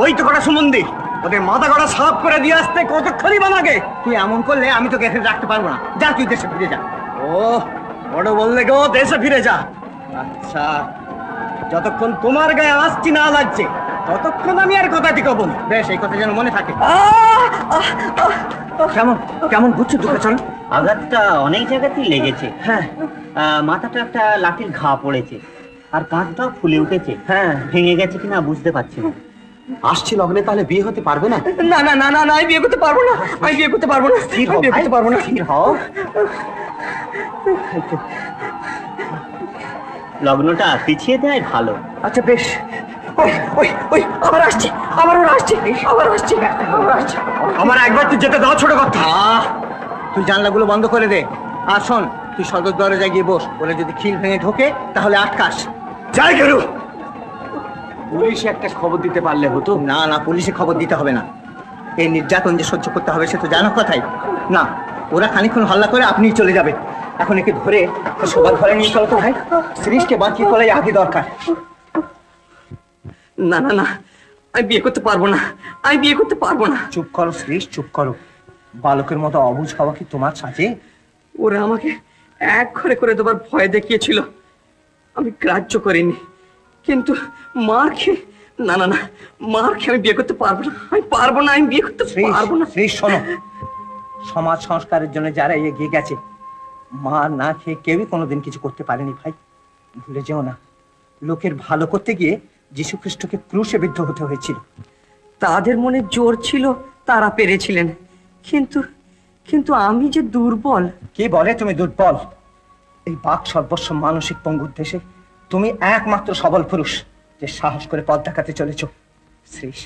ওই তো কটা সুমন্দি, ওদের মাথা কটা সাফ করে দিয়ে আসতে কতক্ষণই বানাগে। তুই এমন করলে আমি তোকে এখানে রাখতে পারবো না। যা তুই দেশে ফিরে যা। ও বড় বললে গো, দেশে ফিরে যা। আচ্ছা, যতক্ষণ তোমার গায়ে আঁচটি না লাগছে ততক্ষণ আমি আর কথাটি কব না। বেশ, এই কথা যেন মনে থাকে। কেমন কেমন বুঝছো দুটো? চল, আঘাতটা অনেক জায়গাতেই লেগেছে। হ্যাঁ, মাথাটা একটা লাঠির ঘা পড়েছে, আর কাঁধটাও ফুলে উঠেছে। হ্যাঁ, ভেঙে গেছে কিনা বুঝতে পারছি না। আসছে লগ্নে, তাহলে বিয়ে হতে পারবে না? না না না না না, আমি বিয়ে করতে পারবো না, আমি বিয়ে করতে পারবো না, স্থির হও, বিয়ে করতে পারবো না। স্থির হও। লগ্নটা পিছিয়ে দেয় ভালো। আচ্ছা বেশ। ওই ওই ওই আবার আসছে, আবার ওরা আসছে, আবার আসছে, আবার আসছে। আমার একবার তুই যেতে দাও ছোট কথা। তুই জানলাগুলো বন্ধ করে দে। আর শোন, তুই সদর দরজায় গিয়ে বস, ওরা যদি খিল ভেঙে ঢোকে তাহলে আটকাস। যাই গেরু। পুলিশে একটা খবর দিতে পারলে হতো। না না, পুলিশে খবর দিতে হবে না। এই নির্যাতন যে সহ্য করতে হবে সে তো জানার কথাই না। ওরা খানিকক্ষণ হল্লা করে আপনিই চলে যাবে। এখন একে ধরে সবার ঘরে নিয়ে চলো তো ভাই। শ্রীশকে বাঁচিয়ে তোলাই আগে দরকার। না না না, আমি বিয়ে করতে পারবো না, আমি বিয়ে করতে পারবো না। চুপ করো শ্রীশ, চুপ করো। বালকের মতো অবুঝ হওয়া কি তোমার সাজে? ওরা আমাকে এক ঘরে করে দেবার ভয় দেখিয়েছিল, আমি গ্রাহ্য করিনি। কিন্তু মার খেয়ে, না না না, মার খেয়ে আমি বিয়ে করতে পারবো না, আমি পারবো না, আমি বিয়ে করতে পারবো না। শ্রীশ শোনো, সমাজ সংস্কারের জন্য যারা এগিয়ে গেছে, মার না খেয়ে কেউই কোনোদিন কিছু করতে পারেনি ভাই। ভুলে যেও না, লোকের ভালো করতে গিয়ে যীশু খ্রিস্টকে ক্রুশে বিদ্ধ হতে হয়েছিল। তাদের মনে জোর ছিল, তারা পেরেছিলেন, কিন্তু কিন্তু আমি যে দুর্বল। কি বলে তুমি দুর্বল? এই বাক সর্বস্ব মানসিক পঙ্গুর দেশে তুমি একমাত্র সবল পুরুষ যে সাহস করে পথ দেখাতে চলেছ। শ্রীশ,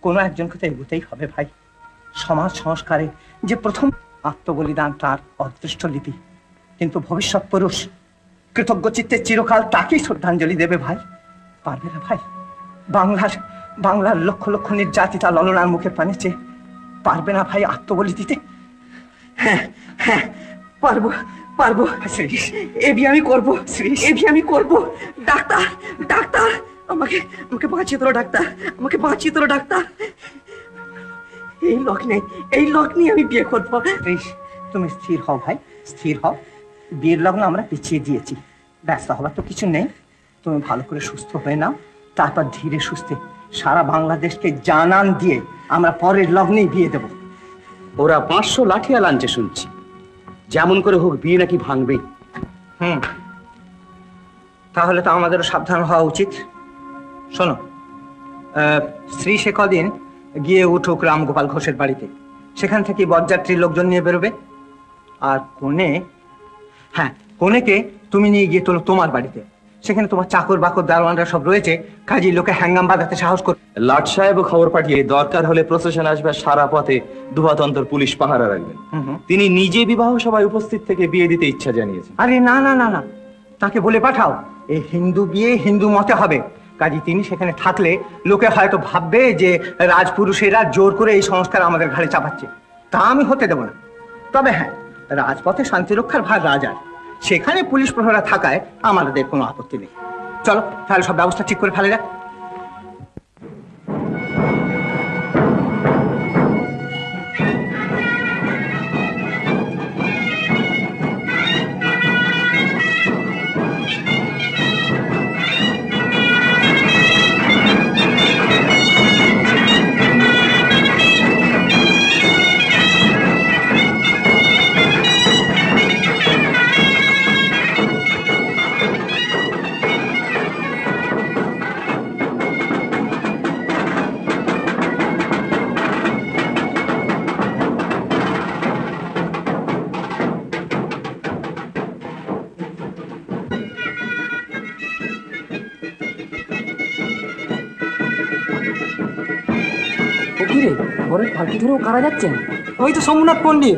কোনো একজনকে তো এগোতেই হবে ভাই। সমাজ সংস্কারে যে প্রথম আত্মবলিদান তার অদৃষ্ট লিপি, কিন্তু ভবিষ্যৎ পুরুষ কৃতজ্ঞ চিত্তে চিরকাল তাকেই শ্রদ্ধাঞ্জলি দেবে ভাই। পারবে না ভাই? বাংলার লক্ষ লক্ষ নির্যাতিতা ললনার মুখের পানে চেয়ে পারবে না ভাই আত্মবলি দিতে? হ্যাঁ হ্যাঁ, পারবো পারবো এ বিয়ে আমি করবো, এ বিয়ে আমি করবো। ডাক্তার ডাক্তার, আমাকে আমাকে বাঁচিয়ে তোলো ডাক্তার, আমাকে বাঁচিয়ে তোলো ডাক্তার। এই লক নেই, এই লক নিয়ে আমি বিয়ে করবো। তুমি স্থির হও ভাই, স্থির হও। বিয়ের লগ্ন আমরা পিছিয়ে দিয়েছি, ব্যস্ত হবার তো কিছু নেই। তুমি ভালো করে সুস্থ হয়ে নাও, তারপর ধীরে সুস্থে সারা বাংলাদেশকে জানান দিয়ে আমরা পরের লগ্নেই বিয়ে দেব। ওরা 500 লাঠিয়াল আনছে শুনছি, যেমন করে হোক বিয়ে নাকি ভাঙবেই। তাহলে তো আমাদেরও সাবধান হওয়া উচিত। শোনো, শ্রী সে কদিন গিয়ে উঠুক রামগোপাল ঘোষের বাড়িতে, সেখান থেকে বরযাত্রীর লোকজন নিয়ে বেরোবে। আর কনেকে তুমি নিয়ে গিয়ে তোলো তোমার বাড়িতে, সেখানে তোমার চাকর বাকর দারোয়ানরা সব রয়েছে, কাজী লোকে হ্যাঙ্গাম বাঁধাতে সাহস করে। লাট সাহেব খবর পাঠিয়ে দরকার হলে প্রসেশন আসবে, সারা পথে দুহাতন্তর পুলিশ পাহারা রাখবেন। তিনি নিজে বিবাহ সভায় উপস্থিত থেকে বিয়ে দিতে ইচ্ছা জানিয়েছেন। আরে না না না না, তাকে বলে পাঠাও এই হিন্দু বিয়ে হিন্দু মতে হবে। কাজী তিনি সেখানে থাকলে লোকে হয়তো ভাববে যে রাজপুরুষেরা জোর করে এই সংস্কার আমাদের ঘাড়ে চাপাচ্ছে, তা আমি হতে দেব না। তবে হ্যাঁ, রাজপথে শান্তি রক্ষার ভার রাজার, সেখানে পুলিশ প্রহরা থাকায় আমাদের কোনো আপত্তি নেই। চলো তাহলে সব ব্যবস্থা ঠিক করে ফেলে যাক। পালকি ধরেও কারা যাচ্ছেন? ওই তো সোমনাথ পণ্ডিত,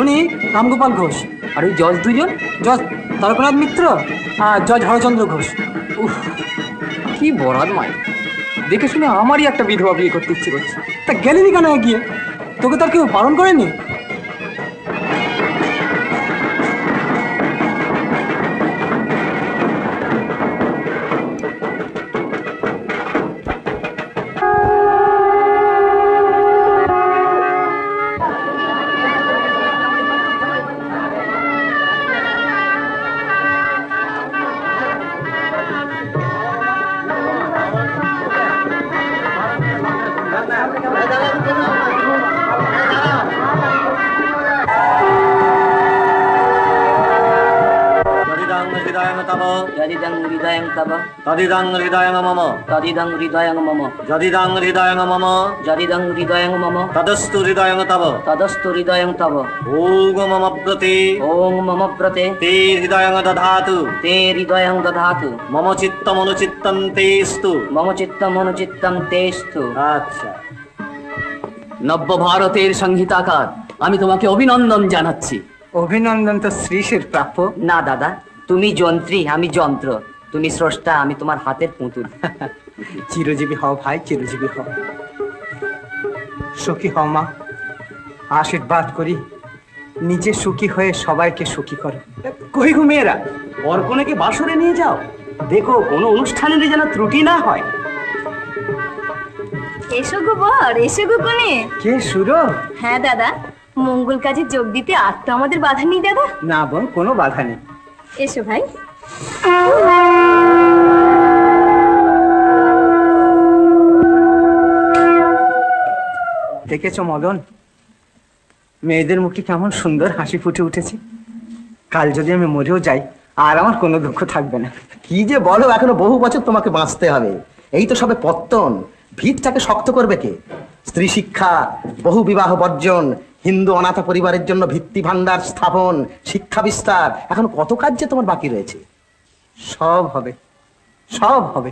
উনি রামগোপাল ঘোষ। আর ওই জজ দুজন, জজ তারকনাথ মিত্র আর জজ হরচন্দ্র ঘোষ। উফ, কি বরাদ মায়, দেখে শুনে আমারই একটা বিধবা বিয়ে করতে ইচ্ছে করছে। তা গেলিনি কেন গিয়ে? তোকে তার কেউ বারণ করেনি? যদিদং হৃদয়ং তব তদিদং হৃদয়ং মম তদিদং হৃদয়ং মম যদিদং হৃদয়ং মম যদিদং হৃদয়ং মম তদস্তু হৃদয়ং তব তদস্তু হৃদয়ং তব ওং মম ব্রতে ওং মম ব্রতে তে হৃদয়ং দধাতু তে হৃদয়ং দধাতু মম চিত্তম অনুচিত্তম তেস্তু মম চিত্তম অনুচিত্তম তেস্তু। আচ্ছা, নব্য ভারতের সংহিতাকার আমি তোমাকে অভিনন্দন জানাচ্ছি। অভিনন্দন তো শ্রীশের প্রাপ্য। না দাদা, তুমি যন্ত্রী, আমি যন্ত্র। তুমি স্রষ্টা, আমি তোমার হাতের পুতুল। চিরজীবী হও ভাই, চিরজীবী হও। সুখী হও মা, আশীর্বাদ করি নিজে সুখী হয়ে সবাইকে সুখী করো। কই গো মেয়েরা, বরকনেকে বাসরে নিয়ে যাও, দেখো কোনো অনুষ্ঠানের যেন ত্রুটি না হয়। এসো গো বর, এসো গো কনে। কে সুরো? হ্যাঁ দাদা, মঙ্গল কাজে যোগ দিতে আর তো আমাদের বাধা নেই দাদা। না বোন, কোনো বাধা নেই। এসো ভাই। দেখেছো মদন, মেয়েদের মুখে কেমন সুন্দর হাসি ফুটে উঠেছে। কাল যদি আমি মরেও যাই আর আমার কোনো দুঃখ থাকবে না। কি যে বলো, এখনো বহু বছর তোমাকে বাঁচতে হবে। এই তো সবে পত্তন, ভিতটাকে শক্ত করবে কে? স্ত্রী শিক্ষা, বহু বিবাহ বর্জন, হিন্দু অনাথ পরিবারের জন্য ভিত্তি ভান্ডার স্থাপন, শিক্ষা বিস্তার, এখন কত কাজ যে তোমার বাকি রয়েছে। সব হবে, সব হবে।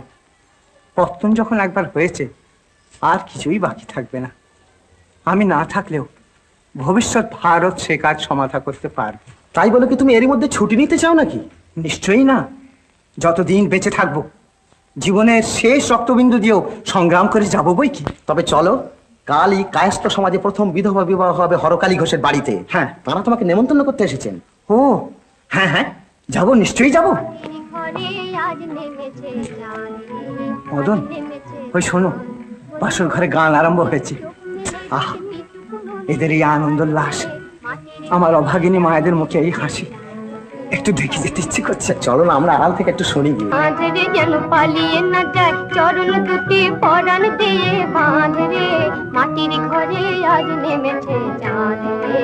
পত্তন যখন একবার হয়েছে আর কিছুই বাকি থাকবে না। আমি না থাকলেও ভবিষ্যৎ ভারত সে কাজ সমাধা করতে পারবে। তাই বলে কি তুমি এরই মধ্যে ছুটি নিতে চাও নাকি? নিশ্চয়ই না, যতদিন বেঁচে থাকবো জীবনের শেষ রক্তবিন্দু দিয়েও সংগ্রাম করে যাবো বই কি। তবে চলো, কালই কায়স্থ সমাজে প্রথম বিধবা বিবাহ হবে হরকালী ঘোষের বাড়িতে। হ্যাঁ, তারা তোমাকে নেমন্তন্ন করতে এসেছেন। ও হ্যাঁ হ্যাঁ, যাবো, নিশ্চয়ই যাবো। মদন, ওই শোনো, বাসর ঘরে গান আরম্ভ হয়েছে। আহ, এদের এই আনন্দ উল্লাস, আমার অভাগিনী মায়েদের মুখে এই হাসি একটু দেখে যেতে ইচ্ছে করছে। চলো না, আমরা আড়াল থেকে একটু শুনি গিয়ে। বাঁধরে যেন পালিয়ে না যায়, চরণ দুটি পরাণ দিয়ে বাঁধরে, মাটির ঘরে আজ নেমেছে চাঁদ রে,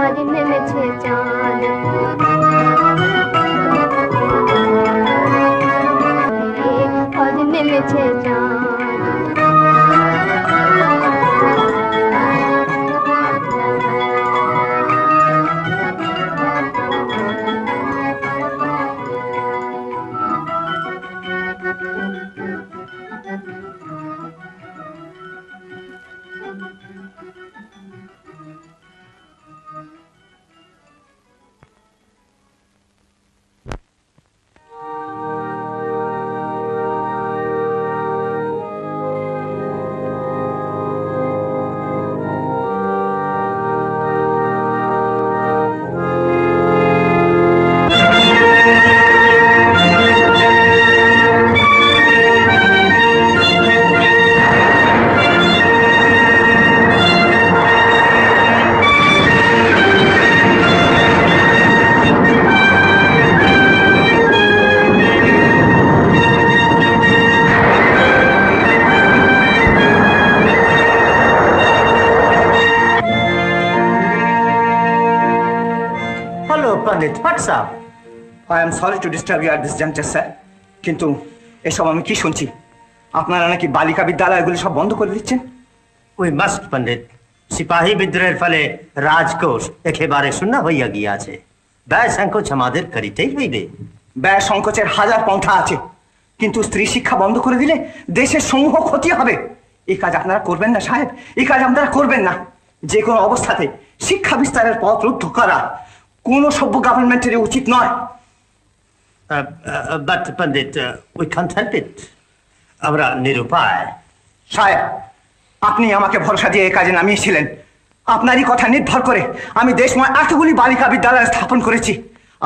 আজ নেমেছে চাঁদ, আজ নেমেছে চাঁদ। I am sorry to disturb you at this juncture, sir. কিন্তু এসব আমি কি শুনছি? আপনারা নাকি বালিকা বিদ্যালয়গুলি সব বন্ধ করে দিচ্ছেন? ওই মাস্ট পণ্ডিত, সিপাহী বিদ্রোহের ফলে রাজকোষ একেবারে শূন্য হইয়া গিয়াছে। ব্যয় সংকোচ আমাদের করিতেই হইবে। ব্যয় সংকোচের হাজার পন্থা আছে, কিন্তু স্ত্রী শিক্ষা বন্ধ করে দিলে দেশের সমূহ ক্ষতি হবে। এই কাজ আপনারা করবেন না সাহেব, এই কাজ আপনারা করবেন না। যে কোনো অবস্থাতে শিক্ষা বিস্তারের পথ রুদ্ধ করা কোন সভ্য গভর্নমেন্টের উচিত নয়। But Pandit, we can't help it, আমরা নিরুপায়। সাহেব, আপনি আমাকে ভরসা দিয়ে এই কাজে নামিয়েছিলেন। আপনারই কথা নির্ভর করে আমি দেশময় এতগুলি বালিকা বিদ্যালয় স্থাপন করেছি।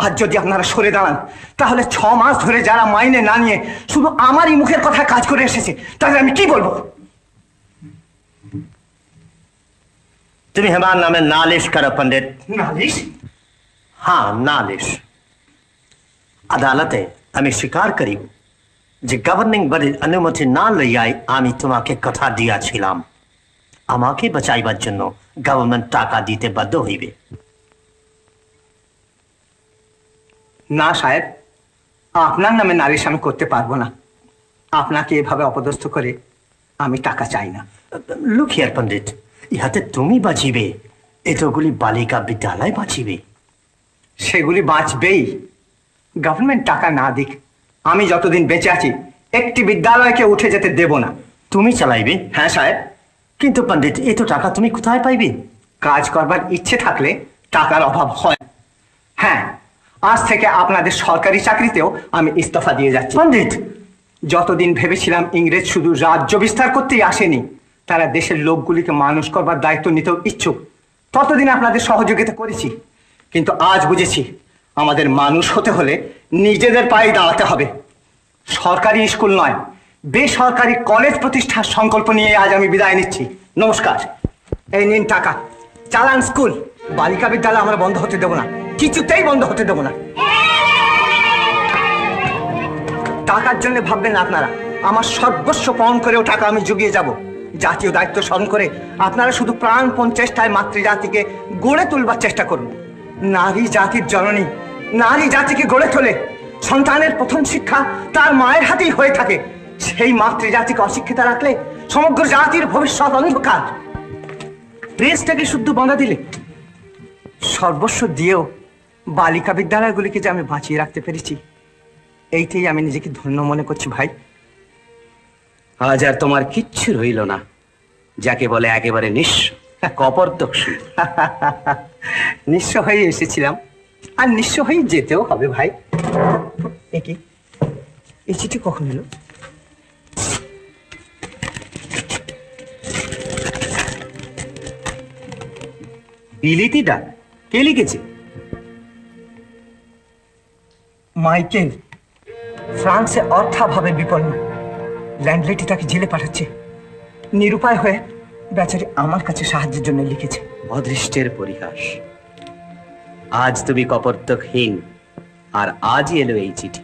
আজ যদি আপনারা সরে দাঁড়ান, তাহলে 6 মাস ধরে যারা মাইনে না নিয়ে শুধু আমারই মুখের কথা কাজ করে এসেছে, তাহলে আমি কি বলবো? তুমি আমার নামে নালিশ করো পণ্ডিত। নালিশ? হ্যাঁ, নালিশ। আদালতে আমি স্বীকার করি যে গভর্নিং বডির অনুমতি না লইয়াই আমি তোমাকে কথা দিয়াছিলাম আমাকে বাঁচাইবার জন্য গভর্নমেন্ট টাকা দিতে বাধ্য হইবে। না সাহেব, আপনার নামে নালিশ আমি করতে পারবো না। আপনাকে এভাবে অপদস্থ করে আমি টাকা চাই না। লুক হিয়ার পণ্ডিত, ইহাতে তুমি বাঁচিবে, এতগুলি বালিকা বিদ্যালয় বাঁচিবে। সেগুলি বাঁচবেই, গভর্নমেন্ট টাকা না দিক। আমি যতদিন বেঁচে আছি একটি বিদ্যালয়কে উঠে যেতে দেব না। তুমি চালাইবে? হ্যাঁ সাহেব। কিন্তু পণ্ডিত, এত টাকা তুমি কোথায় পাইবে? কাজ করবার ইচ্ছে থাকলে টাকার অভাব হয়। হ্যাঁ, আজ থেকে আপনাদের সরকারি চাকরিতেও আমি ইস্তফা দিয়ে যাচ্ছি। পণ্ডিত, যতদিন ভেবেছিলাম ইংরেজ শুধু রাজ্য বিস্তার করতেই আসেনি, তারা দেশের লোকগুলিকে মানুষ করবার দায়িত্ব নিতেও ইচ্ছুক, ততদিন আপনাদের সহযোগিতা করেছি। কিন্তু আজ বুঝেছি আমাদের মানুষ হতে হলে নিজেদের পায়ে দাঁড়াতে হবে। সরকারি স্কুল নয়, বেসরকারি কলেজ প্রতিষ্ঠার সংকল্প নিয়ে আজ আমি বিদায় নিচ্ছি। নমস্কার। এই নিন টাকা, চালান স্কুল। বালিকা বিদ্যালয় আমরা বন্ধ হতে দেবো না, কিছুতেই বন্ধ হতে দেবো না। টাকার জন্য ভাববেন না আপনারা, আমার সর্বস্ব পণ করেও টাকা আমি জুগিয়ে যাব। জাতীয় দায়িত্ব স্মরণ করে আপনারা শুধু প্রাণপণ চেষ্টায় মাতৃজাতিকে গড়ে তুলবার চেষ্টা করুন। নারী জাতির জননী, নারী জাতিকে গড়ে তোলে। সন্তানের প্রথম শিক্ষা তার মায়ের হাতেই হয়ে থাকে। সেই মাতৃজাতিকে অশিক্ষিত রাখলে সমগ্র জাতির ভবিষ্যৎ অন্ধকার। প্রেসটাকে শুদ্ধ বাঁধা দিলে, সর্বস্ব দিয়েও বালিকা বিদ্যালয়গুলিকে যে আমি বাঁচিয়ে রাখতে পেরেছি, এইটাই আমি নিজেকে ধন্য মনে করছি ভাই। আজ আর তোমার কিচ্ছু রইল না, যাকে বলে একেবারে নিঃস্ব, কপর্দক্ষী। নিঃস্ব হয়ে এসেছিলাম, আর নিঃস্ব হয়ে যেতেও হবে ভাই। একি এই চিঠি কখন এলো? বিলিতি ডাক কে লিখেছে? মাইকেল ফ্রান্সে অর্থাভাবে বিপন্ন, ল্যান্ডলেডি তাকে জেলে পাঠাচ্ছে। নিরুপায় হয়ে বেচারি আমার কাছে সাহায্যের জন্য লিখেছে। অদৃষ্টের পরিহাস। আজ তুমি কপর্তকহীন, আর আজই এলো এই চিঠি।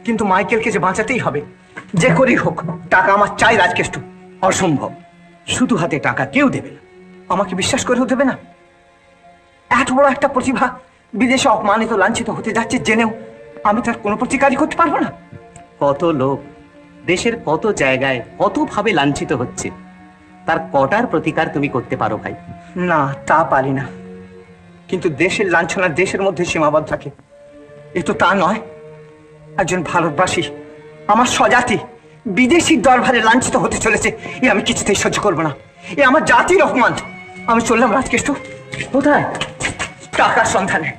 কিন্তু মাইকেলকে যে বাঁচাতেই হবে, যে করেই হোক। টাকা আমার চাই রাজকেষ্ট। অসম্ভব, শুধু হাতে টাকা কেউ দেবে না। আমাকে বিশ্বাস করেও দেবে না? এত বড় একটা প্রতিভা বিদেশে অপমানিত লাঞ্ছিত হতে যাচ্ছে জেনেও আমি তার কোনো প্রতিকারই করতে পারবো না। কত লোক দেশের কত জায়গায় কত ভাবে লাঞ্ছিত হচ্ছে, তার কটার প্রতিকার তুমি করতে পারো ভাই? না, তা পারি না। কিন্তু দেশের লাঞ্ছনা দেশের মধ্যে সীমাবদ্ধ থাকে, এ তো তা নয়। একজন ভারতবাসী, আমার স্বজাতি বিদেশি দরবারে লাঞ্ছিত হতে চলেছে, এ আমি কিছুতেই সহ্য করবো না। এ আমার জাতির অপমান। আমি চললাম রাজকেষ্ট। কোথায়? টাকার সন্ধানে।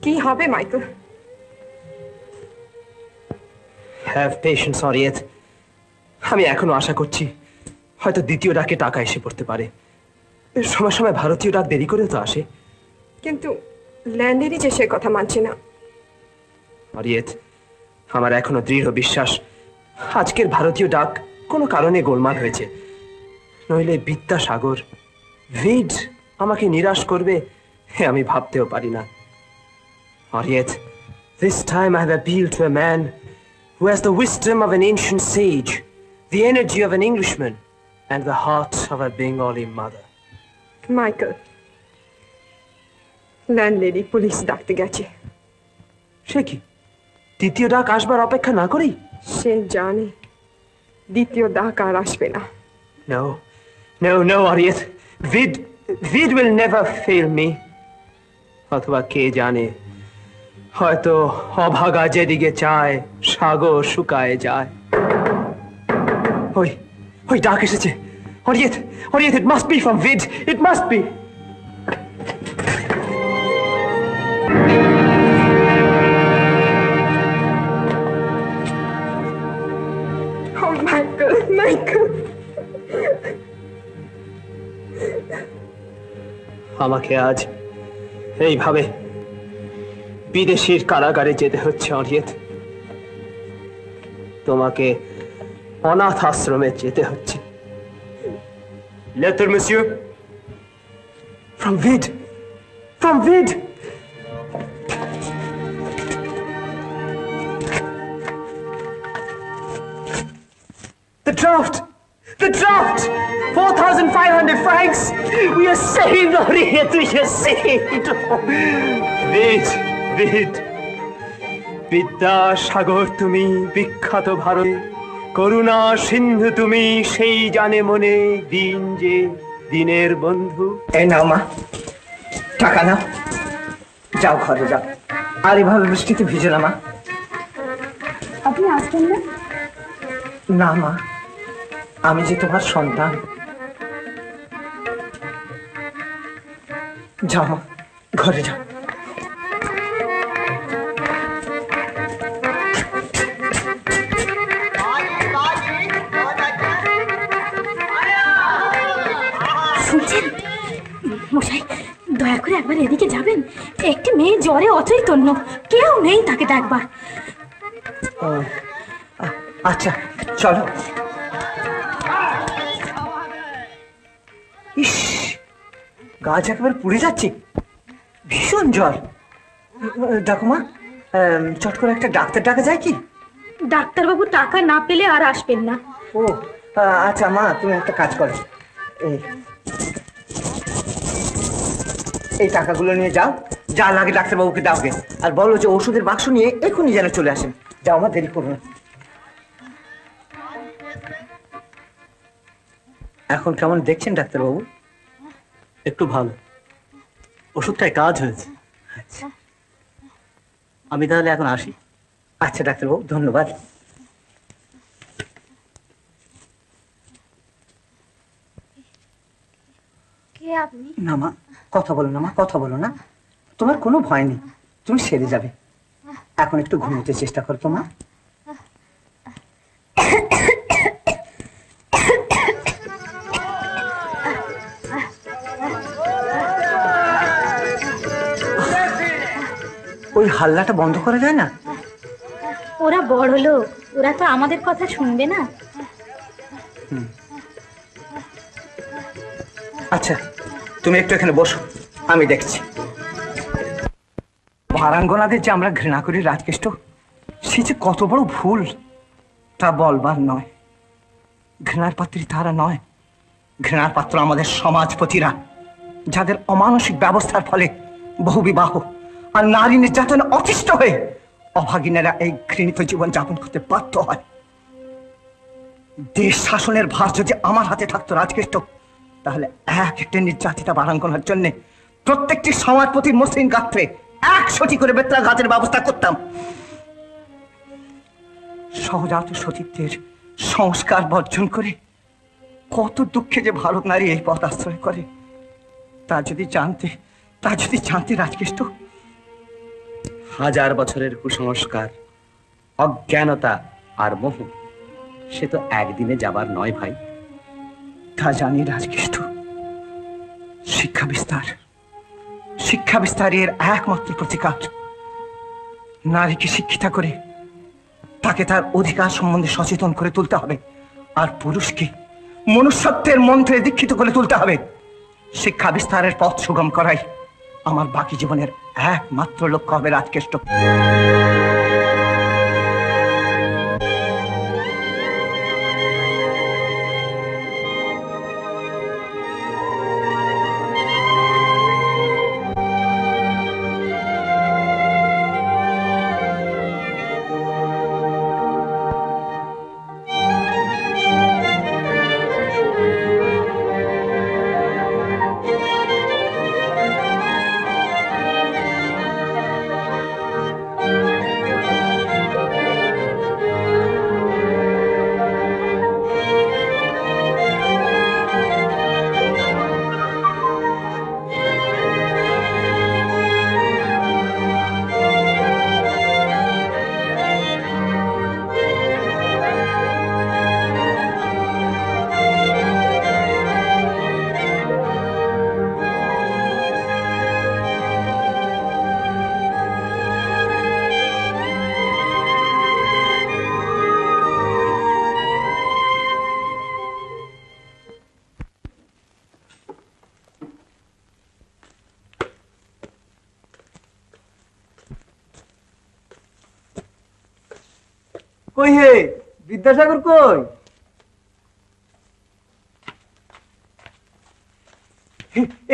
কি হবে মাইকেল? Have patience অরিয়েত। আমি এখনো আশা করছি হয়তো দ্বিতীয় ডাকে টাকা এসে পড়তে পারে। সময় সময় ভারতীয় ডাক দেরি করেও তো আসে। কিন্তু ল্যান্ডেরই যে সে কথা মানছে না। অরিয়েত, আমার এখনো দৃঢ় বিশ্বাস আজকের ভারতীয় ডাক কোনো কারণে গোলমাল হয়েছে। নইলে বিদ্যাসাগর, ভিড আমাকে নিরাশ করবে আমি ভাবতেও পারি না। Harriet, this time I have appealed to a man who has the wisdom of an ancient sage, the energy of an Englishman, and the heart of a Bengali mother. Michael, landlady police ডাকতে গেছে। সে কি দ্বিতীয় ডাক আসবার অপেক্ষা না করেই? সে জানে দ্বিতীয় ডাক আর আসবে না। No, no, no, Harriet. Vid will never fail me. অথবা কে জানে, হয়তো অভাগা যেদিকে চায় সাগর শুকায় যায়। ওই ওই ডাক এসেছে। Harriet, Harriet, it must be from Vid. It must be. Oh, Michael, Michael. আমাকে আজ এইভাবে বিদেশির কারাগারে যেতে হচ্ছে অরিয়েত। তোমাকে অনাথ আশ্রমে যেতে হচ্ছে। Letter, monsieur. From Vid. From Vid. The draft. The draft. 4,500 francs. We are saved, Harriet. We are saved. Vid. Vid. Vidyasagar তুমি বিখ্যাত ভারতে, করুণা সিন্ধু তুমি সেই জানে মনে, দিন যে দিনের বন্ধু। এই নাও মা, টাকা নাও, যাও ঘরে যাও। আর এভাবে বৃষ্টিতে ভিজে না মা। আপনি আসবেন না? না মা, আমি যে তোমার সন্তান। যাও মা, ঘরে যাও। শুনছেন মশাই, দয়া করে একবার এদিকে যাবেন। একটি মেয়ে জ্বরে অচৈতন্য, কেউ নেই তাকে ডাকবার। আচ্ছা চলো। ইস, গাছ একেবারে পুড়ে যাচ্ছে, ভীষণ জ্বর। দেখো মা, চট করে একটা ডাক্তার ডাকা যায় কি? ডাক্তারবাবু টাকা না পেলে আর আসবেন না। ও আচ্ছা মা, তুমি একটা কাজ করো, এই টাকাগুলো নিয়ে যাও, যা লাগে ডাক্তারবাবুকে দাওগে, আর বলো যে ওষুধের বাক্স নিয়ে এখনই যেন চলে আসেন। যাও আমার, দেরি করো না। এখন কেমন দেখছেন ডাক্তারবাবু? একটু ভালো, ওষুধটায় কাজ হয়েছে। আমি তাহলে এখন আসি। আচ্ছা ডাক্তারবাবু, ধন্যবাদ। না মা, কথা বলো না মা, কথা বলো না। তোমার কোনো ভয় নেই, তুমি সেরে যাবে। এখন একটু ঘুমোতে চেষ্টা করো তো মা। ওই হাল্লাটা বন্ধ করা যায় না? ওরা বড় লোক, ওরা তো আমাদের কথা শুনবে না। আচ্ছা, তুমি একটু এখানে বসো, আমি দেখছি। ভারাঙ্গনাদের যে আমরা ঘৃণা করি রাজকেষ্ট, সে যে কত বড় ভুল তা বলবার নয়। ঘৃণার পাত্রী তারা নয়, ঘৃণার পাত্র আমাদের সমাজপতিরা, যাদের অমানসিক ব্যবস্থার ফলে বহু বিবাহ আর নারী নির্যাতনে অতিষ্ঠ হয়ে অভাগিনেরা এই ঘৃণিত জীবন যাপন করতে বাধ্য হয়। দেশ শাসনের ভার যদি আমার হাতে থাকতো রাজকেষ্ট, তাহলে এক একটা নির্যাতিতা বারাঙ্গনার জন্য প্রত্যেকটি সমাজপতির মসৃণ গাত্রে 100টি করে বেত্রাঘাতের ব্যবস্থা করতাম। সহজাত সতীত্বের সংস্কার বর্জন করে কত দুঃখে যে ভারত নারী এই পথ আশ্রয় করে, তা যদি জানতে রাজকেষ্ট। 1000 বছরের কুসংস্কার, অজ্ঞানতা আর মোহ, সে তো একদিনে যাবার নয় ভাই। তা জানি রাজকেষ্ট। শিক্ষা বিস্তারের একমাত্র প্রতিকার নারীকে শিক্ষিতা করে তাকে তার অধিকার সম্বন্ধে সচেতন করে তুলতে হবে, আর পুরুষকে মনুষ্যত্বের মন্ত্রে দীক্ষিত করে তুলতে হবে। শিক্ষা বিস্তারের পথ সুগম করাই আমার বাকি জীবনের একমাত্র লক্ষ্য হবে রাজকেষ্ট। কই হে বিদ্যাসাগর কই?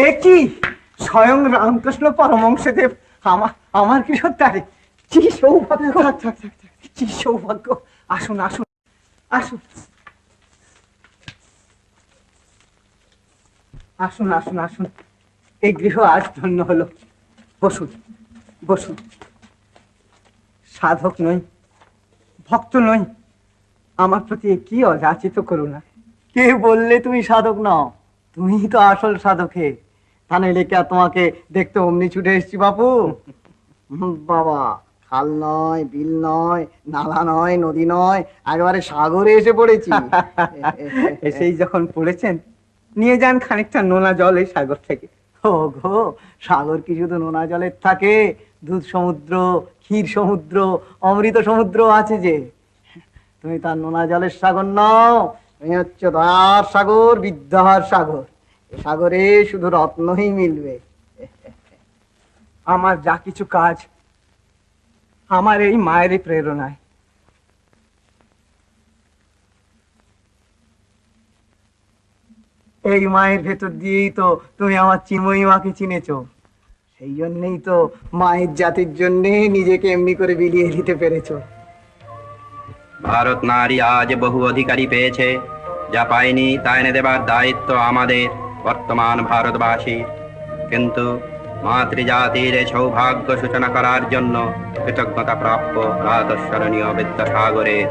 এ কি স্বয়ং রামকৃষ্ণ পরমহংসদেব আমার গৃহদ্বারে! কি সৌভাগ্য! কি সৌভাগ্য! আসুন আসুন আসুন আসুন আসুন আসুন, এই গৃহ আজ ধন্য হলো। বসুন বসুন। সাধক নই, ভক্ত নই, আমার প্রতি কি অযাচিত করুণা! কে বললে তুমি সাধক নও? তুমি তো আসল সাধক হে। তা নইলে কে তোমাকে দেখতে অমনি ছুটে এসছি বাপু। বাবা, খাল নয়, বিল নয়, নালা নয়, নদী নয়, একেবারে সাগরে এসে পড়েছি। এসেই যখন পড়েছেন, নিয়ে যান খানিকটা নোনা জল এই সাগর থেকে। ও গো, সাগর কি শুধু নোনা জলের থাকে? দুধ সমুদ্র, ক্ষীর সমুদ্র, অমৃত সমুদ্র আছে যে। তুমি তার নোনা জলের সাগর নও, তুমি হচ্ছে দয়ার সাগর, বিদ্যার সাগর। সাগরে শুধু রত্নই মিলবে। আমার যা কিছু কাজ আমার এই মায়েরই প্রেরণায়। এই মায়ের ভেতর দিয়েই তো তুমি আমার চিন্ময়ী মাকে চিনেছো। সেই জন্যই তো মায়ের জাতির জন্য নিজেকে এমনি করে বিলিয়ে দিতে পেরেছো। ভারত নারী আজ বহু অধিকারী পেয়েছে, যা পায়নি তা এনে দেবার দায়িত্ব আমাদের বর্তমান ভারতবাসীর। কিন্তু মাতৃজাতির সৌভাগ্য সূচনা করার জন্য কৃতজ্ঞতা প্রাপ্য প্রাতঃস্মরণীয় বিদ্যাসাগরের